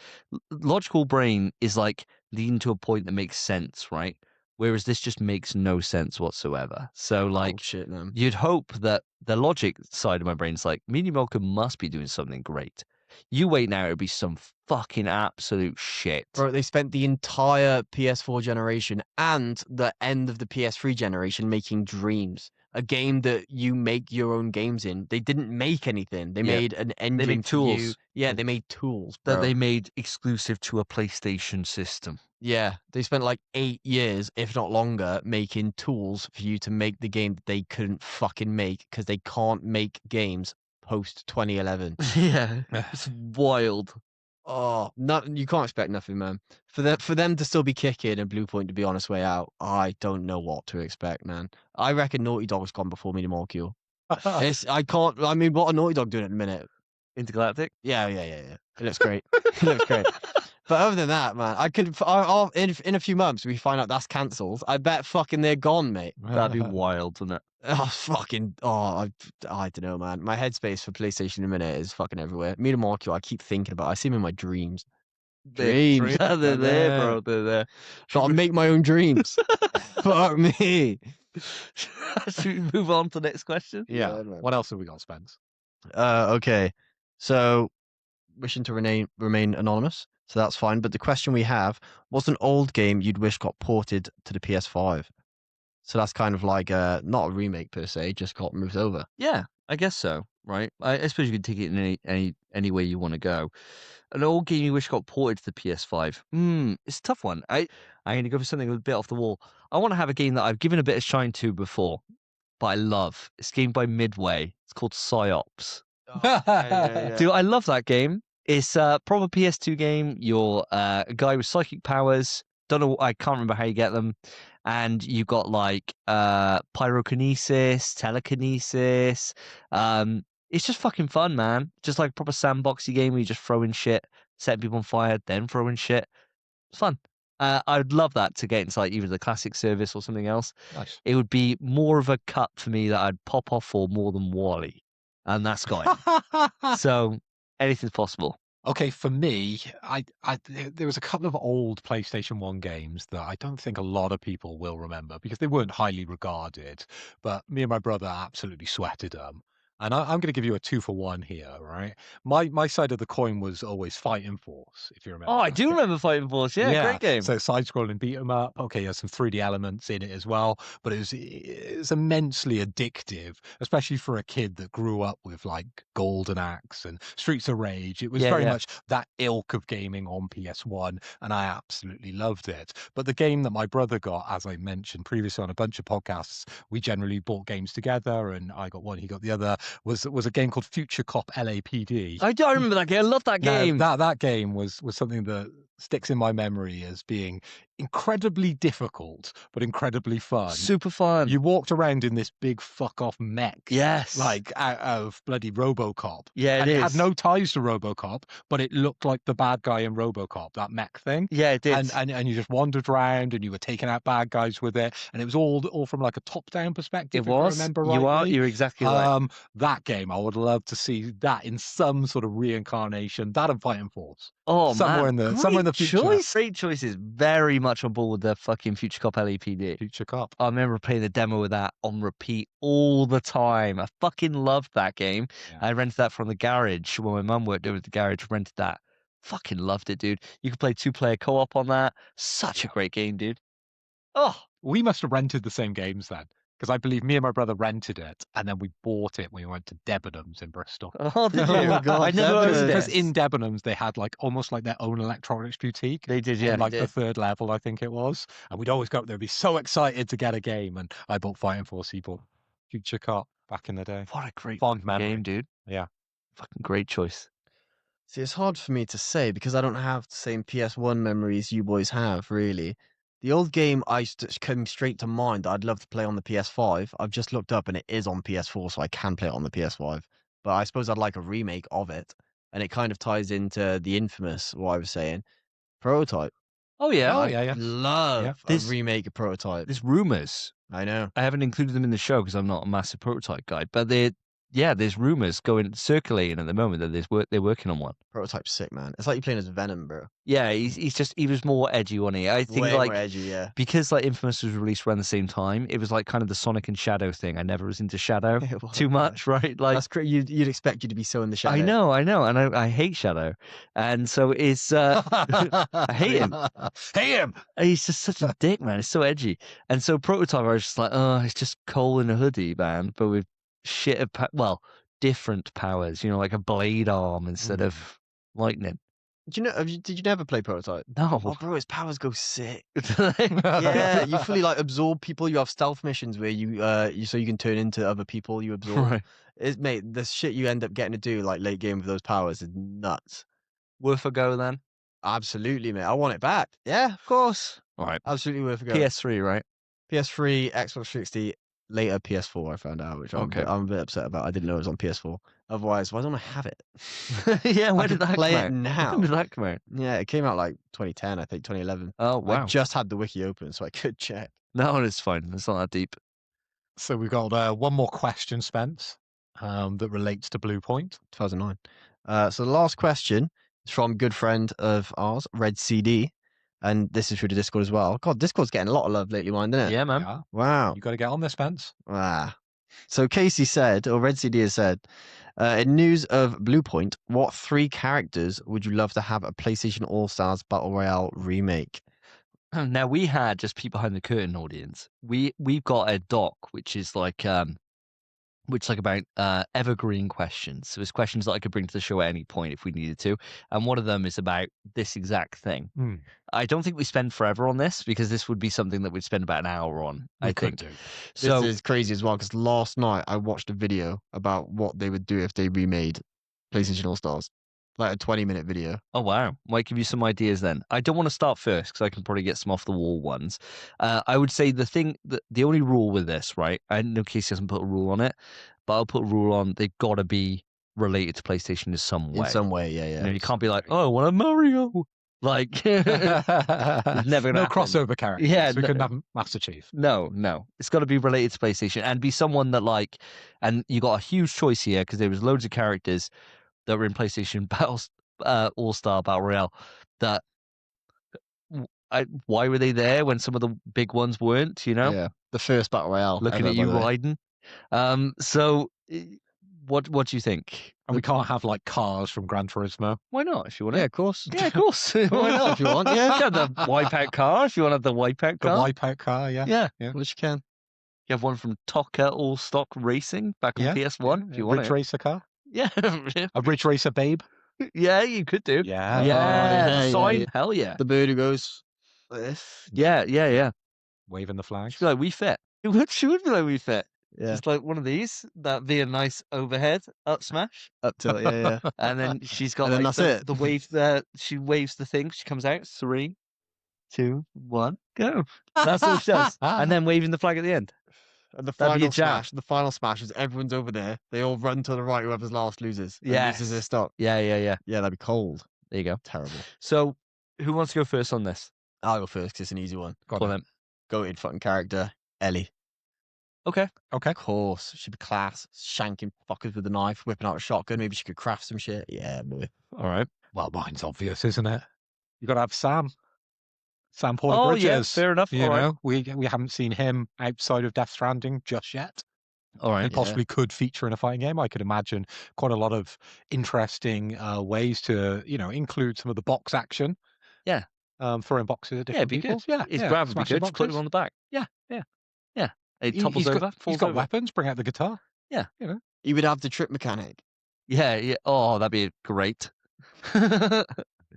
Logical brain is like leading to a point that makes sense, right? Whereas this just makes no sense whatsoever. So, like, shit, man. you'd hope that the logic side of my brain's like, Media Molecule must be doing something great. You wait now, it'll be some fucking absolute shit. Bro, they spent the entire PS4 generation and the end of the PS3 generation making Dreams, a game that you make your own games in. They didn't make anything. They Yeah. made an engine. made for you. tools. Yeah, they made tools, bro. That they made exclusive to a PlayStation system. Yeah, they spent like 8 years, if not longer, making tools for you to make the game that they couldn't fucking make because they can't make games post 2011. Yeah, it's wild. Oh, you can't expect nothing, man. For them to still be kicking and Bluepoint to be on its way out, I don't know what to expect, man. I reckon Naughty Dog's gone before Media Molecule. I mean, what are Naughty Dog doing at the minute? Intergalactic? Yeah. It looks great. It looks great. But other than that, man, in a few months we find out that's cancelled. I bet fucking they're gone, mate. That'd be wild, wouldn't it? I don't know, man. My headspace for PlayStation in a minute is fucking everywhere. Media Molecule, I keep thinking about. I see them in my dreams. Dreams. They're there, bro. They're there. Gotta make my own dreams. Fuck me. Should we move on to the next question? Yeah. man. What else have we got, Spence? Okay. So, wishing to remain anonymous, so that's fine. But the question we have: what's an old game you'd wish got ported to the PS5? So that's kind of like not a remake per se, just got moved over. Yeah, I guess so. Right. I suppose you could take it in any way you want to go. An old game you wish got ported to the PS5. It's a tough one. I'm going to go for something a bit off the wall. I want to have a game that I've given a bit of shine to before, but I love. It's a game by Midway. It's called Psyops. Dude, I love that game. It's a proper PS2 game. You're a guy with psychic powers. Don't know. I can't remember how you get them. And you got like pyrokinesis, telekinesis. It's just fucking fun, man. Just like a proper sandboxy game where you just throw in shit, setting people on fire, then throwing shit. It's fun. I'd love that to get into like either the classic service or something else. Nice. It would be more of a cut for me that I'd pop off for more than Wally, and that's got it. So anything's possible. Okay, for me, there was a couple of old PlayStation 1 games that I don't think a lot of people will remember because they weren't highly regarded, but me and my brother absolutely sweated them. And I'm going to give you a 2-for-1 here, right? My side of the coin was always Fighting Force, if you remember. Oh, I do remember Fighting Force. Yeah, great game. So side-scrolling beat 'em up. Okay, there's some 3D elements in it as well, but it was immensely addictive, especially for a kid that grew up with like Golden Axe and Streets of Rage. It was very much that ilk of gaming on PS1, and I absolutely loved it. But the game that my brother got, as I mentioned previously on a bunch of podcasts, we generally bought games together, and I got one, he got the other. Was a game called Future Cop LAPD. I remember that game. I love that game. That game was something that sticks in my memory as being incredibly difficult, but incredibly fun. Super fun. You walked around in this big fuck off mech. Yes. Like out of bloody RoboCop. Yeah, and it it is. had no ties to RoboCop, but it looked like the bad guy in RoboCop, that mech thing. Yeah, it did. And you just wandered around and you were taking out bad guys with it, and it was all from like a top down perspective. It was. If I remember rightly. You're exactly right. That game, I would love to see that in some sort of reincarnation. That and Fighting Force. Oh somewhere man, somewhere in the future. Great choices. Very much on board with the fucking Future Cop LAPD. Future Cop. I remember playing the demo of that on repeat all the time. I fucking loved that game. Yeah. I rented that from the garage when my mum worked over at the garage. Rented that. Fucking loved it, dude. You could play 2-player co-op on that. Such a great game, dude. Oh, we must have rented the same games then, because I believe me and my brother rented it, and then we bought it when we went to Debenhams in Bristol. oh, did you? Oh, God, I never owned Because it. in Debenhams they had like almost like their own electronics boutique. They did, on, yeah. like they the did. 3rd level, I think it was. And we'd always go up there, be so excited to get a game. And I bought Fighting Force, he bought Future Cop back in the day. What a great Fond memory. game, dude. Yeah. Fucking great choice. See, it's hard for me to say because I don't have the same PS1 memories you boys have, really. The old game came straight to mind that I'd love to play on the PS5. I've just looked up and it is on PS4, so I can play it on the PS5. But I suppose I'd like a remake of it. And it kind of ties into the infamous, what I was saying, Prototype. Oh yeah. Oh, I'd yeah. love Yeah. a remake of Prototype. There's Rumours. I know. I haven't included them in the show because I'm not a massive Prototype guy. But there's rumours circulating at the moment that they're working on one. Prototype's sick, man. It's like you're playing as Venom, bro. Yeah, he was more edgy, wasn't he? I think Way like more edgy, yeah. because like Infamous was released around the same time, it was like kind of the Sonic and Shadow thing. I never was into Shadow It was, too yeah. much, right? Like That's crazy. You'd expect you to be so in the shadow. I know, and I hate Shadow, and so it's I hate him. Hate him. He's just such a dick, man. It's so edgy, and so Prototype, I was just like, oh, it's just Cole in a hoodie, man, but with shit of different powers, like a blade arm instead of lightning. Do you know? Did you never play Prototype? No. Oh, bro, his powers go sick. Yeah. Yeah, you fully like absorb people. You have stealth missions where you so you can turn into other people you absorb. Right. Mate, the shit you end up getting to do like late game with those powers is nuts. Worth a go then. Absolutely, mate. I want it back. Yeah, of course. All right. Absolutely worth a go. PS3, right? PS3, Xbox 360, later PS4. I found out, which I'm a bit upset about. I didn't know it was on PS4. Otherwise, why don't I have it? Yeah, I when could did that play come it out? now. When did that come out? Yeah, it came out like 2010, I think 2011. Oh wow. I just had the wiki open, so I could check. No, it's fine. It's not that deep. So we've got one more question, Spence, that relates to Bluepoint. 2009. So the last question is from a good friend of ours, Red CD, and this is through the Discord as well. God, Discord's getting a lot of love lately, mine, isn't it? Yeah, man. Yeah. Wow. You got to get on this, Spence. So Casey said, or Red CD has said, in news of Bluepoint, what 3 characters would you love to have a PlayStation All-Stars Battle Royale remake? Now we had just peek behind the curtain, audience. We've got a doc which is like about evergreen questions. So it's questions that I could bring to the show at any point if we needed to. And one of them is about this exact thing. I don't think we spend forever on this because this would be something that we'd spend about an hour on, I think. So This is crazy as well, because last night I watched a video about what they would do if they remade PlayStation All-Stars. Like a 20-minute video. oh wow, might give you some ideas then. I don't want to start first because I can probably get some off the wall ones. I would say the only rule with this, right? I know Casey hasn't put a rule on it, but I'll put a rule on. They've got to be related to PlayStation in some way. In some way, yeah. You can't be like, oh, I want a Mario. Like, it's never gonna no happen. crossover characters. Yeah, we no. couldn't have Master Chief. No. It's got to be related to PlayStation and be someone that and you got a huge choice here because there was loads of characters that were in PlayStation All-Star Battle Royale that why were they there when some of the big ones weren't, Yeah. The first Battle Royale. Looking ever, at you, by the way. Raiden. So what do you think? And we can't have like cars from Gran Turismo. Why not if you want Yeah, it? of course. Yeah, of course. Why not if you want? Yeah. You have the wipeout car if you want to have the wipeout The car. Wipeout car, yeah. Yeah. Which you can. You have one from Tokka All Stock Racing back on Yeah. PS1 if you want Ridge it. Racer car. Yeah. A Ridge Racer babe. Yeah, you could do. Yeah. Yeah. yeah, Sign. yeah. Hell yeah. The bird who goes like this. Yeah. Waving the flags. She'd be like, we fit. She would be like, we fit. Yeah. Just like one of these. That'd be a nice overhead up smash. Up till it, yeah. And then she's got And then like that's it. the wave there. She waves the thing. She comes out 3, 2, 1, go. That's all she does. And then waving the flag at the end. And the That'd be a final jam. smash, the final smash is everyone's over there. They all run to the right. Whoever's last loses. And Yes. loses their stock. Yeah. Yeah, that'd be cold. There you go. Terrible. So, who wants to go first on this? I'll go first because it's an easy one. Got Go on it. then. Goated fucking character, Ellie. Okay. Okay. Of course, she'd be class. Shanking fuckers with a knife, whipping out a shotgun. Maybe she could craft some shit. Yeah, boy. All right. Well, mine's obvious, isn't it? You got to have Sam. Sam Porter Oh, Bridges. yeah, fair enough. You All right. know, we haven't seen him outside of Death Stranding just yet. All right. And possibly could feature in a fighting game. I could imagine quite a lot of interesting ways to, include some of the box action. Yeah. Throwing boxes at Yeah, it'd different be people. good. His grab would be smashing good. Just put him boxes. on the back. Yeah. He topples He's over, got, falls he's got over. weapons. Bring out the guitar. He would have the trip mechanic. Yeah. Oh, that'd be great.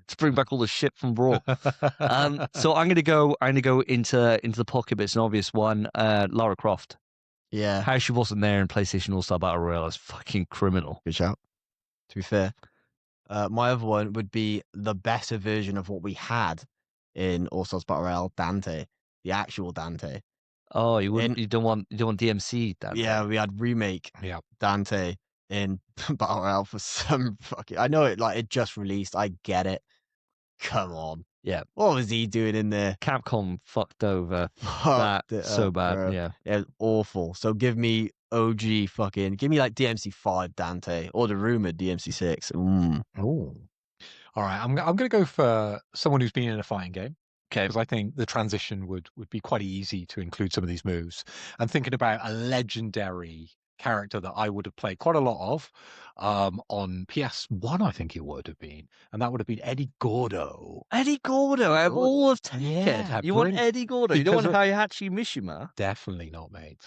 To bring back all the shit from Raw. So I'm gonna go into the pocket, but it's an obvious one. Lara Croft. Yeah, How she wasn't there in PlayStation All Star Battle Royale is fucking criminal. good shout. To be fair, my other one would be the better version of what we had in All Stars Battle Royale, Dante, the actual Dante. Oh, you don't want DMC. That Yeah, we had remake Yeah. Dante in Battle Royale for some fucking. I know it just released. I get it. Come on. Yeah. What was he doing in there? Capcom fucked over Fucked that it so up, bad. bro. Yeah. It was awful. So give me OG fucking. Give me like DMC5 Dante or the rumored DMC6. Oh. All right. I'm going to go for someone who's been in a fighting game. Okay. Because I think the transition would be quite easy to include some of these moves. I'm thinking about a legendary character that I would have played quite a lot of on PS1, I think it would have been. And that would have been Eddie Gordo. Eddie Gordo out of all of Tekken. Yeah, You want brilliant. Eddie Gordo. You don't Because want of- Hayachi Mishima. Definitely not, mate.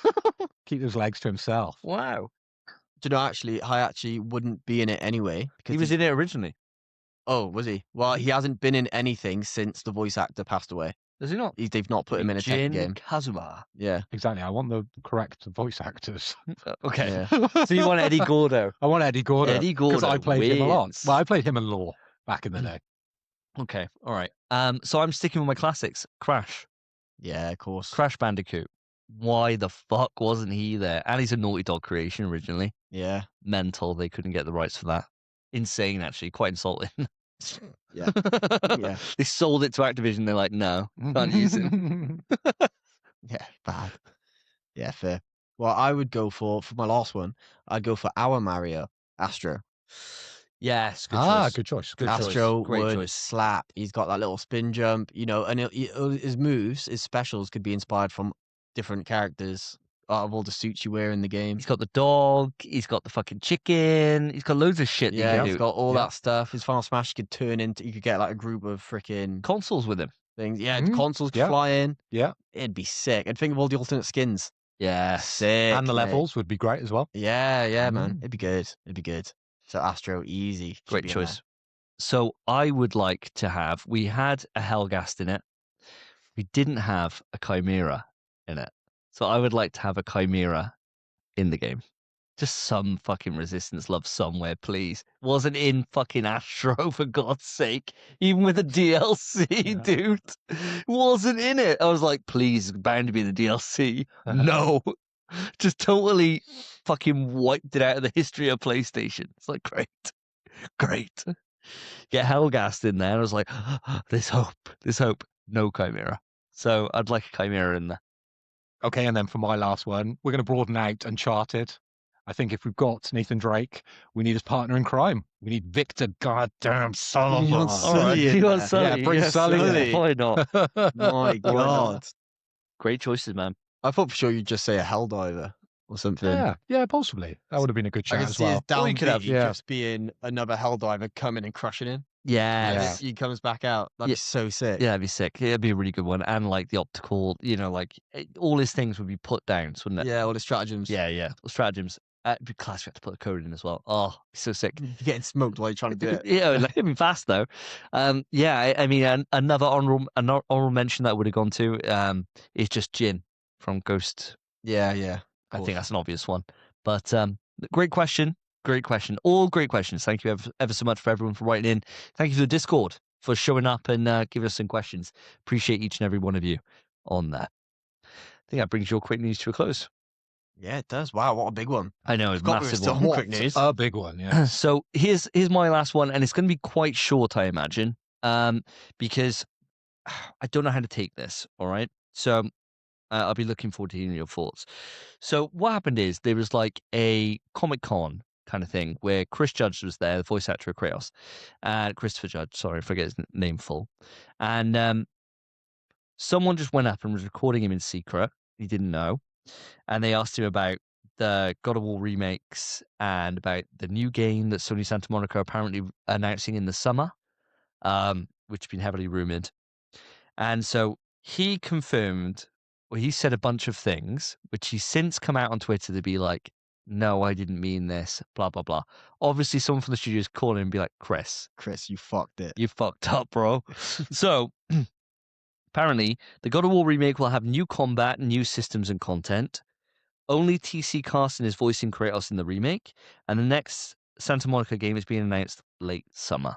Keep those legs to himself. Wow. Do you know, actually, Hayachi wouldn't be in it anyway. He was in it originally. Oh, was he? Well, he hasn't been in anything since the voice actor passed away. Does he not? They've not put him in a Tekken Jin game. Kazuma. Yeah. Exactly. I want the correct voice actors. Okay. Yeah. So you want Eddie Gordo. I want Eddie Gordo. Eddie Because I Gordo played him a lot. wins. Well, I played him in Law back in the day. Okay. All right. So I'm sticking with my classics. Crash. Yeah, of course. Crash Bandicoot. Why the fuck wasn't he there? And he's a Naughty Dog creation originally. Yeah. Mental. They couldn't get the rights for that. Insane, actually. Quite insulting. Yeah. Yeah. They sold it to Activision. They're like, no, can't use him. Yeah, bad. Yeah, fair. Well, I would go for my last one, I'd go for our Mario, Astro. Yes. Good choice. Good choice. Good choice. Astro Great would choice. slap. He's got that little spin jump, and his moves, his specials could be inspired from different characters out of all the suits you wear in the game. He's got the dog. He's got the fucking chicken. He's got loads of shit. that Yeah, you can he's do. got all Yeah. that stuff. His final smash could turn into. You could get like a group of freaking Consoles with him. things. Yeah, Mhm. consoles could Yeah. fly in. Yeah. It'd be sick. And think of all the alternate skins. Yeah. Sick. And the mate. levels would be great as well. Yeah, man. Mm. It'd be good. It'd be good. So Astro, easy. Should Great be in choice. So I would like to have. We had a Hellgast in it. We didn't have a Chimera in it. So I would like to have a Chimera in the game. Just some fucking resistance love somewhere, please. Wasn't in fucking Astro, for God's sake. Even with the DLC, Yeah. dude. Wasn't in it. I was like, please, it's bound to be the DLC. No. Just totally fucking wiped it out of the history of PlayStation. It's like, great. Great. Get Hellgast in there. And I was like, there's hope. No Chimera. So I'd like a Chimera in there. Okay, and then for my last one, we're going to broaden out Uncharted. I think if we've got Nathan Drake, we need his partner in crime. We need Victor goddamn Sullivan. want All Sully right, in you want there. Sully? Yeah, bring Sully in. Sully. Why not? My God. Great choices, man. I thought for sure you'd just say a Helldiver or something. Yeah, possibly. That would have been a good I shout can as see his well. Or down you could have- B yeah. just being another Helldiver coming and crushing him. Yes. He comes back out. That'd Yeah. be so sick. Yeah, that'd be sick. It'd be a really good one. And like the optical, all his things would be put down, wouldn't it? Yeah, all the stratagems. Yeah. The stratagems. It'd be class if you had to put the code in as well. Oh, so sick. You're getting smoked while you're trying to do it. Yeah, it'd be fast though. I mean, another honorable mention that I would have gone to is just Jin from Ghost. Yeah. I think that's an obvious one. But great question. All great questions. Thank you ever so much for everyone for writing in. Thank you for the Discord. for showing up and giving us some questions. Appreciate each and every one of you on that. I think that brings your quick news to a close. Yeah, it does. Wow, what a big one. I know, it's Forgot we were massive still one. on quick news. A big one, yeah. So here's my last one, and it's going to be quite short, I imagine, because I don't know how to take this. All right, so I'll be looking forward to hearing your thoughts. So what happened is there was like a Comic-Con kind of thing where Chris Judge was there, the voice actor of Kratos, and Christopher Judge. Sorry, I forget his name full, and someone just went up and was recording him in secret. He didn't know, and they asked him about the God of War remakes and about the new game that Sony Santa Monica are apparently announcing in the summer, which has been heavily rumored. And so he confirmed, well, he said a bunch of things, which he's since come out on Twitter to be like, no, I didn't mean this, blah, blah, blah. Obviously, someone from the studio is calling and be like, Chris, You fucked it. you fucked up, bro. So apparently, the God of War remake will have new combat, new systems and content. Only TC Carson is voicing Kratos in the remake, and the next Santa Monica game is being announced late summer.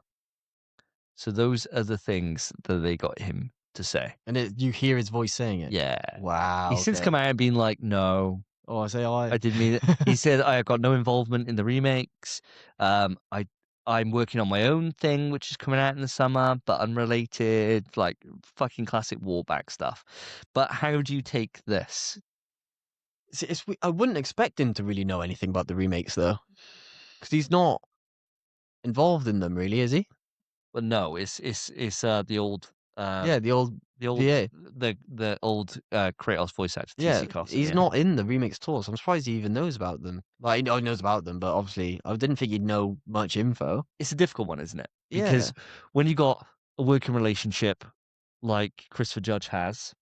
So those are the things that they got him to say. And you hear his voice saying it? Yeah. Wow. He's since okay. come out and been like, no, Oh, I say I. I didn't mean it. He said, I have got no involvement in the remakes. I'm working on my own thing, which is coming out in the summer, but unrelated, like fucking classic Warback stuff. But how do you take this? I wouldn't expect him to really know anything about the remakes, though. Because he's not involved in them, really, is he? Well, no, it's the old Yeah, the old VA. the old Kratos voice actor. Yeah, TC Carson, he's not in the remakes at all, so I'm surprised he even knows about them. Like, he knows about them, but obviously, I didn't think he'd know much info. It's a difficult one, isn't it? Yeah. Because when you got a working relationship like Christopher Judge has,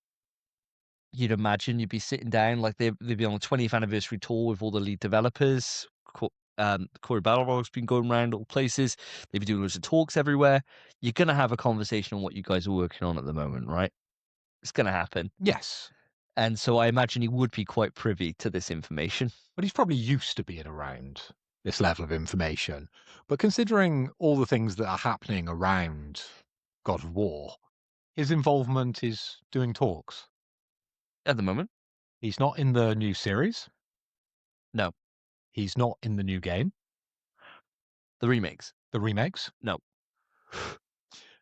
you'd imagine you'd be sitting down, like they'd be on the 20th anniversary tour with all the lead developers. Corey Balrog's been going around all places. They've been doing loads of talks everywhere. You're going to have a conversation on what you guys are working on at the moment, right? It's going to happen. Yes. And so I imagine he would be quite privy to this information. But he's probably used to being around this level of information. But considering all the things that are happening around God of War, his involvement is doing talks. At the moment, He's not in the new series. No. He's not in the new game. the remakes, The remakes.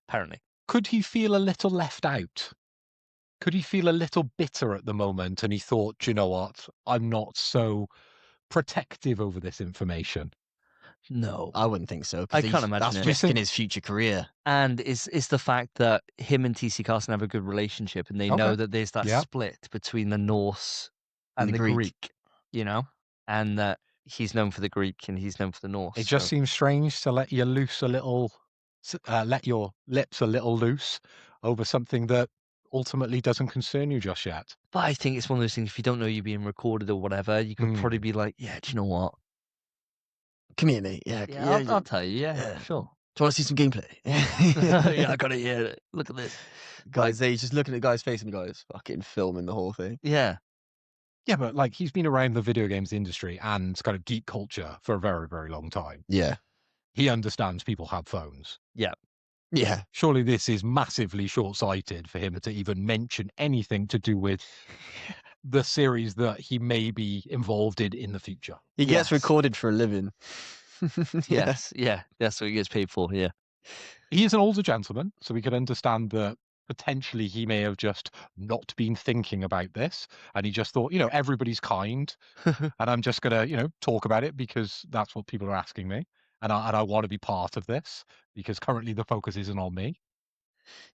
apparently. Could he feel a little left out? Could he feel a little bitter at the moment and he thought, "Do you know what? I'm not so protective over this information." No. I wouldn't think so. I can't imagine that's it. risking his future career. And it's the fact that him and TC Carson have a good relationship and they know Okay. that there's that Yeah. split between the Norse and the Greek, you know? And that he's known for the Greek and he's known for the Norse. It just so- seems strange to let you loose a little, let your lips a little loose over something that ultimately doesn't concern you just yet. But I think it's one of those things, if you don't know you're being recorded or whatever, you can probably be like, yeah, do you know what? Come here, mate. Yeah, I'll tell you, yeah, sure. Do you want to see some gameplay? Yeah, I got it here. Look at this. Guys, he's just looking at the guy's face and the guy's fucking filming the whole thing. Yeah. Yeah, but like he's been around the video games industry and kind of geek culture for a very, very long time. Yeah. He understands people have phones. Yeah. Surely this is massively short-sighted for him to even mention anything to do with the series that he may be involved in the future. He gets Yes. recorded for a living. Yes. Yeah. That's what he gets paid for. Yeah. He is an older gentleman, so we can understand that potentially he may have just not been thinking about this and he just thought, everybody's kind and I'm just going to, talk about it because that's what people are asking me and I want to be part of this because currently the focus isn't on me.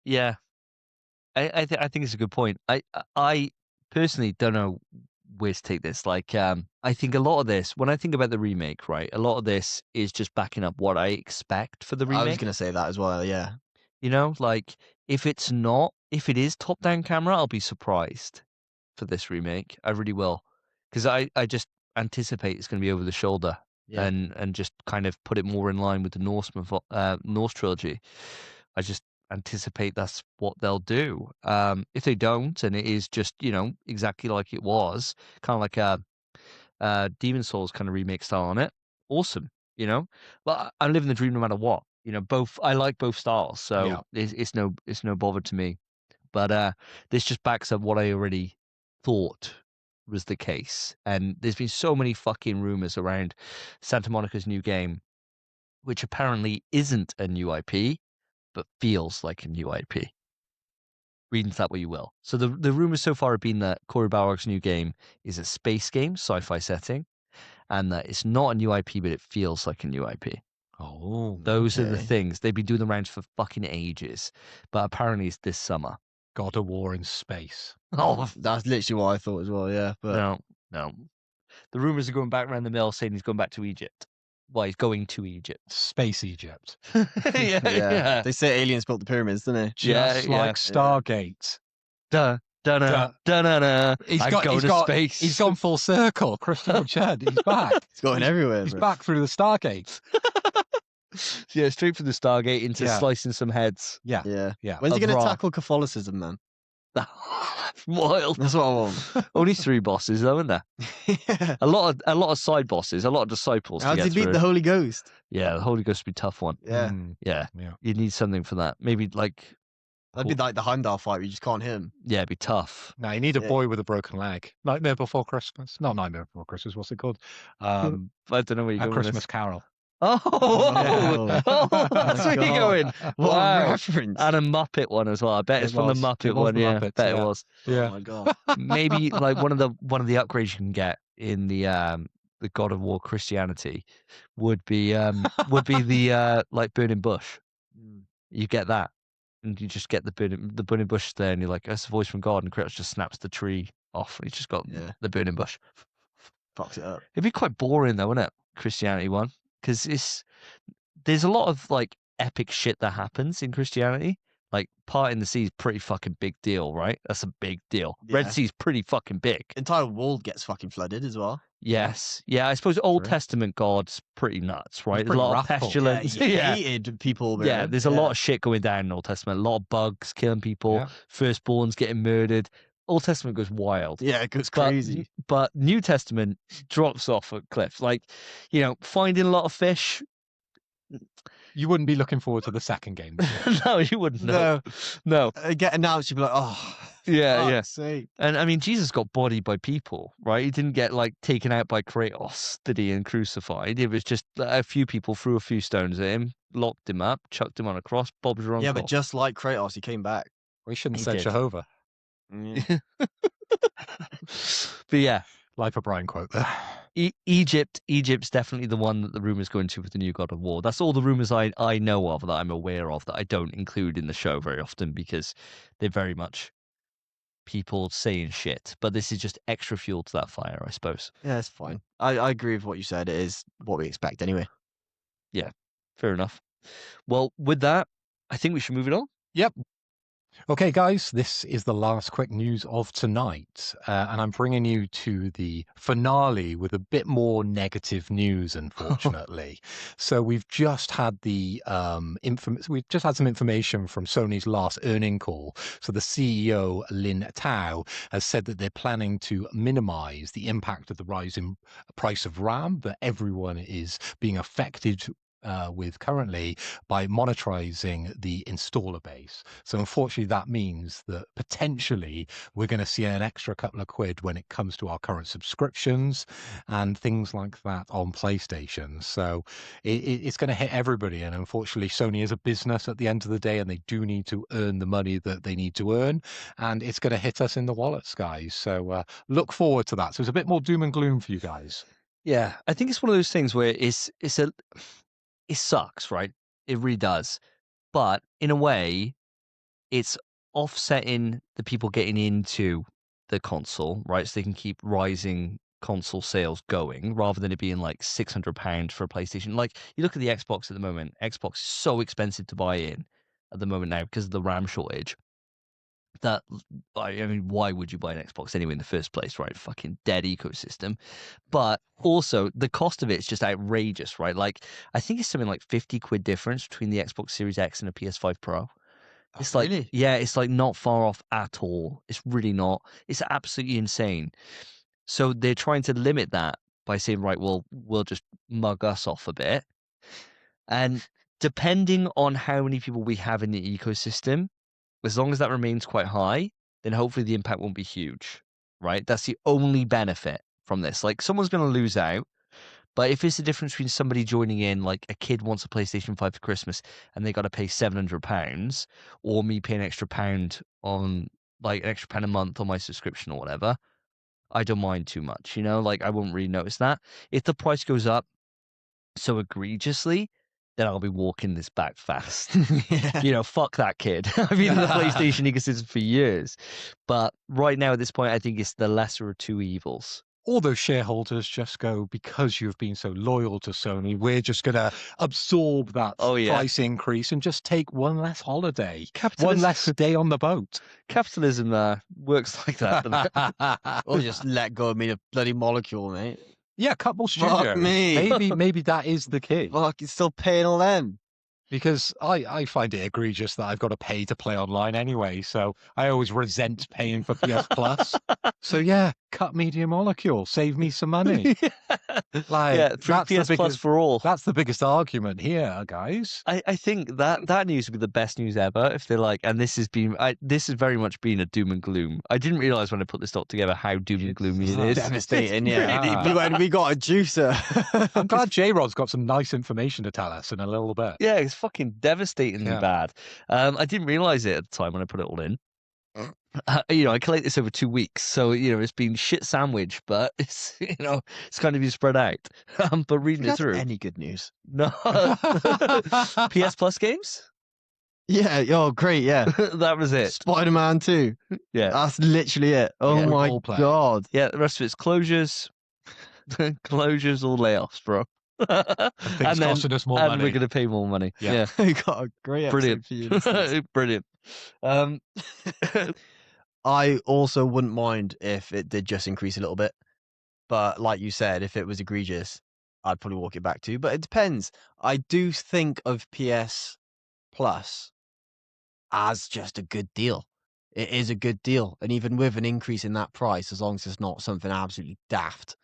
Yeah. I think it's a good point. I personally don't know where to take this. Like, I think a lot of this, when I think about the remake, right, a lot of this is just backing up what I expect for the remake. I was going to say that as well, yeah. Like if it is top down camera, I'll be surprised for this remake. I really will. Because I just anticipate it's going to be over the shoulder and just kind of put it more in line with the Norse trilogy. I just anticipate that's what they'll do. If they don't, and it is just, exactly like it was, kind of like a Demon Souls kind of remake style on it, awesome, But I'm living the dream no matter what. both. I like both styles, so Yeah. it's no bother to me. But this just backs up what I already thought was the case. And there's been so many fucking rumors around Santa Monica's new game, which apparently isn't a new IP, but feels like a new IP. Read into that what you will. So the rumors so far have been that Cory Barlog's new game is a space game, sci-fi setting, and that it's not a new IP, but it feels like a new IP. Oh, Those are the Okay. things. They've been doing the rounds for fucking ages, but apparently it's this summer. God of War in space. Oh, That's literally what I thought as well. Yeah, but no. The rumors are going back around the mill saying he's going back to Egypt. Well, he's going to Egypt. Space Egypt. yeah. they say aliens built the pyramids, don't they? Just Yeah, like Stargate. Da da da da da da. I go to space. He's gone full circle. Christopher Chad, he's back. It's going everywhere. He's bro. back through the Stargate. Yeah, straight from the Stargate into Yeah. slicing some heads. Yeah. Yeah. Yeah. When's he Of going to Ra. tackle Catholicism, man? Wild. That's what I want. Only 3 bosses though, isn't there? Yeah. A lot of side bosses, a lot of disciples. How to does he get beat through. the Holy Ghost? Yeah, the Holy Ghost would be a tough one. Yeah. Yeah, Yeah. you need something for that. Maybe like, That'd be like the Heimdall fight where you just can't hit him. yeah, it'd be tough. Now you need a Yeah. boy with a broken leg. Nightmare Before Christmas. Not Nightmare Before Christmas. What's it called? I don't know where you're A going with Christmas this. Carol. Oh, that's where you're God. going. What Wow. a reference. And a Muppet one as well. I bet It it's from was. the It Muppet was one. the Yeah, Muppets, bet yeah. it was. Oh my god. Maybe like one of the upgrades you can get in the God of War Christianity would be the like burning bush. You get that, and you just get the burning bush there, and you're like, that's a voice from God, and Kratos just snaps the tree off, and he's just got Yeah. the burning bush. Fucks it up. It'd be quite boring though, wouldn't it? Christianity one, because there's a lot of like epic shit that happens in Christianity. Like parting the sea is pretty fucking big deal, right? That's a big deal. Red Yeah. Sea's pretty fucking big. Entire world gets fucking flooded as well. Yes. Yeah, I suppose Old True. Testament God's pretty nuts, right? There's a pretty lot of wrathful. pestilence. he Yeah. hated people. Bro. Yeah, there's a lot of shit going down in Old Testament. A lot of bugs killing people, Yeah. firstborns getting murdered. Old Testament goes wild. Yeah, it goes But- crazy. But New Testament drops off a cliff. Like, finding a lot of fish. You wouldn't be looking forward to the second game. would you? No, you wouldn't know. No, No. get announced, you'd be like, oh, Yeah, yeah. fuck's sake. And I mean, Jesus got bodied by people, right? He didn't get like taken out by Kratos, did he, and crucified. It was just a few people threw a few stones at him, locked him up, chucked him on a cross, Bob's your uncle. Yeah, but just like Kratos, he came back. We shouldn't He say did. Jehovah. Yeah. But yeah, Life of Brian quote there. Egypt's definitely the one that the rumors go into with the new God of War. That's all the rumors I know of, that I'm aware of, that I don't include in the show very often because they're very much people saying shit. But this is just extra fuel to that fire, I suppose. Yeah, it's fine. I agree with what you said. It is what we expect anyway. Fair enough. Well, with that, I think we should move it on. Okay, guys, this is the last quick news of tonight, and I'm bringing you to the finale with a bit more negative news, unfortunately. So we've just had we've just had some information from Sony's last earning call. So the CEO, Lin Tao, has said that they're planning to minimize the impact of the rising price of RAM that everyone is being affected with currently by monetizing the installer base. So unfortunately that means that potentially we're going to see an extra couple of quid when it comes to our current subscriptions and things like that on PlayStation. So it's going to hit everybody, and unfortunately Sony is a business at the end of the day and they do need to earn the money that they need to earn, and it's going to hit us in the wallets, guys. So look forward to that. So it's a bit more doom and gloom for you guys. Yeah, I think it's one of those things where it sucks, right? It really does. But in a way, it's offsetting the people getting into the console, right? So they can keep rising console sales going rather than it being like £600 for a PlayStation. Like, you look at the Xbox at the moment, Xbox is so expensive to buy in at the moment now because of the RAM shortage. That, I mean, why would you buy an Xbox anyway in the first place, right? Fucking dead ecosystem. But also, the cost of it is just outrageous, right? Like, I think it's something like 50 quid difference between the Xbox Series X and a PS5 Pro. It's like, really? yeah, it's like not far off at all. It's really not. It's absolutely insane. So they're trying to limit that by saying, right, well, we'll just mug us off a bit. And depending on how many people we have in the ecosystem, as long as that remains quite high, then hopefully the impact won't be huge, right? That's the only benefit from this. Like, someone's going to lose out, but if it's the difference between somebody joining in, like a kid wants a PlayStation 5 for Christmas and they got to pay £700, or me paying an extra pound on, like, an extra pound a month on my subscription or whatever, I don't mind too much, you know? Like, I won't really notice that. If the price goes up so egregiously, then I'll be walking this back fast. Yeah. You know, fuck that kid. I've been in the PlayStation ecosystem for years. But right now at this point, I think it's the lesser of two evils. All those shareholders just go, because you've been so loyal to Sony, we're just going to absorb that price increase and just take one less holiday, one less day on the boat. Capitalism works like that. Or just let go of me a bloody molecule, mate. Yeah, couple Fuck studios. me. Maybe that is the key. Fuck, you're still paying all them. Because I find it egregious that I've got to pay to play online anyway. So I always resent paying for PS Plus. So yeah, cut Media Molecule, save me some money. Like, free that's PS the Plus biggest, for all. that's the biggest argument here, guys. I think that news would be the best news ever if they're like, and this has very much been a doom and gloom. I didn't realize when I put this doc together how doom and gloomy it is. Devastating, yeah. When we got a juicer. I'm glad JRod's got some nice information to tell us in a little bit. Yeah, it's fucking devastatingly bad. I didn't realize it at the time when I put it all in. You know, I collate this over 2 weeks, so you know it's been shit sandwich, but it's it's kind of been spread out. But reading it through, any good news? No. PS Plus games. Yeah. Oh, great. Yeah. That was it. Spider-Man 2. Yeah, That's literally it. Oh my god. yeah. The rest of it's closures, closures or layoffs, bro. Things costing us more and money. we're going to pay more money. Yeah. We got a great episode for you. Brilliant. I also wouldn't mind if it did just increase a little bit. But like you said, if it was egregious, I'd probably walk it back too. But it depends. I do think of PS Plus as just a good deal. It is a good deal. And even with an increase in that price, as long as it's not something absolutely daft.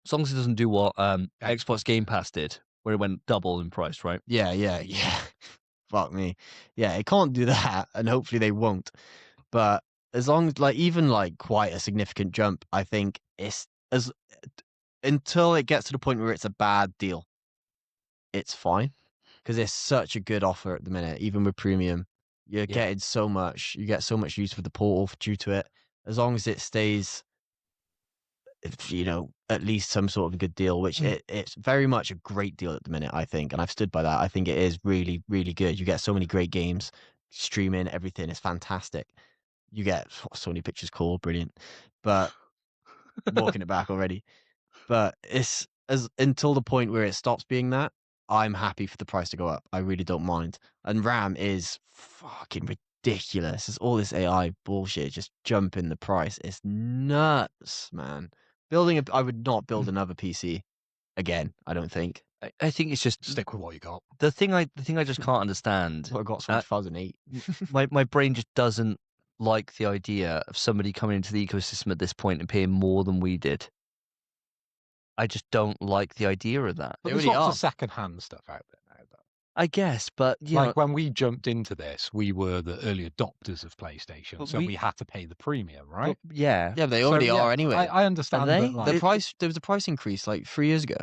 As long as it doesn't do what Xbox Game Pass did, where it went double in price, right? Yeah. Fuck me. Yeah, it can't do that, and hopefully they won't. But as long as, like, even like quite a significant jump, I think it's until it gets to the point where it's a bad deal, it's fine, because it's such a good offer at the minute. Even with premium, you're getting so much. You get so much use for the portal due to it. As long as it stays, at least some sort of a good deal, which it's very much a great deal at the minute, I think. And I've stood by that. I think it is really, really good. You get so many great games, streaming, everything is fantastic. You get Sony Pictures Call, brilliant. But walking it back already. But it's until the point where it stops being that, I'm happy for the price to go up. I really don't mind. And RAM is fucking ridiculous. It's all this AI bullshit just jumping the price. It's nuts, man. I would not build another PC again. I don't think. I think it's just Stick with what you got. the thing I just can't understand. I got from 2008. My brain just doesn't like the idea of somebody coming into the ecosystem at this point and paying more than we did. I just don't like the idea of that. But They there's really lots are. of second-hand stuff out there now, though. I guess, but Like when we jumped into this, we were the early adopters of PlayStation, But so we had to pay the premium, right? yeah, Yeah, but they So, already yeah, are anyway. I understand. Are they? But, like, The price, there was a price increase like 3 years ago.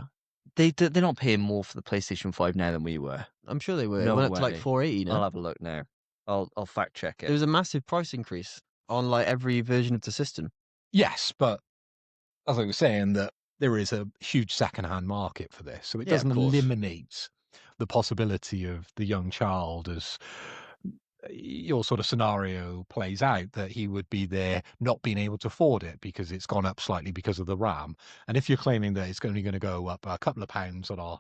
they're not paying more for the PlayStation 5 now than we were. I'm sure they were. No It went up to like way. 480 now. I'll have a look now. I'll fact check There it. was a massive price increase on like every version of the system. yes, but as I was saying, that there is a huge second-hand market for this, so it Yeah, of doesn't course. eliminate the possibility of the young child, as your sort of scenario plays out, that he would be there not being able to afford it because it's gone up slightly because of the RAM. And if you're claiming that it's only going to go up a couple of pounds on our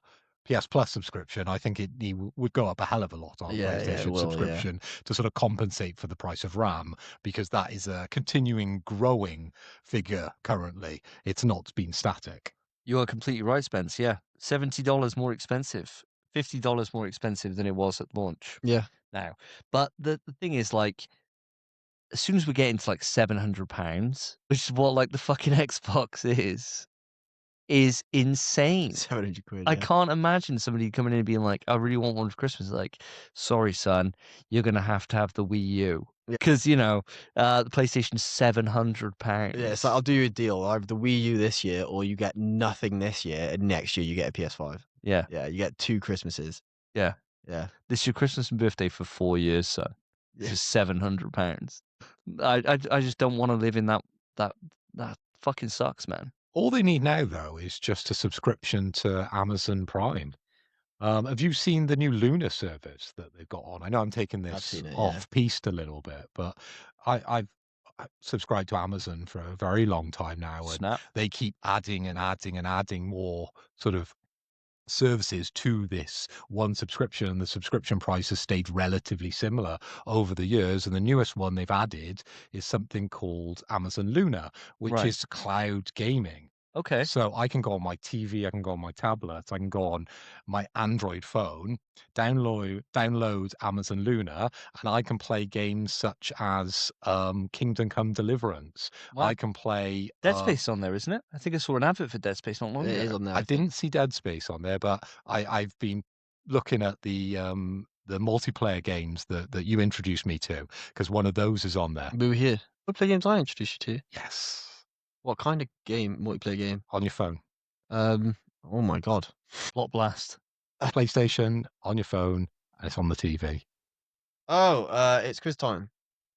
PS Plus subscription, I think it would go up a hell of a lot on Yeah, it PlayStation will, yeah. subscription to sort of compensate for the price of RAM, because that is a continuing growing figure currently. It's not been static. You are completely right, Spence. Yeah, $70 more expensive, $50 more expensive than it was at launch. Yeah. Now, but the thing is, like, as soon as we get into like £700, which is what like the fucking Xbox is, is insane. 700 quid. I yeah. can't imagine somebody coming in and being like, I really want one for Christmas. Like, sorry, son, you're going to have the Wii U. Yeah. Because, the PlayStation's £700. Yeah, so I'll do you a deal. Either the Wii U this year, or you get nothing this year, and next year you get a PS5. Yeah. Yeah, you get 2 Christmases. Yeah. Yeah. This is your Christmas and birthday for 4 years, son. This Yeah. is £700. I just don't want to live in that fucking sucks, man. All they need now, though, is just a subscription to Amazon Prime. Have you seen the new Luna service that they've got on? I know I'm taking this seen it, yeah. off-piste a little bit, but I've subscribed to Amazon for a very long time now, and Snap. they keep adding and adding and adding more sort of services to this one subscription. The subscription price has stayed relatively similar over the years, and the newest one they've added is something called Amazon Luna, which Right. is cloud gaming. Okay. So I can go on my TV, I can go on my tablet, I can go on my Android phone, download Amazon Luna, and I can play games such as Kingdom Come Deliverance. Wow. I can play Dead Space on there, isn't it? I think I saw an advert for Dead Space not long It ago. is on there. I didn't see Dead Space on there, but I've been looking at the multiplayer games that you introduced me to, because one of those is on there. We were here. What play games I introduced you to? Yes, What kind of game? Multiplayer game? on your phone. Oh my god. Plot Blast. PlayStation, on your phone, and it's on the TV. Oh, it's quiz time.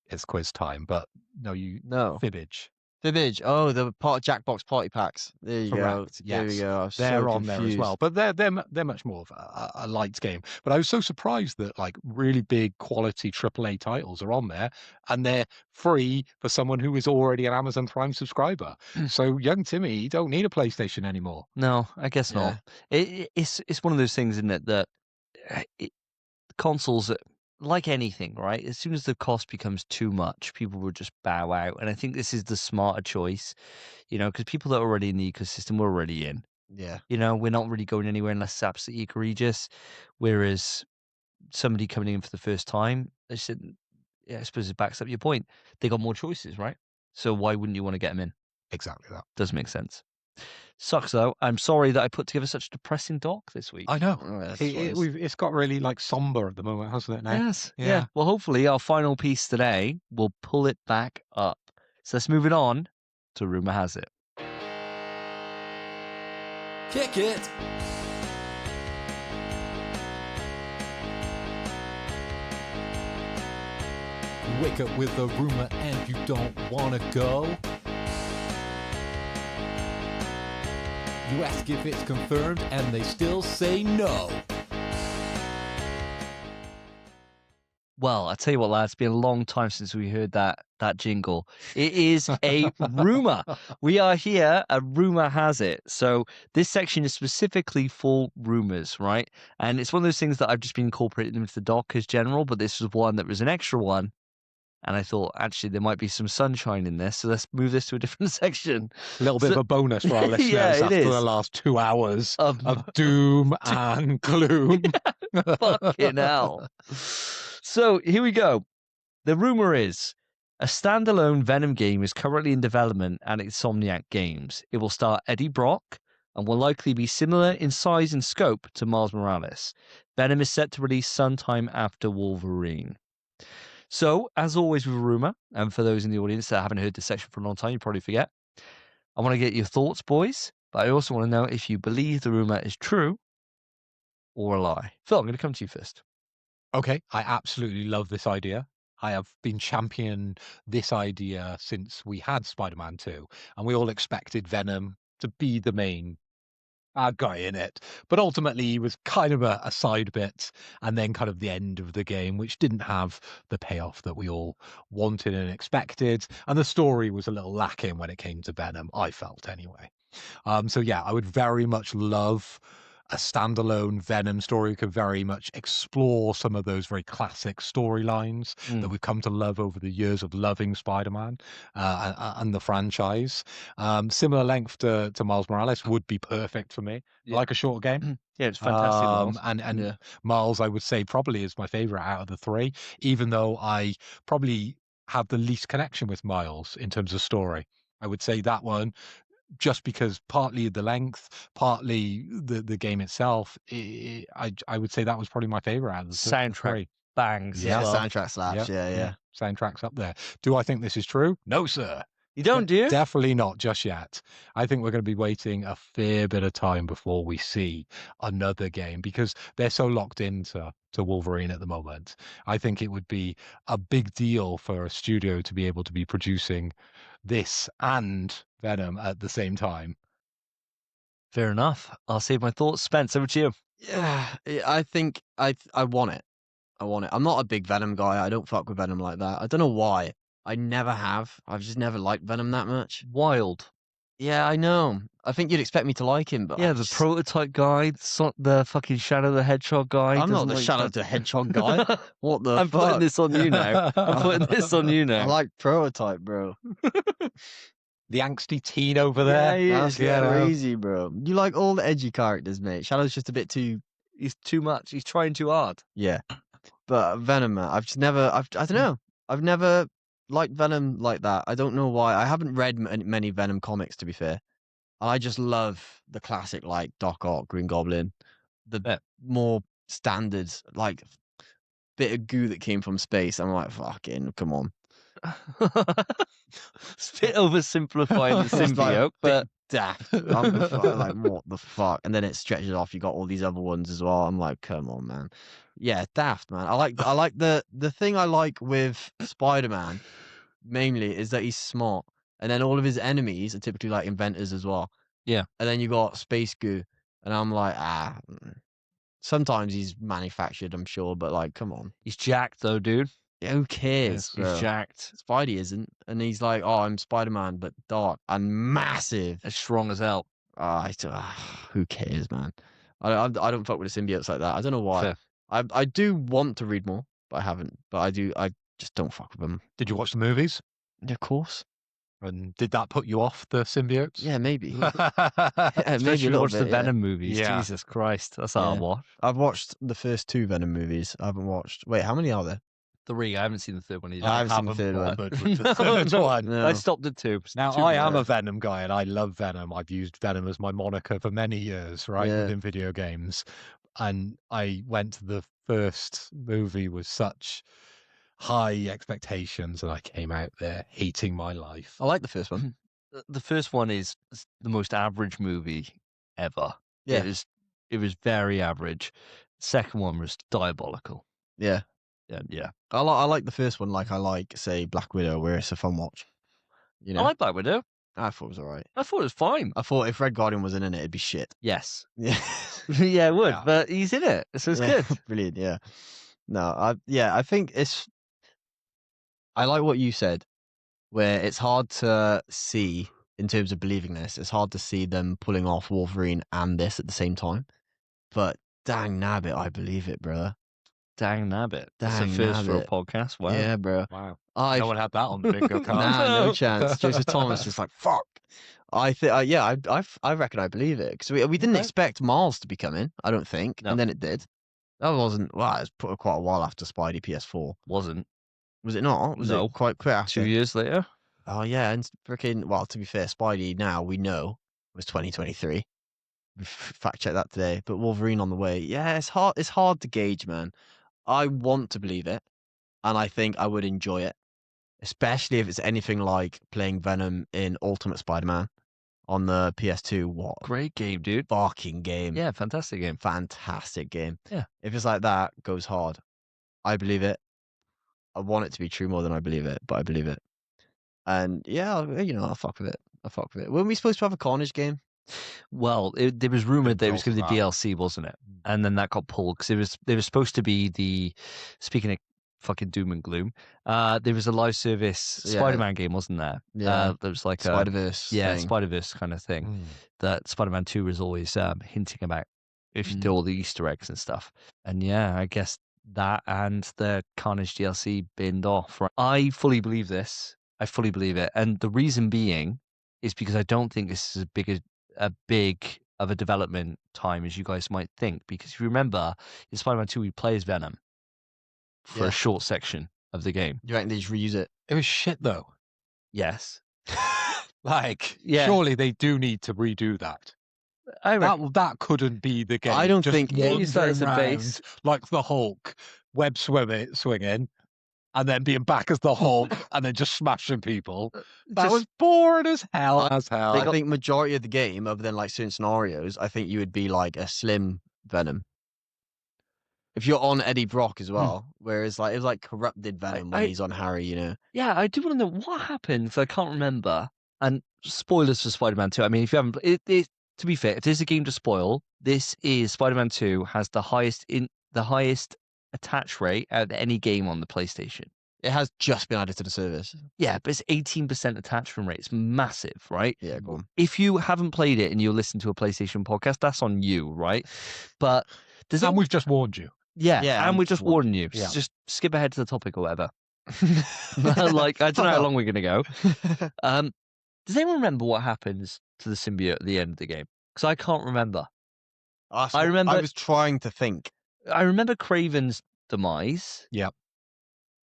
It's quiz time, but no, No. Fibbage. Fibbage. Oh, the Jackbox party packs. There you go. Correct, There we yes. go. I was They're so on there as confused. well, but they're much more of a light game. But I was so surprised that like really big quality AAA titles are on there, and they're free for someone who is already an Amazon Prime subscriber. So young Timmy, you don't need a PlayStation anymore. No, I guess not. It's one of those things, isn't it, that consoles, like anything, right? As soon as the cost becomes too much, people will just bow out. And I think this is the smarter choice, because people that are already in the ecosystem, we're already in. Yeah. We're not really going anywhere unless it's absolutely egregious. Whereas somebody coming in for the first time, I suppose it backs up your point. They got more choices, right? So why wouldn't you want to get them in? Exactly that. Does make sense. Sucks though. I'm sorry that I put together such a depressing doc this week. I know. Oh, that's It's got really like somber at the moment, hasn't it? Now. Yes. Yeah. Yeah. Well, hopefully our final piece today will pull it back up. So let's move it on to Rumour Has It. Kick it! Wake up with a rumor and you don't wanna go. You ask if it's confirmed and they still say no. Well, I tell you what, lads, it's been a long time since we heard that jingle. It is a rumor. We are here. A rumor has it. So this section is specifically for rumors, right? And it's one of those things that I've just been incorporating into the doc as general, but this was one that was an extra one. And I thought, actually, there might be some sunshine in this. So let's move this to a different section. A little bit of a bonus for our listeners Yeah, it after is. the last 2 hours Of of doom and gloom. fucking hell. So here we go. The rumor is a standalone Venom game is currently in development at Insomniac Games. It will star Eddie Brock and will likely be similar in size and scope to Miles Morales. Venom is set to release sometime after Wolverine. So, as always with rumor, and for those in the audience that haven't heard this section for a long time, you probably forget, I want to get your thoughts, boys, but I also want to know if you believe the rumor is true or a lie. Phil, I'm going to come to you first. Okay, I absolutely love this idea. I have been championing this idea since we had Spider-Man 2, and we all expected Venom to be the main guy in it. But ultimately, he was kind of a side bit, and then kind of the end of the game, which didn't have the payoff that we all wanted and expected. And the story was a little lacking when it came to Venom, I felt anyway. So yeah, I would very much love a standalone Venom story. Could very much explore some of those very classic storylines that we've come to love over the years of loving Spider-Man and the franchise. Similar length to Miles Morales would be perfect for me. Yeah. Like a short game. Yeah, it's fantastic. Miles. And Yeah. Miles, I would say, probably is my favorite out of the three, even though I probably have the least connection with Miles in terms of story. I would say that one just because partly the length, partly the game itself. I would say that was probably my favorite out of the Soundtrack three. bangs. Yeah, as well. soundtrack slaps. Yeah. Soundtrack's up there. Do I think this is true? No, sir. You don't, do you? Definitely not just yet. I think we're going to be waiting a fair bit of time before we see another game because they're so locked into Wolverine at the moment. I think it would be a big deal for a studio to be able to be producing this and Venom at the same time. Fair enough. I'll save my thoughts. Spence, over to you. Yeah, I think I want it. I want it. I'm not a big Venom guy. I don't fuck with Venom like that. I don't know why. I never have. I've just never liked Venom that much. Wild. Yeah, I know. I think you'd expect me to like him, but Yeah, I the just- prototype guy, the fucking Shadow the Hedgehog guy. I'm not doesn't the like Shadow that. the Hedgehog guy. What the I'm fuck? putting this on you now. I'm putting this on you I now. like prototype, bro. The angsty teen over there. he That's is, yeah, no. crazy, bro. You like all the edgy characters, mate. Shadow's just a bit too. He's too much. He's trying too hard. Yeah, but Venom, man, I've just never. I don't know. I've never liked Venom like that. I don't know why. I haven't read many Venom comics, to be fair. And I just love the classic, like Doc Ock, Green Goblin, the Yeah. more standard, like bit of goo that came from space. I'm like, fucking, come on. It's a bit oversimplifying the It's like symbiote, but daft. I'm like, what the fuck? And then it stretches off. You got all these other ones as well. I'm like, come on, man. Yeah, daft, man. I like the thing I like with Spider-Man mainly is that he's smart, and then all of his enemies are typically like inventors as well. Yeah. And then you got Space Goo, and I'm like, sometimes he's manufactured, I'm sure, but like, come on. he's jacked though, dude. Yeah, who cares? He's bro? jacked. Spidey isn't, and he's like, oh, I'm Spider-Man, but dark and massive. As strong as hell. Who cares, man? I don't fuck with the symbiotes like that. I don't know why. Fair. I do want to read more, but I haven't. But I do. I just don't fuck with them. Did you watch the movies? Yeah, of course. And did that put you off the symbiotes? Yeah, maybe. Yeah, Especially maybe a little watch the bit. Yeah. Venom movies. Yeah. Jesus Christ, that's a hard Yeah. watch. I've watched the first 2 Venom movies. I haven't watched. Wait, how many are there? 3. I haven't seen the third one either. I haven't seen the third one. bothered with the third one. No. I stopped at 2. Now, Two I am were- a Venom guy and I love Venom. I've used Venom as my moniker for many years, right, Yeah. within video games. And I went to the first movie with such high expectations and I came out there hating my life. I like the first one. The first one is the most average movie ever. Yeah. It was very average. Second one was diabolical. Yeah. Yeah. I like the first one. Like I like, say, Black Widow, where it's a fun watch. You know, I like Black Widow. I thought it was alright. I thought it was fine. I thought if Red Guardian wasn't in it, it'd be shit. Yes. Yeah. Yeah, it would. Yeah. But he's in it, so it's Yeah, good. Brilliant. Yeah. No, I think it's. I like what you said, where it's hard to see in terms of believing this. It's hard to see them pulling off Wolverine and this at the same time. But dang nabbit, I believe it, brother. Dang nabbit. That's a Dang first for a nabbit. podcast. Wow. Yeah, bro. Wow. I No one had that on the bingo card. nah, no chance. Joseph Thomas just like fuck. I think, yeah, I reckon I believe it because we didn't Okay. expect Miles to be coming. I don't think, No. and then it did. That wasn't. Wow, it was put quite a while after Spidey PS4. Wasn't. Was it not? Was No. it quite quick after? 2 years later. Oh yeah, and freaking. Well, to be fair, Spidey now we know was 2023. We fact checked that today, but Wolverine on the way. Yeah, it's hard. It's hard to gauge, man. I want to believe it, and I think I would enjoy it, especially if it's anything like playing Venom in Ultimate Spider-Man on the PS2. What Great game, dude. fucking game! Yeah, fantastic game. Fantastic game. Yeah. If it's like that, goes hard. I believe it. I want it to be true more than I believe it, but I believe it. And yeah, I'll fuck with it. Weren't we supposed to have a Carnage game? Well, there was rumored that it was going to be Wow. DLC, wasn't it? And then that got pulled because there was supposed to be speaking of fucking doom and gloom, there was a live service Yeah. Spider-Man game, wasn't there? Yeah. There was like Spider-Verse. a thing. Spider-Verse kind of thing Mm. that Spider-Man 2 was always hinting about if you do all the Easter eggs and stuff. And yeah, I guess that and the Carnage DLC binned off. Right? I fully believe this. I fully believe it. And the reason being is because I don't think this is a big of a development time as you guys might think. Because if you remember, in Spider-Man 2, we play as Venom for Yeah. a short section of the game. You reckon they just reuse it? It was shit though. Yes. Like, Yeah. surely they do need to redo that. I reckon. That couldn't be the game. I don't Just think- Yeah, use that as a wandering base. around like the Hulk, web swinging, and then being back as the Hulk, and then just smashing people. That Just- was boring as hell. I think majority of the game, other than like certain scenarios, I think you would be like a slim Venom. If you're on Eddie Brock as well, whereas like it was like corrupted Venom when he's on Harry, you know. Yeah, I do want to know what happened because I can't remember. And spoilers for Spider-Man 2. I mean, if you haven't, to be fair, if there's a game to spoil, this is Spider-Man 2 has the highest attach rate out of any game on the PlayStation. It has just been added to the service. Yeah, but it's 18% attachment rate. It's massive, right? Yeah, go on. If you haven't played it and you listen to a PlayStation podcast, that's on you, right? But And we've just warned you. Yeah, and we're just warning you. Yeah. Just skip ahead to the topic or whatever. Like, I don't know how long we're going to go. Does anyone remember what happens to the symbiote at the end of the game? Because I can't remember. I remember- I was trying to think. I remember Craven's demise. Yep.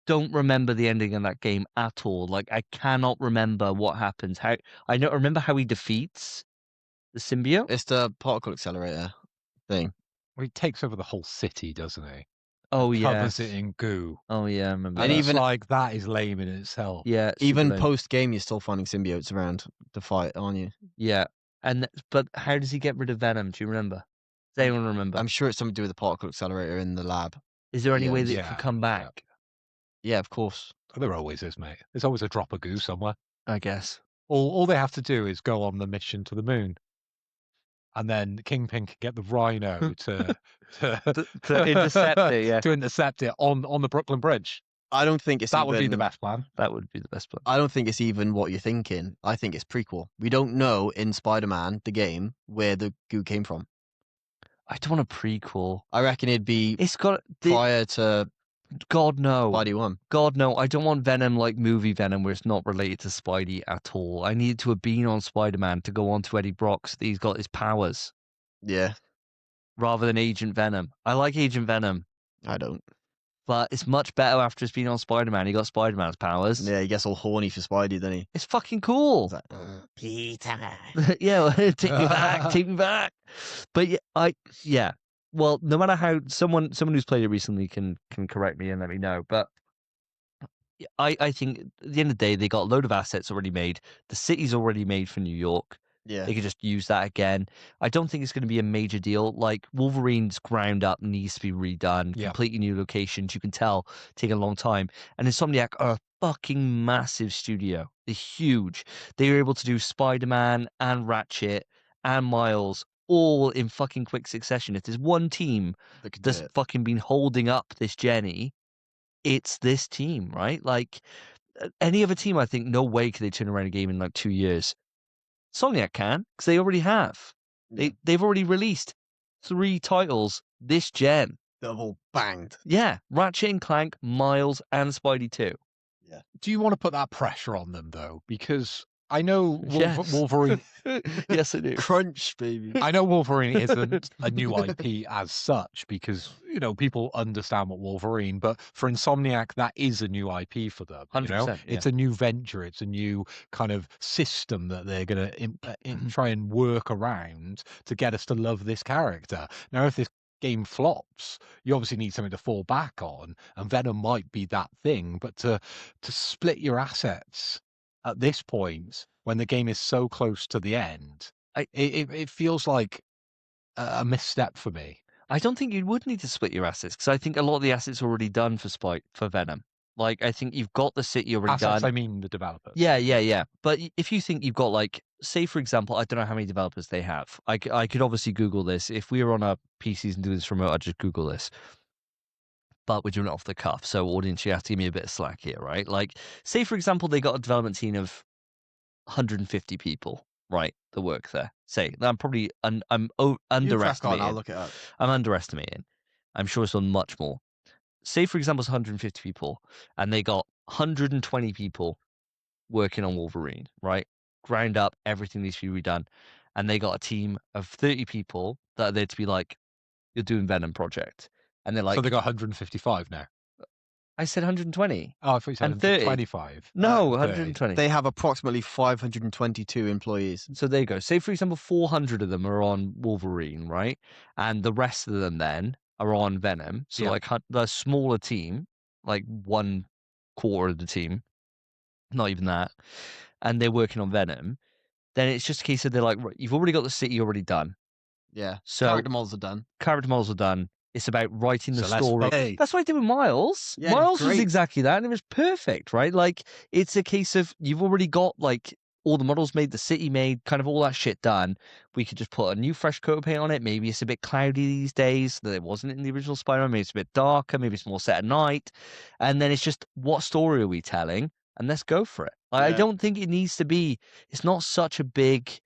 Don't remember the ending of that game at all. Like, I cannot remember what happens. I remember how he defeats the symbiote. It's the particle accelerator thing. Well, he takes over the whole city, doesn't he? Oh yeah. Covers it in goo. Oh yeah, I remember. And that. It's even- like that is lame in itself. yeah, super Even lame. post game, you're still finding symbiotes around to fight, aren't you? Yeah, but how does he get rid of Venom? Do you remember? Does anyone remember? I'm sure it's something to do with the particle accelerator in the lab. Is there any yeah, way that it yeah, could come yeah. back? Yeah, of course. There always is, mate. There's always a drop of goo somewhere. I guess. All they have to do is go on the mission to the moon. And then Kingpin can get the Rhino to To intercept it, yeah. to intercept it on the Brooklyn Bridge. I don't think it's That would be the even- best plan. That would be the best plan. I don't think it's even what you're thinking. I think it's prequel. We don't know in Spider-Man the game where the goo came from. I don't want a prequel. I reckon it'd be It's got prior to God no. Spidey 1. God no. I don't want Venom like movie Venom where it's not related to Spidey at all. I need to have been on Spider-Man to go on to Eddie Brock so that he's got his powers Yeah, rather than Agent Venom. I like Agent Venom, I don't. but it's much better after it's been on Spider-Man. He got Spider-Man's powers. Yeah, he gets all horny for Spidey, doesn't he? It's fucking cool. He's like, Peter. Yeah, well, take me back, take me back. But yeah. Well, no matter how someone who's played it recently can correct me and let me know. But I think at the end of the day, they got a load of assets already made. The city's already made for New York. Yeah. They could just use that again. I don't think it's going to be a major deal. Like Wolverine's ground up needs to be redone. Yeah. Completely new locations. You can tell taking a long time. And Insomniac are a fucking massive studio. They're huge. They were able to do Spider-Man and Ratchet and Miles all in fucking quick succession. If there's one team They could do that's it. fucking been holding up this Jenny, it's this team, right? Like any other team, I think no way could they turn around a game in like 2 years. Insomniac can, because they already have. Yeah. They've already released 3 titles this gen. They've all banged. Yeah, Ratchet and Clank, Miles, and Spidey 2. Do you want to put that pressure on them though? Because I know Yes. Wolverine. Yes, I do. Crunch, baby. I know Wolverine isn't a new IP as such because people understand what Wolverine, but for Insomniac that is a new IP for them. 100%, It's a new venture. It's a new kind of system that they're going to try and work around to get us to love this character. Now, if this game flops, you obviously need something to fall back on, and Venom might be that thing. But to split your assets at this point, when the game is so close to the end, it feels like a misstep for me. I don't think you would need to split your assets because I think a lot of the assets are already done for Venom. Like I think you've got the city already Assets, done. I mean the developers. Yeah. But if you think you've got like, say for example, I don't know how many developers they have. I could obviously Google this. If we were on our PCs and doing this remote, I'd just Google this. But we're doing it off the cuff, so audience, you have to give me a bit of slack here, right? Like, say for example, they got a development team of 150 people, right, that work there. Say, I'm probably You crack on, underestimating. I'll look it up. I'm underestimating. I'm sure it's on much more. Say, for example, it's 150 people, and they got 120 people working on Wolverine, right? Ground up, everything needs to be redone. And they got a team of 30 people that are there to be like, you're doing Venom project. And they're like, So they got 155 now. I said 120. Oh, I thought you said And 30. 25. No, 30. 120. They have approximately 522 employees. So there you go. Say, for example, 400 of them are on Wolverine, right? And the rest of them then are on Venom. So Yeah. like the smaller team, like 1/4 of the team, not even that, and they're working on Venom. Then it's just a case of they're like, right, you've already got the city already done. Yeah. So Character models are done. character models are done. It's about writing the So let's story. vote. That's what I did with Miles. Yeah, Miles was great. exactly that, and it was perfect, right? Like, it's a case of you've already got like all the models made, the city made, kind of all that shit done. We could just put a new fresh coat of paint on it. Maybe it's a bit cloudy these days that it wasn't in the original Spider-Man. Maybe it's a bit darker. Maybe it's more set at night. And then it's just, what story are we telling? And let's go for it. I Yeah. don't think it needs to be. It's not such a big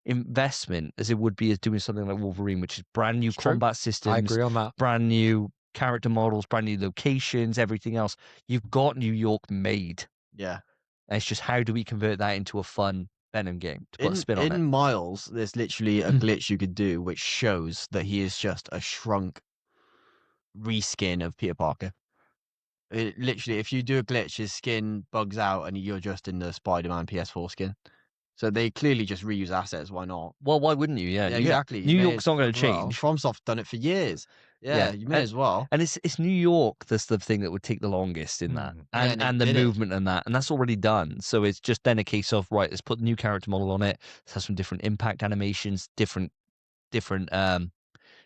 investment as it would be as doing something like Wolverine, which is brand new It's true. combat systems, I agree on that. brand new character models, brand new locations, everything else. You've got New York made. Yeah. And it's just, how do we convert that into a fun Venom game to put a spin on in it? Miles, there's literally a glitch you could do which shows that he is just a shrunk reskin of Peter Parker. It, literally, if you do a glitch, his skin bugs out and you're just in the Spider-Man PS4 skin. So they clearly just reuse assets. Why not? Well, why wouldn't you? Yeah, exactly. New York's not going to Well, change. FromSoft done it for years. Yeah, you may as well. And it's New York that's the thing that would take the longest in that. Mm. Yeah, And, and they the did it. movement and that. And that's already done. So it's just then a case of, right, let's put the new character model on it. Let's have some different impact animations, different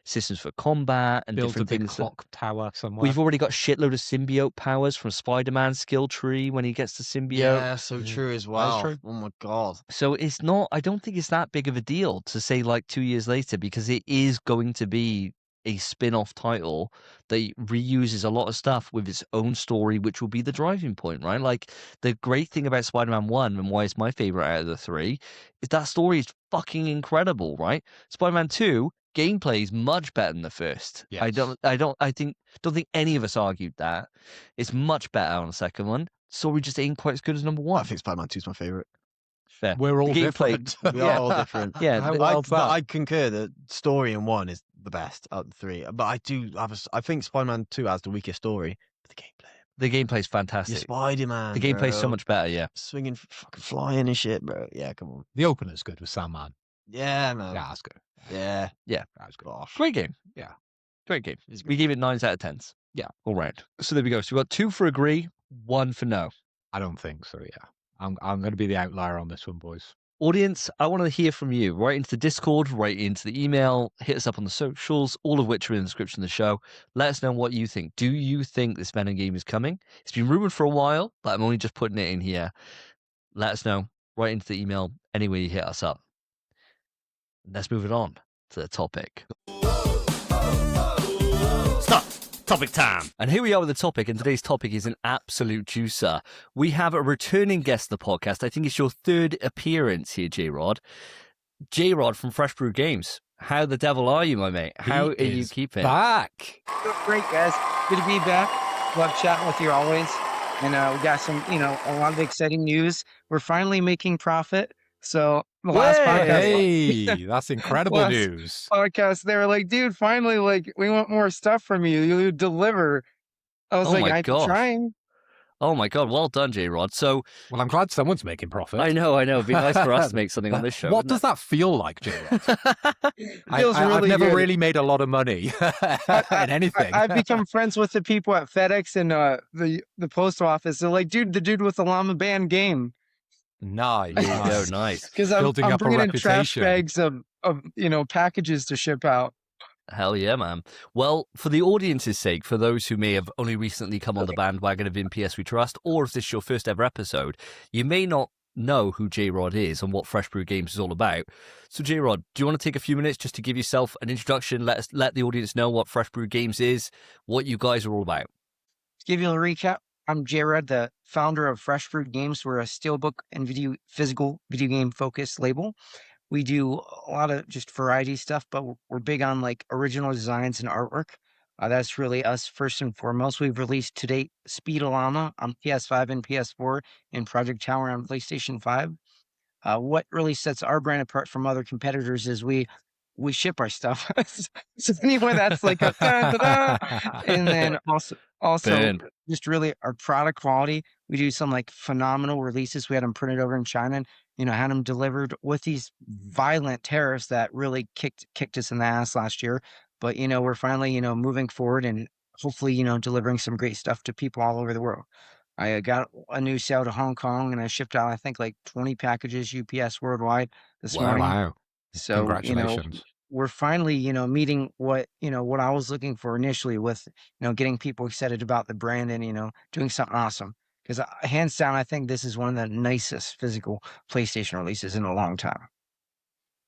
systems for combat, and Build a different big things. clock tower somewhere. We've already got a shitload of symbiote powers from Spider-Man's skill tree when he gets the symbiote. Yeah, so true as well. true. Oh my god. So it's not, I don't think it's that big of a deal to say like 2 years later, because it is going to be a spin-off title that reuses a lot of stuff with its own story, which will be the driving point, right? Like, the great thing about Spider-Man 1 and why it's my favorite out of the three is that story is fucking incredible, right? Spider-Man 2 gameplay is much better than the first. Yes. I don't think any of us argued that. It's much better on the second one. Story just ain't quite as good as number I one. think Spider-Man 2 is my favorite. Fair. We're all The gameplay- different. We are all different. Yeah, How the- wild's that? I concur that story in 1 is the best out of the 3. But I think Spider-Man 2 has the weakest story. But the gameplay. the gameplay's You're fantastic. Spider-Man. The gameplay's so bro. much better, yeah. Swinging, fucking flying and shit, bro. Yeah, come on. The opener's good with Sandman. Yeah, man. Yeah, that's good. Yeah. That's good. Gosh. Great game. Yeah. Great game. It's We gave it 9s out of 10s. Yeah. All round. So there we go. So we've got 2 for agree, 1 for no. I don't think so. Yeah, I'm going to be the outlier on this one, boys. Audience, I want to hear from you. Write into the Discord, write into the email, hit us up on the socials, all of which are in the description of the show. Let us know what you think. Do you think this Venom game is coming? It's been rumored for a while, but I'm only just putting it in here. Let us know. Write into the email any way you hit us up. Let's move it on to the topic. Stop! Topic time! And here we are with the topic, and today's topic is an absolute juicer. We have a returning guest of the podcast. I think it's your 3rd appearance here, JRod. JRod from Fresh Brewed Games. How the devil are you, my mate? How are you keeping? Back. Great, guys. Good to be back. Love chatting with you always. And we got some, a lot of exciting news. We're finally making profit. So the last Hey, that's incredible Last- news. podcast, they were like, dude, finally, like, we want more stuff from you. You deliver. I was Oh like, my I'm gosh. trying. Oh my God, well done, JRod. So, Well, I'm glad someone's making profit. I know. It'd be nice for us to make something on this show. What does that feel like, JRod? Feels I've really never good. really made a lot of money in anything. I've become friends with the people at FedEx and the post office. They're like, dude, the dude with the llama band game. Nice. There you go, nice. nice. Because I'm Building up a bringing in trash reputation. bags of packages to ship out. Hell yeah, man. Well, for the audience's sake, for those who may have only recently come on the bandwagon of In PS We Trust, or if this is your first ever episode, you may not know who JRod is and what Fresh Brew Games is all about. So JRod, do you want to take a few minutes just to give yourself an introduction? Let the audience know what Fresh Brew Games is, what you guys are all about. To give you a recap, I'm JRod, the founder of Fresh Brewed Games. We're a steelbook and physical video game focused label. We do a lot of just variety stuff, but we're big on like original designs and artwork. That's really us first and foremost. We've released to date Speed Llama on PS5 and PS4 and Project Tower on PlayStation 5. What really sets our brand apart from other competitors is we we ship our stuff. So anyway, that's like a da-da-da. And then also Burn. just really our product quality. We do some like phenomenal releases. We had them printed over in China and, had them delivered with these violent tariffs that really kicked us in the ass last year. But, we're finally, moving forward and hopefully, delivering some great stuff to people all over the world. I got a new sale to Hong Kong and I shipped out, I think, like 20 packages UPS worldwide this morning. Wow. So, Congratulations. we're finally, meeting what I was looking for initially with, getting people excited about the brand and, doing something awesome. Because hands down, I think this is one of the nicest physical PlayStation releases in a long time.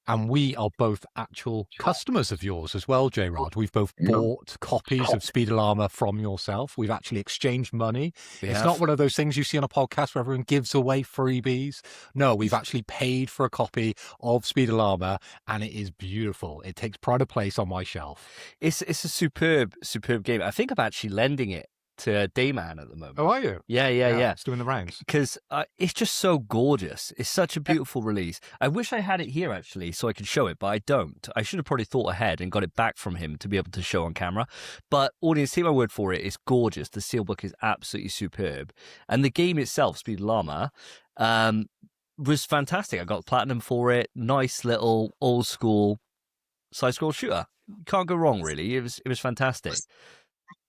And we are both actual customers of yours as well, JRod. We've both bought copies of Speed Alarmer from yourself. We've actually exchanged money. It's not one of those things you see on a podcast where everyone gives away freebies. No, we've actually paid for a copy of Speed Alarmer, and it is beautiful. It takes pride of place on my shelf. It's a superb game. I think I'm actually lending it to Dayman at the moment. Oh, are you? Yeah. It's doing the rounds. Because it's just so gorgeous. It's such a beautiful release. I wish I had it here, actually, so I could show it, but I don't. I should have probably thought ahead and got it back from him to be able to show on camera. But audience, take my word for it, it's gorgeous. The steelbook is absolutely superb. And the game itself, Speed Alarmer, was fantastic. I got platinum for it. Nice little old school side-scroll shooter. Can't go wrong, really. It was fantastic.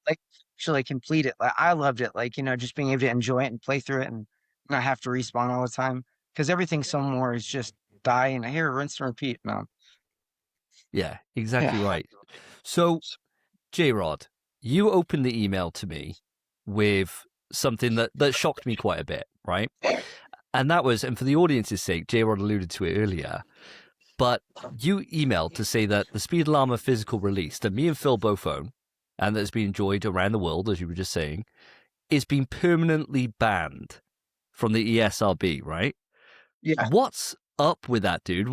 Like, actually complete it. Like, I loved it. Like, just being able to enjoy it and play through it and not have to respawn all the time. Because everything somewhere is just die and here, rinse and repeat. No. Yeah, exactly right. So, JRod, you opened the email to me with something that shocked me quite a bit, right? And that was, and for the audience's sake, JRod alluded to it earlier, but you emailed to say that the Speed Alarmer physical release that me and Phil both own, and that's been enjoyed around the world, as you were just saying, is being permanently banned from the ESRB, right? Yeah. What's up with that, dude?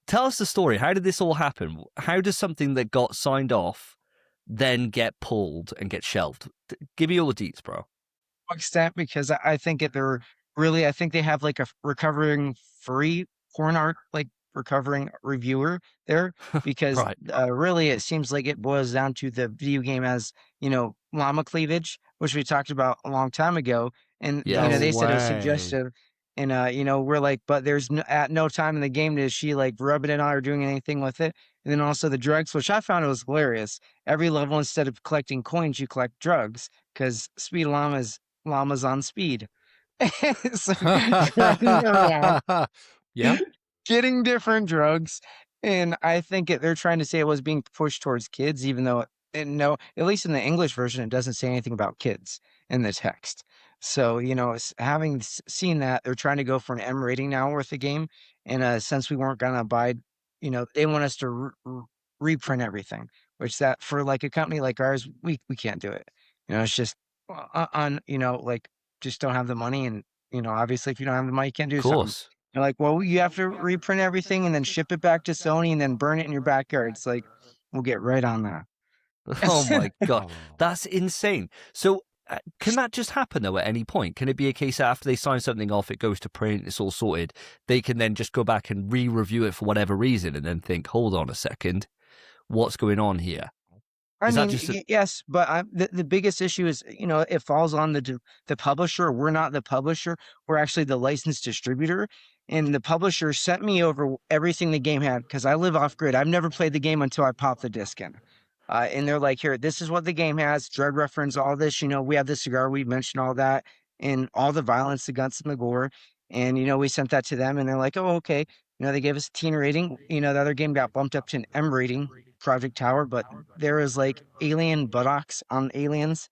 Tell us the story. How did this all happen? How does something that got signed off then get pulled and get shelved? Give me all the deets, bro. Extent, because I think I think they have like a recovering free porn art, like recovering reviewer there, because Right. Really it seems like it boils down to the video game as, llama cleavage, which we talked about a long time ago. And, Yes. they said it was way. suggestive. And, we're like, but there's at no time in the game is she like rubbing it on or doing anything with it. And then also the drugs, which I found it was hilarious. Every level, instead of collecting coins, you collect drugs because Speed Llama's on speed. So, Yeah. getting different drugs. And I think they're trying to say it was being pushed towards kids, even though, no, at least in the English version, it doesn't say anything about kids in the text. So, having seen that, they're trying to go for an M rating now with the game. And since we weren't going to abide, they want us to reprint everything, which that for like a company like ours, we can't do it. It's just like just don't have the money. And, obviously if you don't have the money, you can't do Of something. course. You're like, well, you have to reprint everything and then ship it back to Sony and then burn it in your backyard. It's like, we'll get right on that. Oh my God. That's insane. So can that just happen though at any point? Can it be a case that after they sign something off, it goes to print, it's all sorted, they can then just go back and re-review it for whatever reason and then think, hold on a second, what's going on here? I Is that mean, just yes, but the biggest issue is, it falls on the publisher. We're not the publisher. We're actually the licensed distributor. And the publisher sent me over everything the game had because I live off grid. I've never played the game until I popped the disc in. And they're like, here, this is what the game has. Drug reference, all this. We have the cigar. We mentioned all that and all the violence, the guns, and the gore. And, we sent that to them and they're like, oh, okay. They gave us a teen rating. The other game got bumped up to an M rating, Project Tower, but there is like alien buttocks on aliens.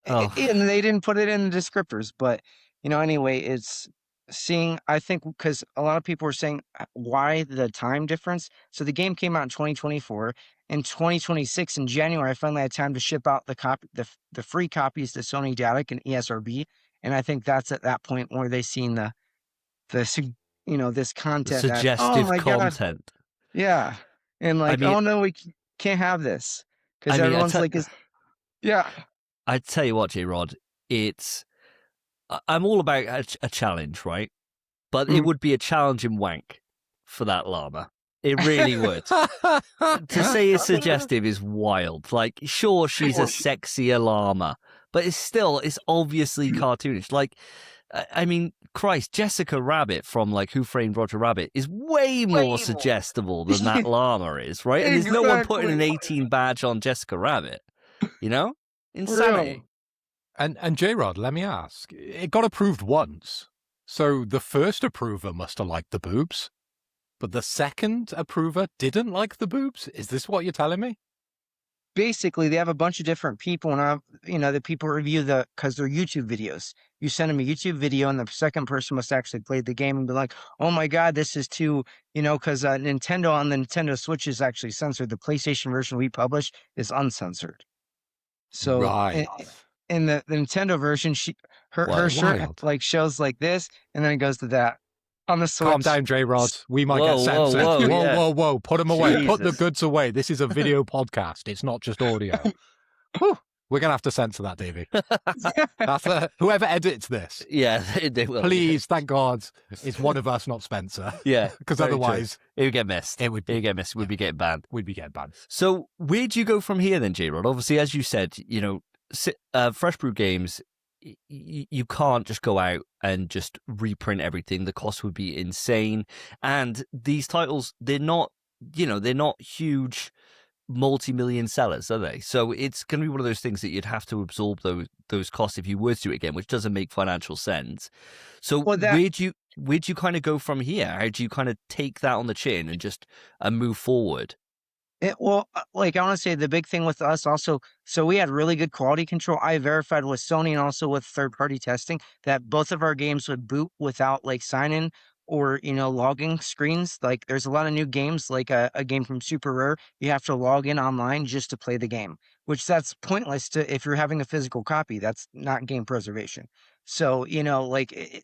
Oh. And they didn't put it in the descriptors. But, anyway, it's seeing, I think, because a lot of people were saying, why the time difference? So the game came out in 2024. In 2026, in January, I finally had time to ship out the free copies to Sony Datic and ESRB. And I think that's at that point where they seen this content. suggestive my content? God. Yeah. And like, I mean, oh no, we can't have this. Because I mean, everyone's like, yeah. I tell you what, JRod, I'm all about a challenge, right? But it would be a challenge in wank for that llama. It really would. To say it's suggestive is wild. Like, sure, she's a sexier llama, but it's obviously cartoonish. Like, I mean, Christ, Jessica Rabbit from like Who Framed Roger Rabbit is way more suggestible than that llama is, right? And there's no one putting an 18 badge on Jessica Rabbit. You know? Insanity. And JRod, let me ask. It got approved once. So the first approver must have liked the boobs. But the second approver didn't like the boobs? Is this what you're telling me? Basically, they have a bunch of different people, and the people review because they're YouTube videos. You send them a YouTube video, and the second person must actually play the game and be like, "Oh my God, this is too," because Nintendo on the Nintendo Switch is actually censored. The PlayStation version we publish is uncensored. So right. in the Nintendo version, her shirt like shows like this, and then it goes to that. On the Switch. Calm down, JRod. We might get censored. Whoa. Put them away. Jesus. Put the goods away. This is a video podcast. It's not just audio. Whew. We're going to have to censor that, Davey. That's whoever edits this. Yeah, they will. Please, thank God, it's one of us, not Spencer. Yeah. Because otherwise... It would get missed. It would get missed. We'd be getting banned. We'd be getting banned. So where'd you go from here then, JRod? Obviously, as you said, Fresh Brewed Games... You can't just go out and just reprint everything. The cost would be insane. And these titles, they're not huge multi-million sellers, are they? So it's going to be one of those things that you'd have to absorb those costs if you were to do it again, which doesn't make financial sense. So where'd you kind of go from here? How do you kind of take that on the chin and just move forward? I want to say the big thing with us also, so we had really good quality control. I verified with Sony and also with third-party testing that both of our games would boot without like sign-in or, logging screens. Like there's a lot of new games, like a game from Super Rare, you have to log in online just to play the game, which that's pointless if you're having a physical copy. That's not game preservation. So,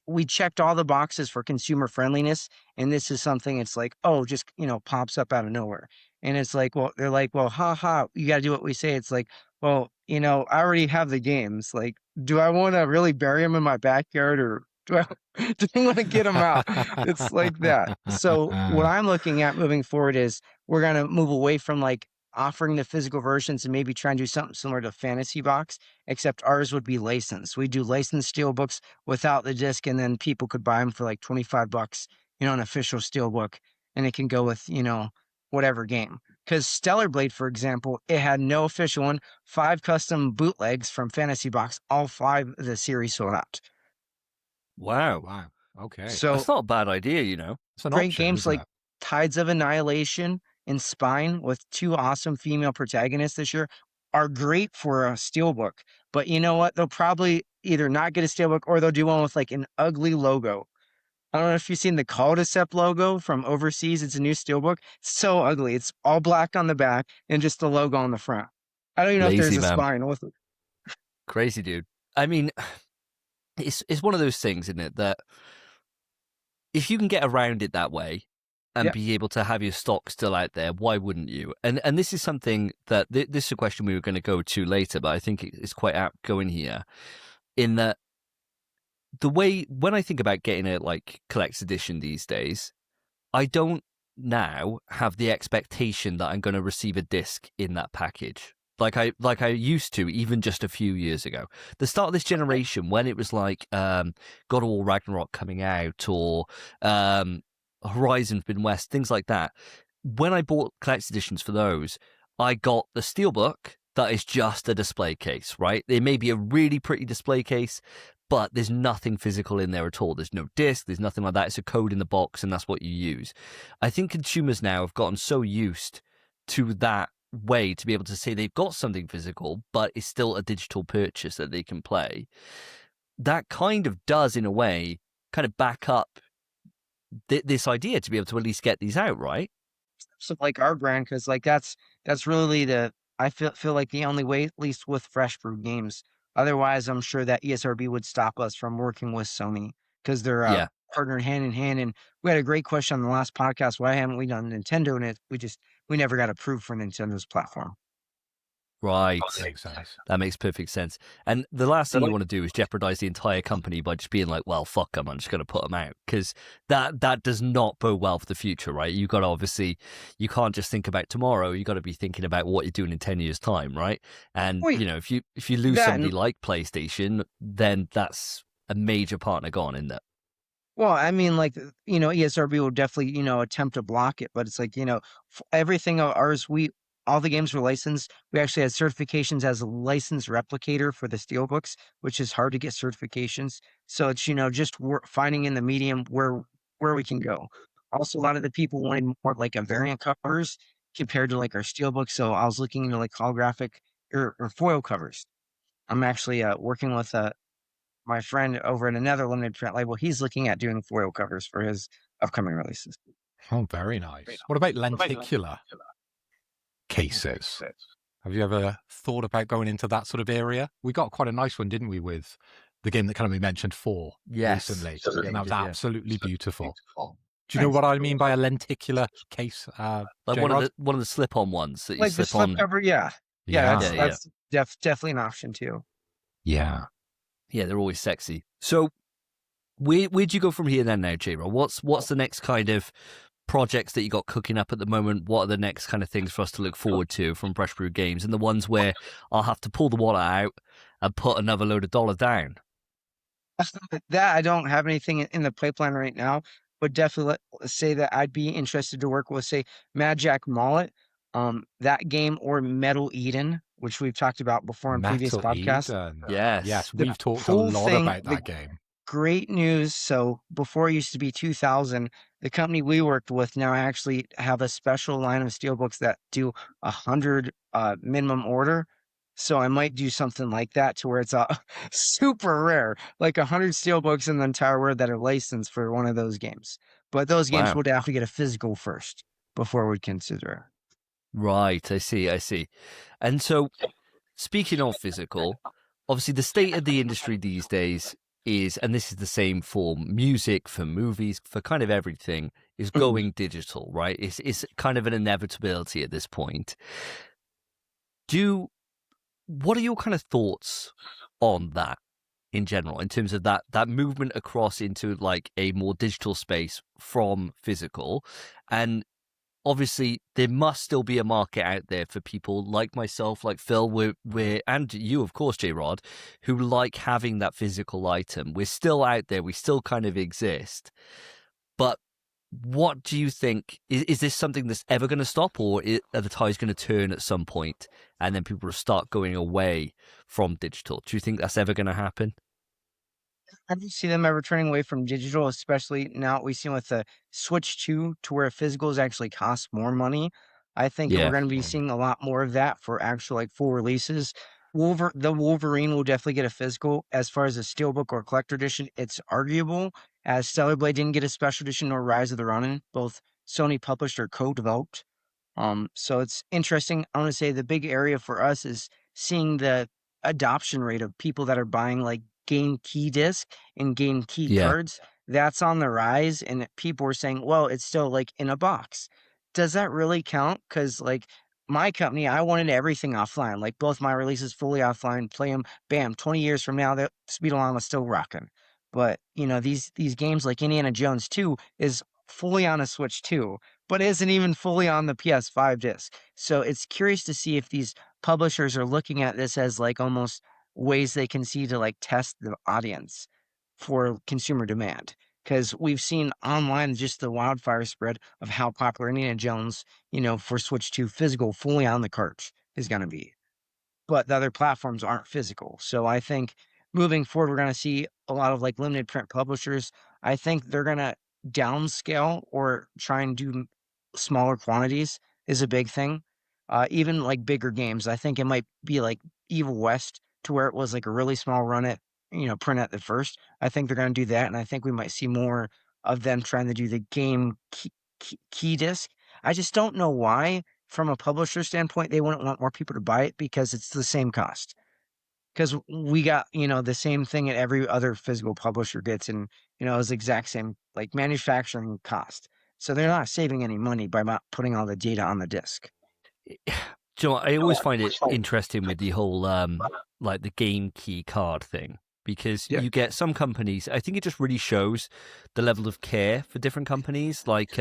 we checked all the boxes for consumer friendliness, and this is something it's like, just, pops up out of nowhere. And it's like, they're like, you got to do what we say. It's like, I already have the games. Like, do I want to really bury them in my backyard or do I want to get them out? It's like that. So what I'm looking at moving forward is we're going to move away from like offering the physical versions and maybe try and do something similar to Fantasy Box, except ours would be licensed. We do licensed steelbooks without the disc, and then people could buy them for like $25, an official steelbook, and it can go with, whatever game. Because Stellar Blade, for example, it had no official one, 5 custom bootlegs from Fantasy Box, all 5 of the series sold out. Wow. Okay. So that's not a bad idea, It's an great option, games isn't like it? Tides of Annihilation and Spine with 2 awesome female protagonists this year are great for a steelbook. But you know what? They'll probably either not get a steelbook or they'll do one with like an ugly logo. I don't know if you've seen the Cul-de-Sac logo from overseas. It's a new steelbook. It's so ugly. It's all black on the back and just the logo on the front. I don't even know if there's a spine with it. Crazy, dude. I mean, it's one of those things, isn't it, that if you can get around it that way and be able to have your stock still out there, why wouldn't you? And this is something that this is a question we were going to go to later, but I think it's quite apt going here in that the way when I think about getting a like collector's edition these days, I don't now have the expectation that I'm going to receive a disc in that package. Like I used to, even just a few years ago. The start of this generation, when it was like God of War Ragnarok coming out or Horizon Forbidden West, things like that. When I bought collector's editions for those, I got the steelbook that is just a display case, right? There may be a really pretty display case, but there's nothing physical in there at all. There's no disc, there's nothing like that. It's a code in the box, and that's what you use. I think consumers now have gotten so used to that way to be able to say they've got something physical, but it's still a digital purchase that they can play. That kind of does, in a way, kind of back up this idea to be able to at least get these out, right? So like our brand, because like that's really I feel like the only way, at least with Fresh Brewed Games. Otherwise, I'm sure that ESRB would stop us from working with Sony because they're partnered hand in hand. And we had a great question on the last podcast. Why haven't we done Nintendo? And we never got approved for Nintendo's platform. Right. Makes sense. That makes perfect sense. And the last thing you want to do is jeopardize the entire company by just being like, well, fuck them, I'm just going to put them out. Because that does not bode well for the future, right? You got to obviously, you can't just think about tomorrow. You got to be thinking about what you're doing in 10 years' time, right? And, Wait, you know, if you lose that somebody and- like PlayStation, then that's a major partner gone, isn't it? Well, I mean, like, ESRB will definitely, attempt to block it, but it's like, everything of ours, all the games were licensed. We actually had certifications as a licensed replicator for the steelbooks, which is hard to get certifications. So it's, just finding in the medium where we can go. Also, a lot of the people wanted more like a variant covers compared to like our steelbook. So I was looking into like holographic or foil covers. I'm actually working with my friend over at another limited print label. He's looking at doing foil covers for his upcoming releases. Oh, very nice. What about lenticular cases? Have you ever thought about going into that sort of area? We got quite a nice one, didn't we, with the game that kind of we mentioned Yes. recently. Yeah, And that was yeah. absolutely beautiful. Do you know what I mean by a lenticular case? Like JRod? one of the slip-on ones that you Like the slip on. slipcover, yeah. Yeah. That's definitely an option too. Yeah. Yeah, they're always sexy. So where'd you go from here then now, JRod? What's the next kind of projects that you got cooking up at the moment? What are the next kind of things for us to look forward to from Fresh Brewed Games, and the ones where I'll have to pull the wallet out and put another load of dollar down? That I don't have anything in the pipeline right now, but definitely say that I'd be interested to work with, say, Mad Jack Mullet, that game, or Metal Eden, which we've talked about before in previous Metal podcasts. Eden. Yes. Yes, The we've talked a cool lot thing- about that game. Great news. So before it used to be 2000, the company we worked with now actually have a special line of steelbooks that do 100 minimum order. So I might do something like that to where it's super rare, like 100 steelbooks in the entire world that are licensed for one of those games. But those games Wow. would have to get a physical first before we'd consider it. Right, I see. And so, speaking of physical, obviously the state of the industry these days is, and this is the same for music, for movies, for kind of everything, is going digital, right? It's kind of an inevitability at this point. What are your kind of thoughts on that in general, in terms of that movement across into like a more digital space from physical? And obviously, there must still be a market out there for people like myself, like Phil, and you, of course, JRod, who like having that physical item. We're still out there. We still kind of exist. But what do you think? Is this something that's ever going to stop, or are the tides going to turn at some point and then people will start going away from digital? Do you think that's ever going to happen? I don't see them ever turning away from digital, especially now we've seen with the Switch 2 to where physicals actually cost more money. I think Yeah. we're going to be seeing a lot more of that for actual like full releases. The Wolverine will definitely get a physical. As far as a steelbook or collector edition, it's arguable, as Stellar Blade didn't get a special edition nor Rise of the Ronin, both Sony published or co-developed. So it's interesting. I want to say the big area for us is seeing the adoption rate of people that are buying like game key disc and game key Yeah. cards. That's on the rise, and people are saying, well, it's still like in a box. Does that really count? Because like my company, I wanted everything offline, like both my releases fully offline, play them, bam, 20 years from now, that Speed Along is still rocking. But these games like Indiana Jones 2 is fully on a Switch 2, but isn't even fully on the PS5 disc. So it's curious to see if these publishers are looking at this as like almost ways they can see to like test the audience for consumer demand. Because we've seen online just the wildfire spread of how popular Indiana Jones, for Switch 2 physical, fully on the cartridge is going to be. But the other platforms aren't physical. So I think moving forward, we're going to see a lot of like limited print publishers. I think they're going to downscale or try and do smaller quantities is a big thing. Even like bigger games, I think it might be like Evil West, to where it was like a really small run at, print at the first. I think they're going to do that. And I think we might see more of them trying to do the game key disc. I just don't know why, from a publisher standpoint, they wouldn't want more people to buy it, because it's the same cost. Because we got, the same thing that every other physical publisher gets, and, it's the exact same like manufacturing cost. So they're not saving any money by not putting all the data on the disc. Do you know what? I always find it interesting with the whole like the game key card thing, because you get some companies. I think it just really shows the level of care for different companies. Like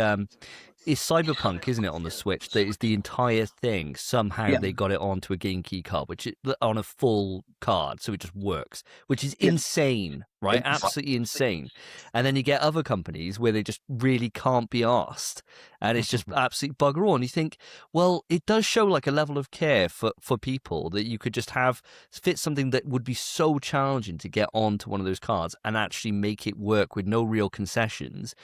it's Cyberpunk, isn't it, on the Switch? That is the entire thing. Somehow they got it onto a game key card, which on a full card, so it just works, which is insane, right? Absolutely insane. And then you get other companies where they just really can't be asked, and it's just absolute bugger all. And you think, well, it does show like a level of care for people that you could just have fit something that would be so challenging to get onto one of those cards and actually make it work with no real concessions,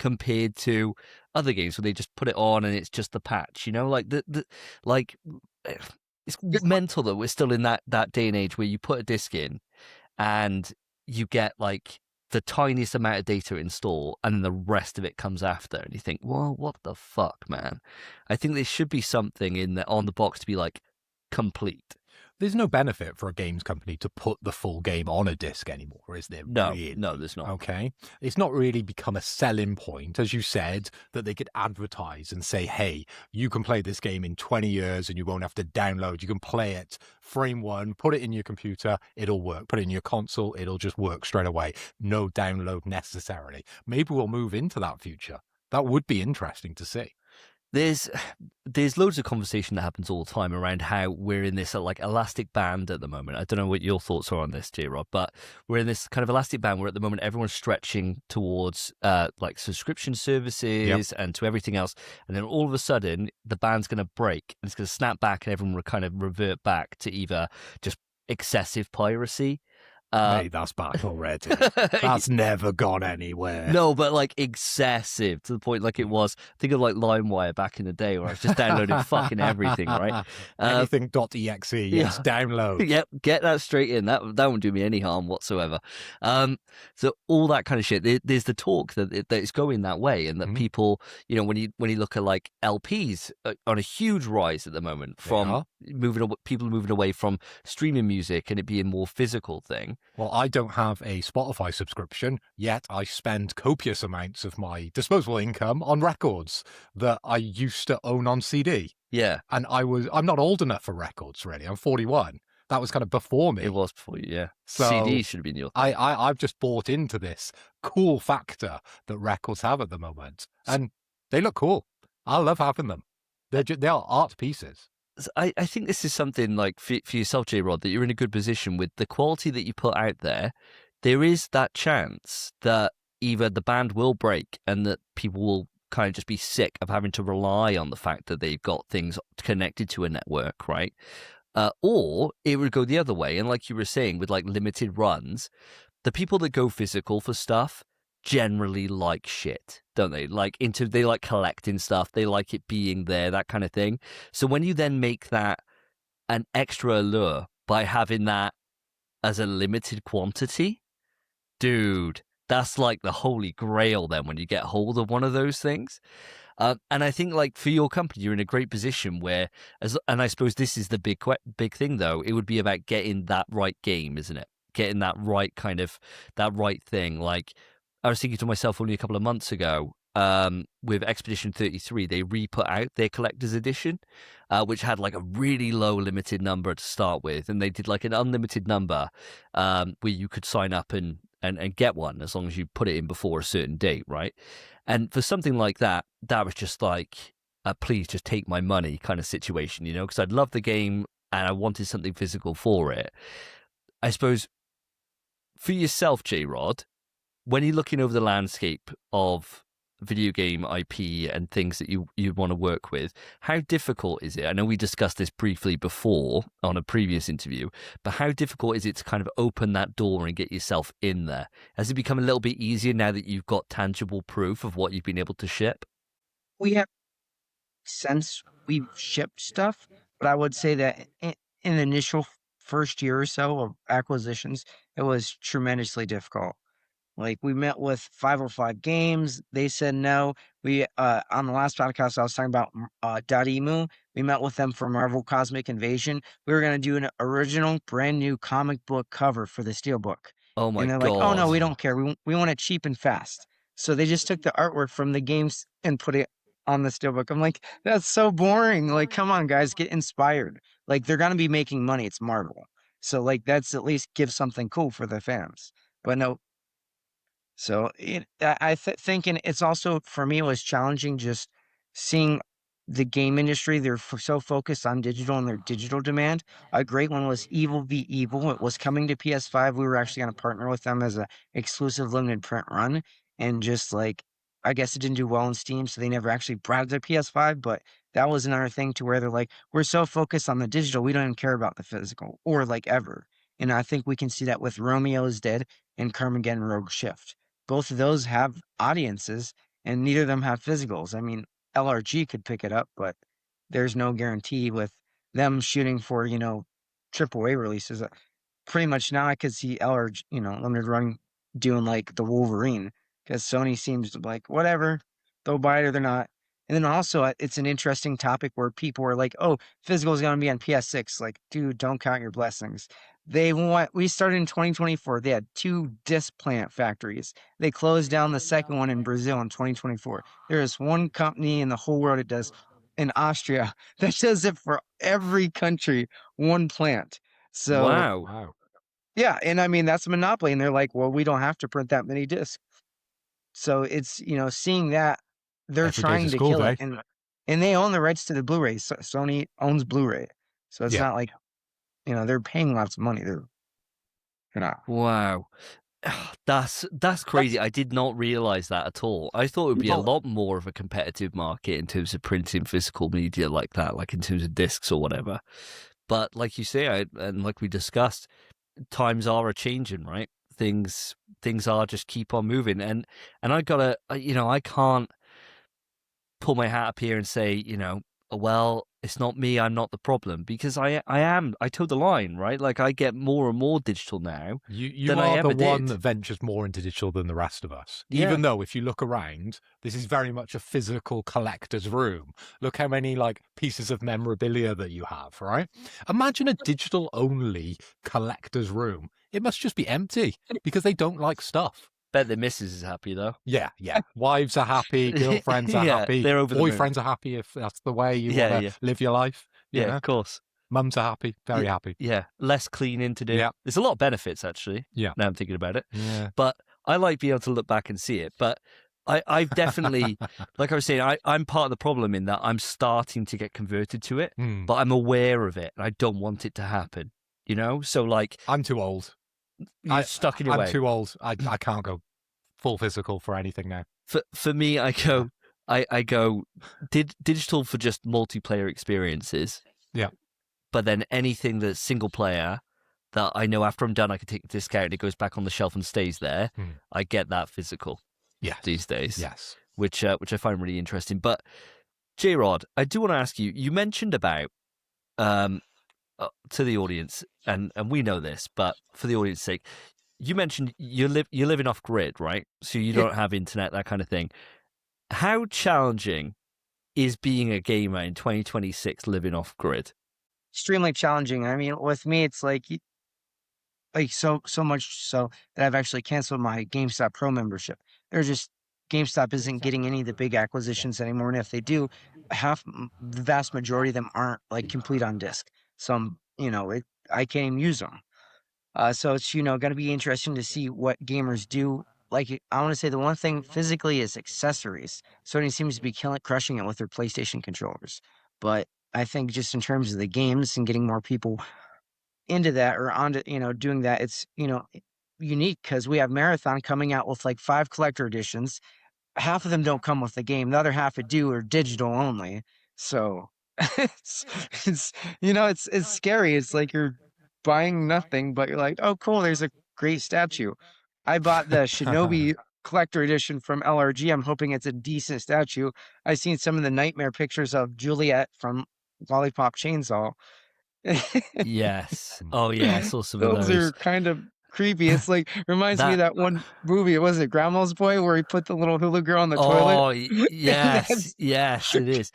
compared to other games where they just put it on and it's just the patch, you know, like it's mental that we're still in that day and age where you put a disc in and you get like the tiniest amount of data install and then the rest of it comes after, and you think, well, what the fuck, man? I think there should be something on the box to be like complete. There's no benefit for a games company to put the full game on a disc anymore, is there? No, really? no, there's not. Okay. It's not really become a selling point, as you said, that they could advertise and say, hey, you can play this game in 20 years and you won't have to download. You can play it frame one, put it in your computer, it'll work. Put it in your console, it'll just work straight away. No download necessarily. Maybe we'll move into that future. That would be interesting to see. There's loads of conversation that happens all the time around how we're in this like elastic band at the moment. I don't know what your thoughts are on this, JRod, but we're in this kind of elastic band where at the moment everyone's stretching towards like subscription services and to everything else, and then all of a sudden the band's going to break and it's going to snap back and everyone will kind of revert back to either just excessive piracy. Hey, that's back already. That's never gone anywhere. No, but like excessive to the point like it was. Think of like LimeWire back in the day where I was just downloading fucking everything, right? Anything.exe, yes, download. Yep, get that straight in. That won't do me any harm whatsoever. So all that kind of shit. There's the talk that it's going that way, and that people, you know, when you look at like LPs on a huge rise at the moment from people moving away from streaming music and it being more physical thing. Well, I don't have a Spotify subscription, yet I spend copious amounts of my disposable income on records that I used to own on CD. Yeah. And I'm not old enough for records, really. I'm 41. That was kind of before me. It was before you, yeah. So CD should have been your thing. I've just bought into this cool factor that records have at the moment. And they look cool. I love having them. They are art pieces. I think this is something like for yourself, JRod, that you're in a good position with the quality that you put out there. There is that chance that either the band will break and that people will kind of just be sick of having to rely on the fact that they've got things connected to a network, right? Or it would go the other way. And like you were saying, with like limited runs, the people that go physical for stuff generally like shit, don't they? They like collecting stuff, they like it being there, that kind of thing. So when you then make that an extra allure by having that as a limited quantity, dude, that's like the holy grail then when you get hold of one of those things. And I think like for your company, you're in a great position where, and I suppose this is the big thing though, it would be about getting that right game, isn't it? Getting that right kind of, that right thing. Like, I was thinking to myself only a couple of months ago, with Expedition 33, they re-put out their collector's edition, which had like a really low limited number to start with. And they did like an unlimited number where you could sign up and get one as long as you put it in before a certain date, right? And for something like that, that was just like, please just take my money kind of situation, you know, because I'd love the game and I wanted something physical for it. I suppose for yourself, JRod, when you're looking over the landscape of video game IP and things that you want to work with, how difficult is it? I know we discussed this briefly before on a previous interview, but how difficult is it to kind of open that door and get yourself in there? Has it become a little bit easier now that you've got tangible proof of what you've been able to ship? We have, since we've shipped stuff, but I would say that in the initial first year or so of acquisitions, it was tremendously difficult. Like, we met with 505 Games. They said no. We on the last podcast, I was talking about .emu. We met with them for Marvel Cosmic Invasion. We were going to do an original, brand new comic book cover for the Steelbook. Oh my God. And they're like, oh no, we don't care. We want it cheap and fast. So they just took the artwork from the games and put it on the steelbook. I'm like, that's so boring. Like, come on, guys, get inspired. Like, they're gonna be making money. It's Marvel, so like that's at least give something cool for the fans. But no, so thinking it's also for me it was challenging just seeing the game industry. They're so focused on digital and their digital demand. A great one was Evil v Evil. It was coming to PS5. We were actually going to partner with them as a exclusive limited print run, and just like I guess it didn't do well on Steam, so they never actually brought their PS5. But that was another thing to where they're like, we're so focused on the digital, we don't even care about the physical or like ever. And I think we can see that with Romeo is Dead and Carmageddon Rogue Shift. Both of those have audiences, and neither of them have physicals. I mean, LRG could pick it up, but there's no guarantee with them shooting for, AAA releases. Pretty much now I could see LRG, Limited Run doing like the Wolverine, because Sony seems to like, whatever, they'll buy it or they're not. And then also, it's an interesting topic where people are like, oh, physical is going to be on PS6. Like, dude, don't count your blessings. We started in 2024. They had 2 disc plant factories. They closed down the second one in Brazil in 2024. There is one company in the whole world that does in Austria that does it for every country, one plant. So, Wow. yeah. And I mean, that's a monopoly. And they're like, well, we don't have to print that many discs. So it's, seeing that they're Every day's a trying to school kill day. it. And they own the rights to the Blu-ray. So Sony owns Blu-ray. So it's Yeah. not like, they're paying lots of money. They're not. Wow. That's crazy. I did not realize that at all. I thought it would be a lot more of a competitive market in terms of printing physical media like that, like in terms of discs or whatever. But like you say, and like we discussed, times are a changing, right? Things are just keep on moving, and I gotta, I can't pull my hat up here and say, well, it's not me, I'm not the problem, because I toe the line, right? Like I get more and more digital now. You than I are the ever one did. that ventures more into digital than the rest of us. Yeah. Even though if you look around, this is very much a physical collector's room. Look how many pieces of memorabilia that you have, right? Imagine a digital only collector's room. It must just be empty because they don't like stuff. Bet the missus is happy though. Yeah. Wives are happy, girlfriends are Yeah, happy, they're over the moon. boyfriends are happy if that's the way you Yeah, want to yeah. live your life. Yeah, know? of course. Mums are happy, very happy. Yeah, less cleaning to do. Yeah. There's a lot of benefits actually. Yeah. Now I'm thinking about it. Yeah. But I like being able to look back and see it. But I've definitely, like I was saying, I'm part of the problem in that I'm starting to get converted to it, but I'm aware of it and I don't want it to happen. So like I'm too old. you're stuck in your way. I'm too old. I can't go full physical for anything now. For me, I go digital for just multiplayer experiences. Yeah. But then anything that's single player that I know after I'm done I can take the disc out and it goes back on the shelf and stays there. I get that physical. Yeah. These days. Yes. Which I find really interesting. But JRod, I do want to ask you. You mentioned about to the audience, and we know this, but for the audience's sake, you mentioned you're living off grid, right? So you don't have internet, that kind of thing. How challenging is being a gamer in 2026 living off grid? Extremely challenging. I mean, with me, it's like so much so that I've actually canceled my GameStop Pro membership. GameStop isn't getting any of the big acquisitions anymore, and if they do, the vast majority of them aren't complete on disc. Some, I can't even use them. So it's going to be interesting to see what gamers do. I want to say the one thing physically is accessories. Sony seems to be crushing it with their PlayStation controllers, but I think just in terms of the games and getting more people into that or onto doing that, it's unique because we have Marathon coming out with 5 collector editions. Half of them don't come with the game, the other half are digital only. So it's scary. It's like you're buying nothing, but you're like, oh cool, there's a great statue. I bought the Shinobi collector edition from LRG. I'm hoping it's a decent statue. I've seen some of the nightmare pictures of Juliet from Lollipop Chainsaw. Yes. Oh yeah, I saw some of Those those. are kind of creepy. It's reminds me of that one movie. Was it Grandma's Boy where he put the little hula girl on the toilet? Oh yes, yes, it is.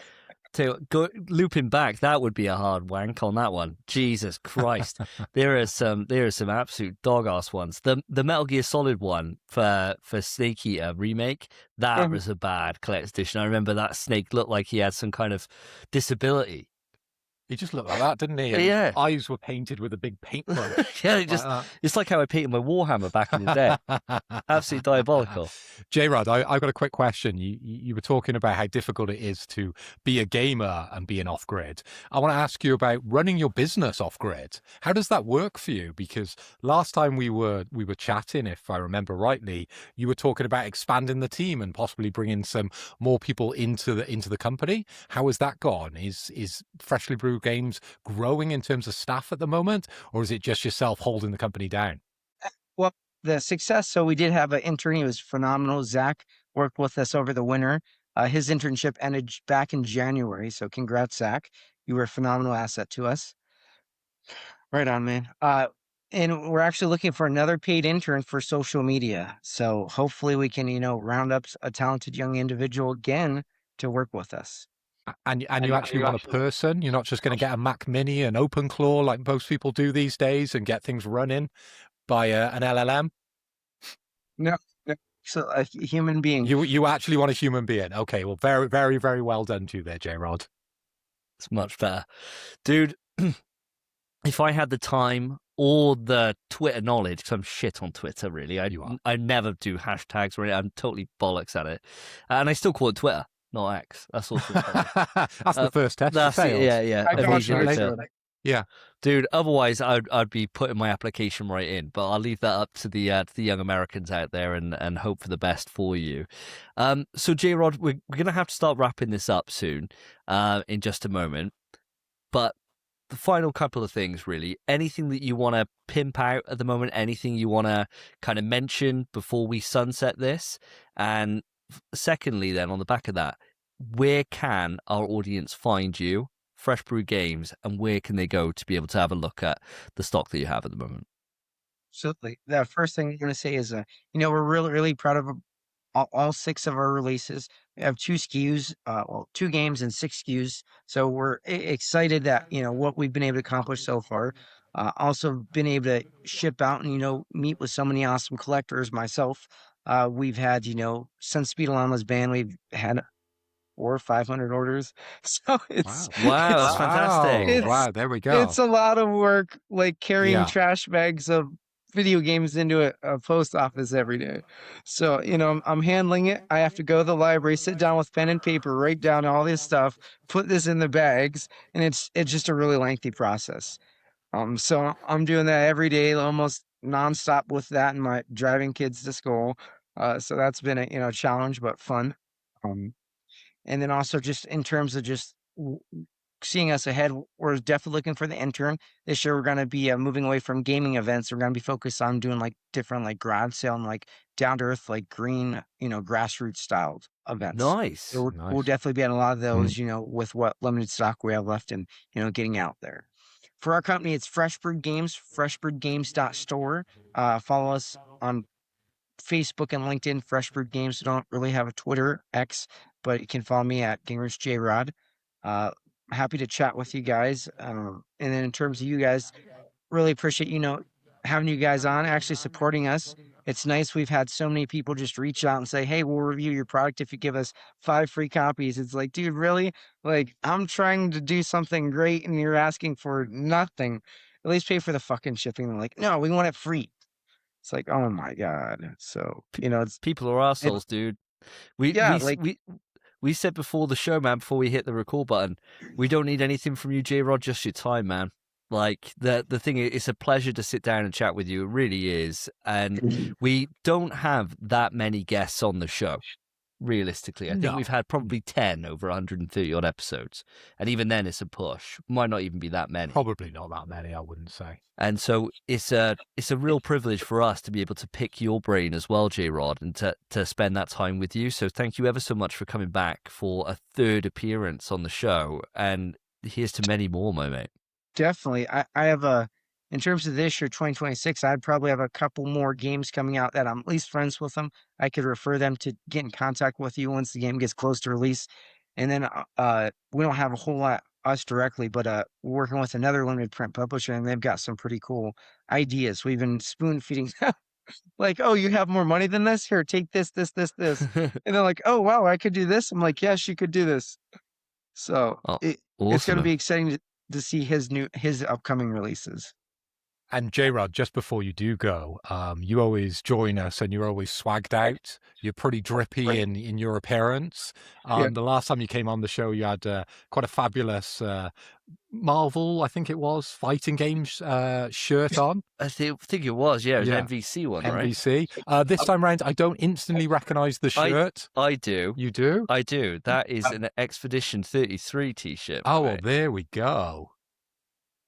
Looping back, that would be a hard wank on that one. Jesus Christ, there are some absolute dog ass ones. The Metal Gear Solid one for Snake Eater remake, that was a bad collector's edition. I remember that Snake looked like he had some kind of disability. He just looked like that, didn't he? And Yeah. his eyes were painted with a big paintbrush. Yeah, it's like how I painted my Warhammer back in the day. Absolutely diabolical. JRod, I've got a quick question. You were talking about how difficult it is to be a gamer and being off grid. I want to ask you about running your business off grid. How does that work for you? Because last time we were chatting, if I remember rightly, you were talking about expanding the team and possibly bringing some more people into the company. How has that gone? Is Freshly Brewed Games growing in terms of staff at the moment, or is it just yourself holding the company down? Well, the success. So we did have an intern. He was phenomenal. Zach worked with us over the winter. His internship ended back in January. So congrats, Zach. You were a phenomenal asset to us. Right on, man. And we're actually looking for another paid intern for social media. So hopefully we can, round up a talented young individual again to work with us. And you actually want a person. You're not just going to get a Mac Mini and OpenClaw like most people do these days and get things running by an LLM. No. So a human being. You actually want a human being. Okay, well, very, very, very well done to you there, JRod. It's much better. Dude, if I had the time or the Twitter knowledge, because I'm shit on Twitter, really. I never do hashtags or anything. I'm totally bollocks at it. And I still call it Twitter. Not X. That's also that's the first test. That's it, yeah. Yeah, dude. Otherwise, I'd be putting my application right in. But I'll leave that up to the young Americans out there and hope for the best for you. So JRod, we're gonna have to start wrapping this up soon, in just a moment. But the final couple of things, really. Anything that you want to pimp out at the moment? Anything you want to kind of mention before we sunset this? And secondly, then, on the back of that, where can our audience find you, Fresh Brewed Games, and where can they go to be able to have a look at the stock that you have at the moment? Absolutely. The first thing I'm going to say is, we're really, really proud of all 6 of our releases. We have 2 SKUs, 2 games and 6 SKUs. So we're excited that, what we've been able to accomplish so far. Also been able to ship out and, meet with so many awesome collectors myself. We've had, since Speed Llama's banned, we've had 400 or 500 orders. So it's wow, that's fantastic. Wow, there we go. It's a lot of work, like carrying trash bags of video games into a post office every day. So, I'm handling it. I have to go to the library, sit down with pen and paper, write down all this stuff, put this in the bags, and it's just a really lengthy process. So I'm doing that every day, almost nonstop with that, and my driving kids to school. So that's been a challenge, but fun. And then also just in terms of just seeing us ahead, we're definitely looking for the intern. This year, we're going to be moving away from gaming events. We're going to be focused on doing like different like garage sale and like down to earth, like green, grassroots styled events. Nice. So we'll definitely be on a lot of those, with what limited stock we have left and, getting out there. For our company, it's Fresh Brewed Games, freshbrewedgames.store. Follow us on Facebook and LinkedIn, Fresh Brewed Games. We don't really have a Twitter, X, but you can follow me at Gamers JRod. Happy to chat with you guys. And then in terms of you guys, really appreciate, having you guys on, actually supporting us. It's nice. We've had so many people just reach out and say, hey, we'll review your product if you give us 5 free copies. It's like, dude, really? Like, I'm trying to do something great and you're asking for nothing. At least pay for the fucking shipping. They're like, no, we want it free. It's like, oh my God. So, it's people are assholes, dude. We said before the show, man, before we hit the record button, we don't need anything from you, JRod, just your time, man. Like, the thing is, it's a pleasure to sit down and chat with you. It really is. And we don't have that many guests on the show, realistically. I think we've had probably 10 over 130 odd episodes. And even then, it's a push. Might not even be that many. Probably not that many, I wouldn't say. And so it's a real privilege for us to be able to pick your brain as well, JRod, and to spend that time with you. So thank you ever so much for coming back for a 3rd appearance on the show. And here's to many more, my mate. Definitely. I have in terms of this year, 2026, I'd probably have a couple more games coming out that I'm at least friends with them. I could refer them to get in contact with you once the game gets close to release. And then we don't have a whole lot us directly, but we're working with another limited print publisher, and they've got some pretty cool ideas. We've been spoon feeding them. Like, oh, you have more money than this? Here, take this. And they're like, oh, wow, I could do this. I'm like, yes, you could do this. So it's going to be exciting to see his upcoming releases. And JRod, just before you do go, you always join us and you're always swagged out. You're pretty drippy in your appearance. The last time you came on the show, you had quite a fabulous Marvel, I think it was, fighting games shirt on. I think it was, yeah. It was an MVC one, right? MVC. This time round, I don't instantly recognise the shirt. I do. You do? I do. That is an Expedition 33 t-shirt. Oh, well, there we go.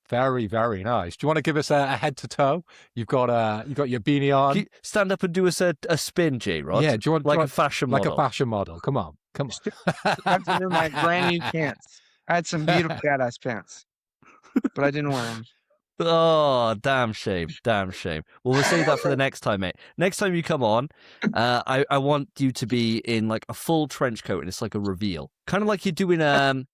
Very, very nice. Do you want to give us a head to toe? You've got your beanie on. Can you stand up and do us a spin, JRod? Yeah, do you want a fashion model? Like a fashion model. Come on. I have to wear my brand new pants. I had some beautiful badass pants, but I didn't wear them. Oh, damn shame. Well, we'll save that for the next time, mate. Next time you come on, I want you to be in like a full trench coat, and it's like a reveal, kind of like you're doing a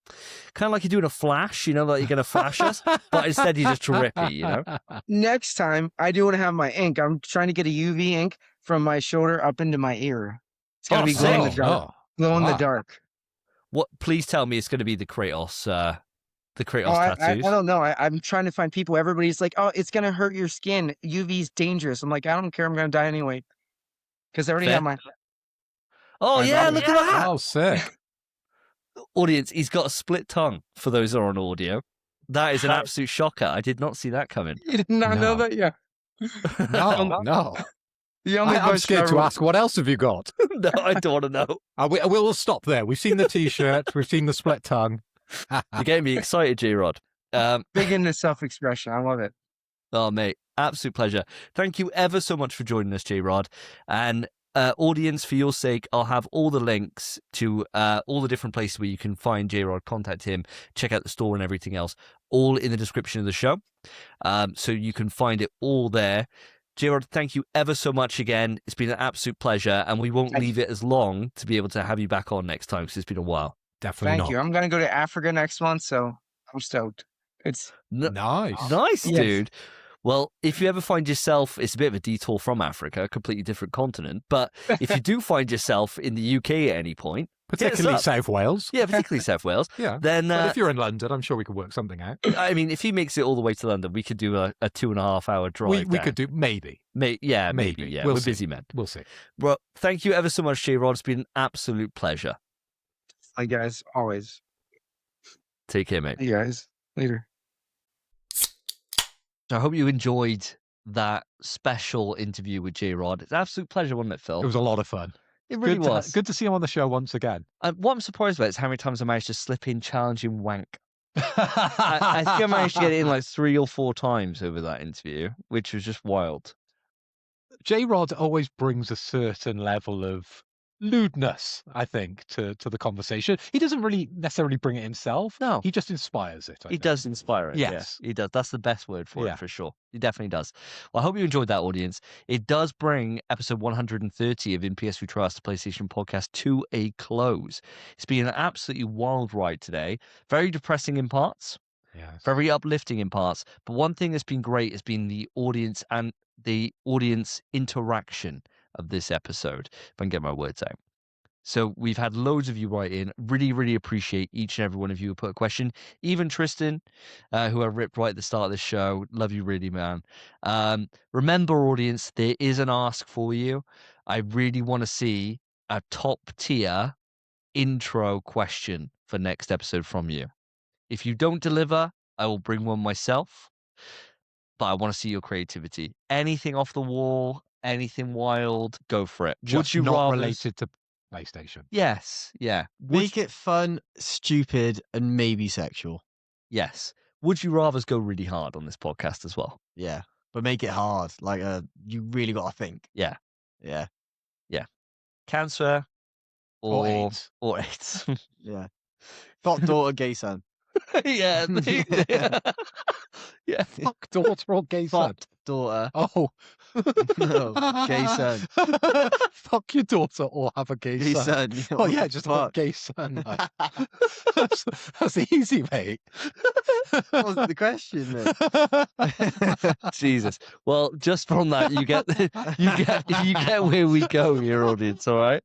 flash, you know, like you're gonna flash us, but instead you're just drippy, you know. Next time, I do want to have my ink. I'm trying to get a UV ink from my shoulder up into my ear. It's gonna be glow in the dark. Glow in the dark. What? Please tell me it's gonna be the Kratos. Tattoos. I don't know. I'm trying to find people. Everybody's like, oh, it's going to hurt your skin. UV's dangerous. I'm like, I don't care. I'm going to die anyway. Because I already have my... Oh, yeah, look at that. Oh, sick. Audience, he's got a split tongue for those who are on audio. That is an absolute shocker. I did not see that coming. You did not know that? Yeah. No. I'm scared to ask, what else have you got? No, I don't want to know. We'll stop there. We've seen the T-shirt. We've seen the split tongue. You're getting me excited, JRod. Big into self-expression. I love it. Oh, mate. Absolute pleasure. Thank you ever so much for joining us, JRod. And audience, for your sake, I'll have all the links to all the different places where you can find JRod, contact him, check out the store and everything else, all in the description of the show. So you can find it all there. JRod, thank you ever so much again. It's been an absolute pleasure, and we won't leave it as long to be able to have you back on next time because it's been a while. Definitely Thank you. I'm going to go to Africa next month, so I'm stoked. It's nice. Nice, dude. Well, if you ever find yourself, it's a bit of a detour from Africa, a completely different continent, but if you do find yourself in the UK at any point, particularly South Wales. Yeah, particularly South Wales. Yeah. Then, but if you're in London, I'm sure we could work something out. I mean, if he makes it all the way to London, we could do a 2.5 hour drive. We could do maybe. Maybe. Yeah. We're busy men. We'll see. Well, thank you ever so much, JRod. It's been an absolute pleasure. Hi, guys. Always. Take care, mate. Hey, guys. Later. I hope you enjoyed that special interview with JRod. It's an absolute pleasure, wasn't it, Phil? It was a lot of fun. It really was. Good to see him on the show once again. What I'm surprised about is how many times I managed to slip in challenging wank. I think I managed to get it in like 3 or 4 times over that interview, which was just wild. JRod always brings a certain level of lewdness, I think, to the conversation. He doesn't really necessarily bring it himself. No. He just inspires it. He does inspire it. Yes. Yeah, he does. That's the best word for it, for sure. He definitely does. Well, I hope you enjoyed that, audience. It does bring episode 130 of In PS We Trust, the PlayStation podcast, to a close. It's been an absolutely wild ride today. Very depressing in parts. Yes. Very uplifting in parts. But one thing that's been great has been the audience and the audience interaction of this episode, if I can get my words out. So we've had loads of you write in. Really, really appreciate each and every one of you who put a question. Even Tristan, who I ripped right at the start of the show. Love you really, man. Remember, audience, there is an ask for you. I really want to see a top tier intro question for next episode from you. If you don't deliver, I will bring one myself. But I want to see your creativity. Anything off the wall, anything wild, go for it. Just would you not rather related to PlayStation? Yes, yeah. Make it fun, stupid, and maybe sexual. Yes. Would you rather go really hard on this podcast as well? Yeah, but make it hard. Like, you really got to think. Yeah. Yeah. Cancer or AIDS. Or AIDS. Yeah. Fuck daughter, gay son. yeah. Yeah. Fuck daughter or gay son. daughter. Oh. No, gay son. Fuck your daughter or have a gay, Gay son. son. Oh What yeah, the just have a fuck? gay son. Like. that's easy, mate. What was the question, then? Jesus. Well, just from that, you get where we go here, audience. All right.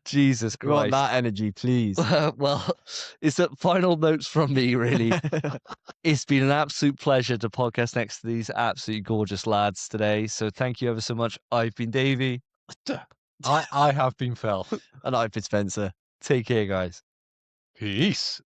Jesus We want Christ. that energy, please. Well, it's the final notes from me, really. It's been an absolute pleasure to podcast next to these absolutely gorgeous lads today. So thank you ever so much. I've been Davey. I have been Phil. And I've been Spencer. Take care, guys. Peace.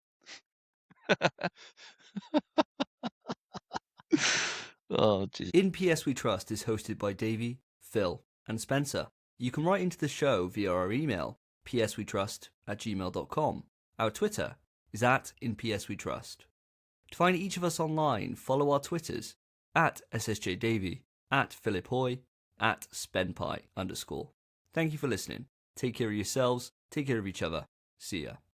Oh, geez. In PS We Trust is hosted by Davey, Phil, and Spencer. You can write into the show via our email, pswetrust@gmail.com. Our Twitter is @InPSWeTrust. To find each of us online, follow our Twitters, @SSJDavey, @PhilipHoy, @SpenPie_. Thank you for listening. Take care of yourselves, take care of each other. See ya.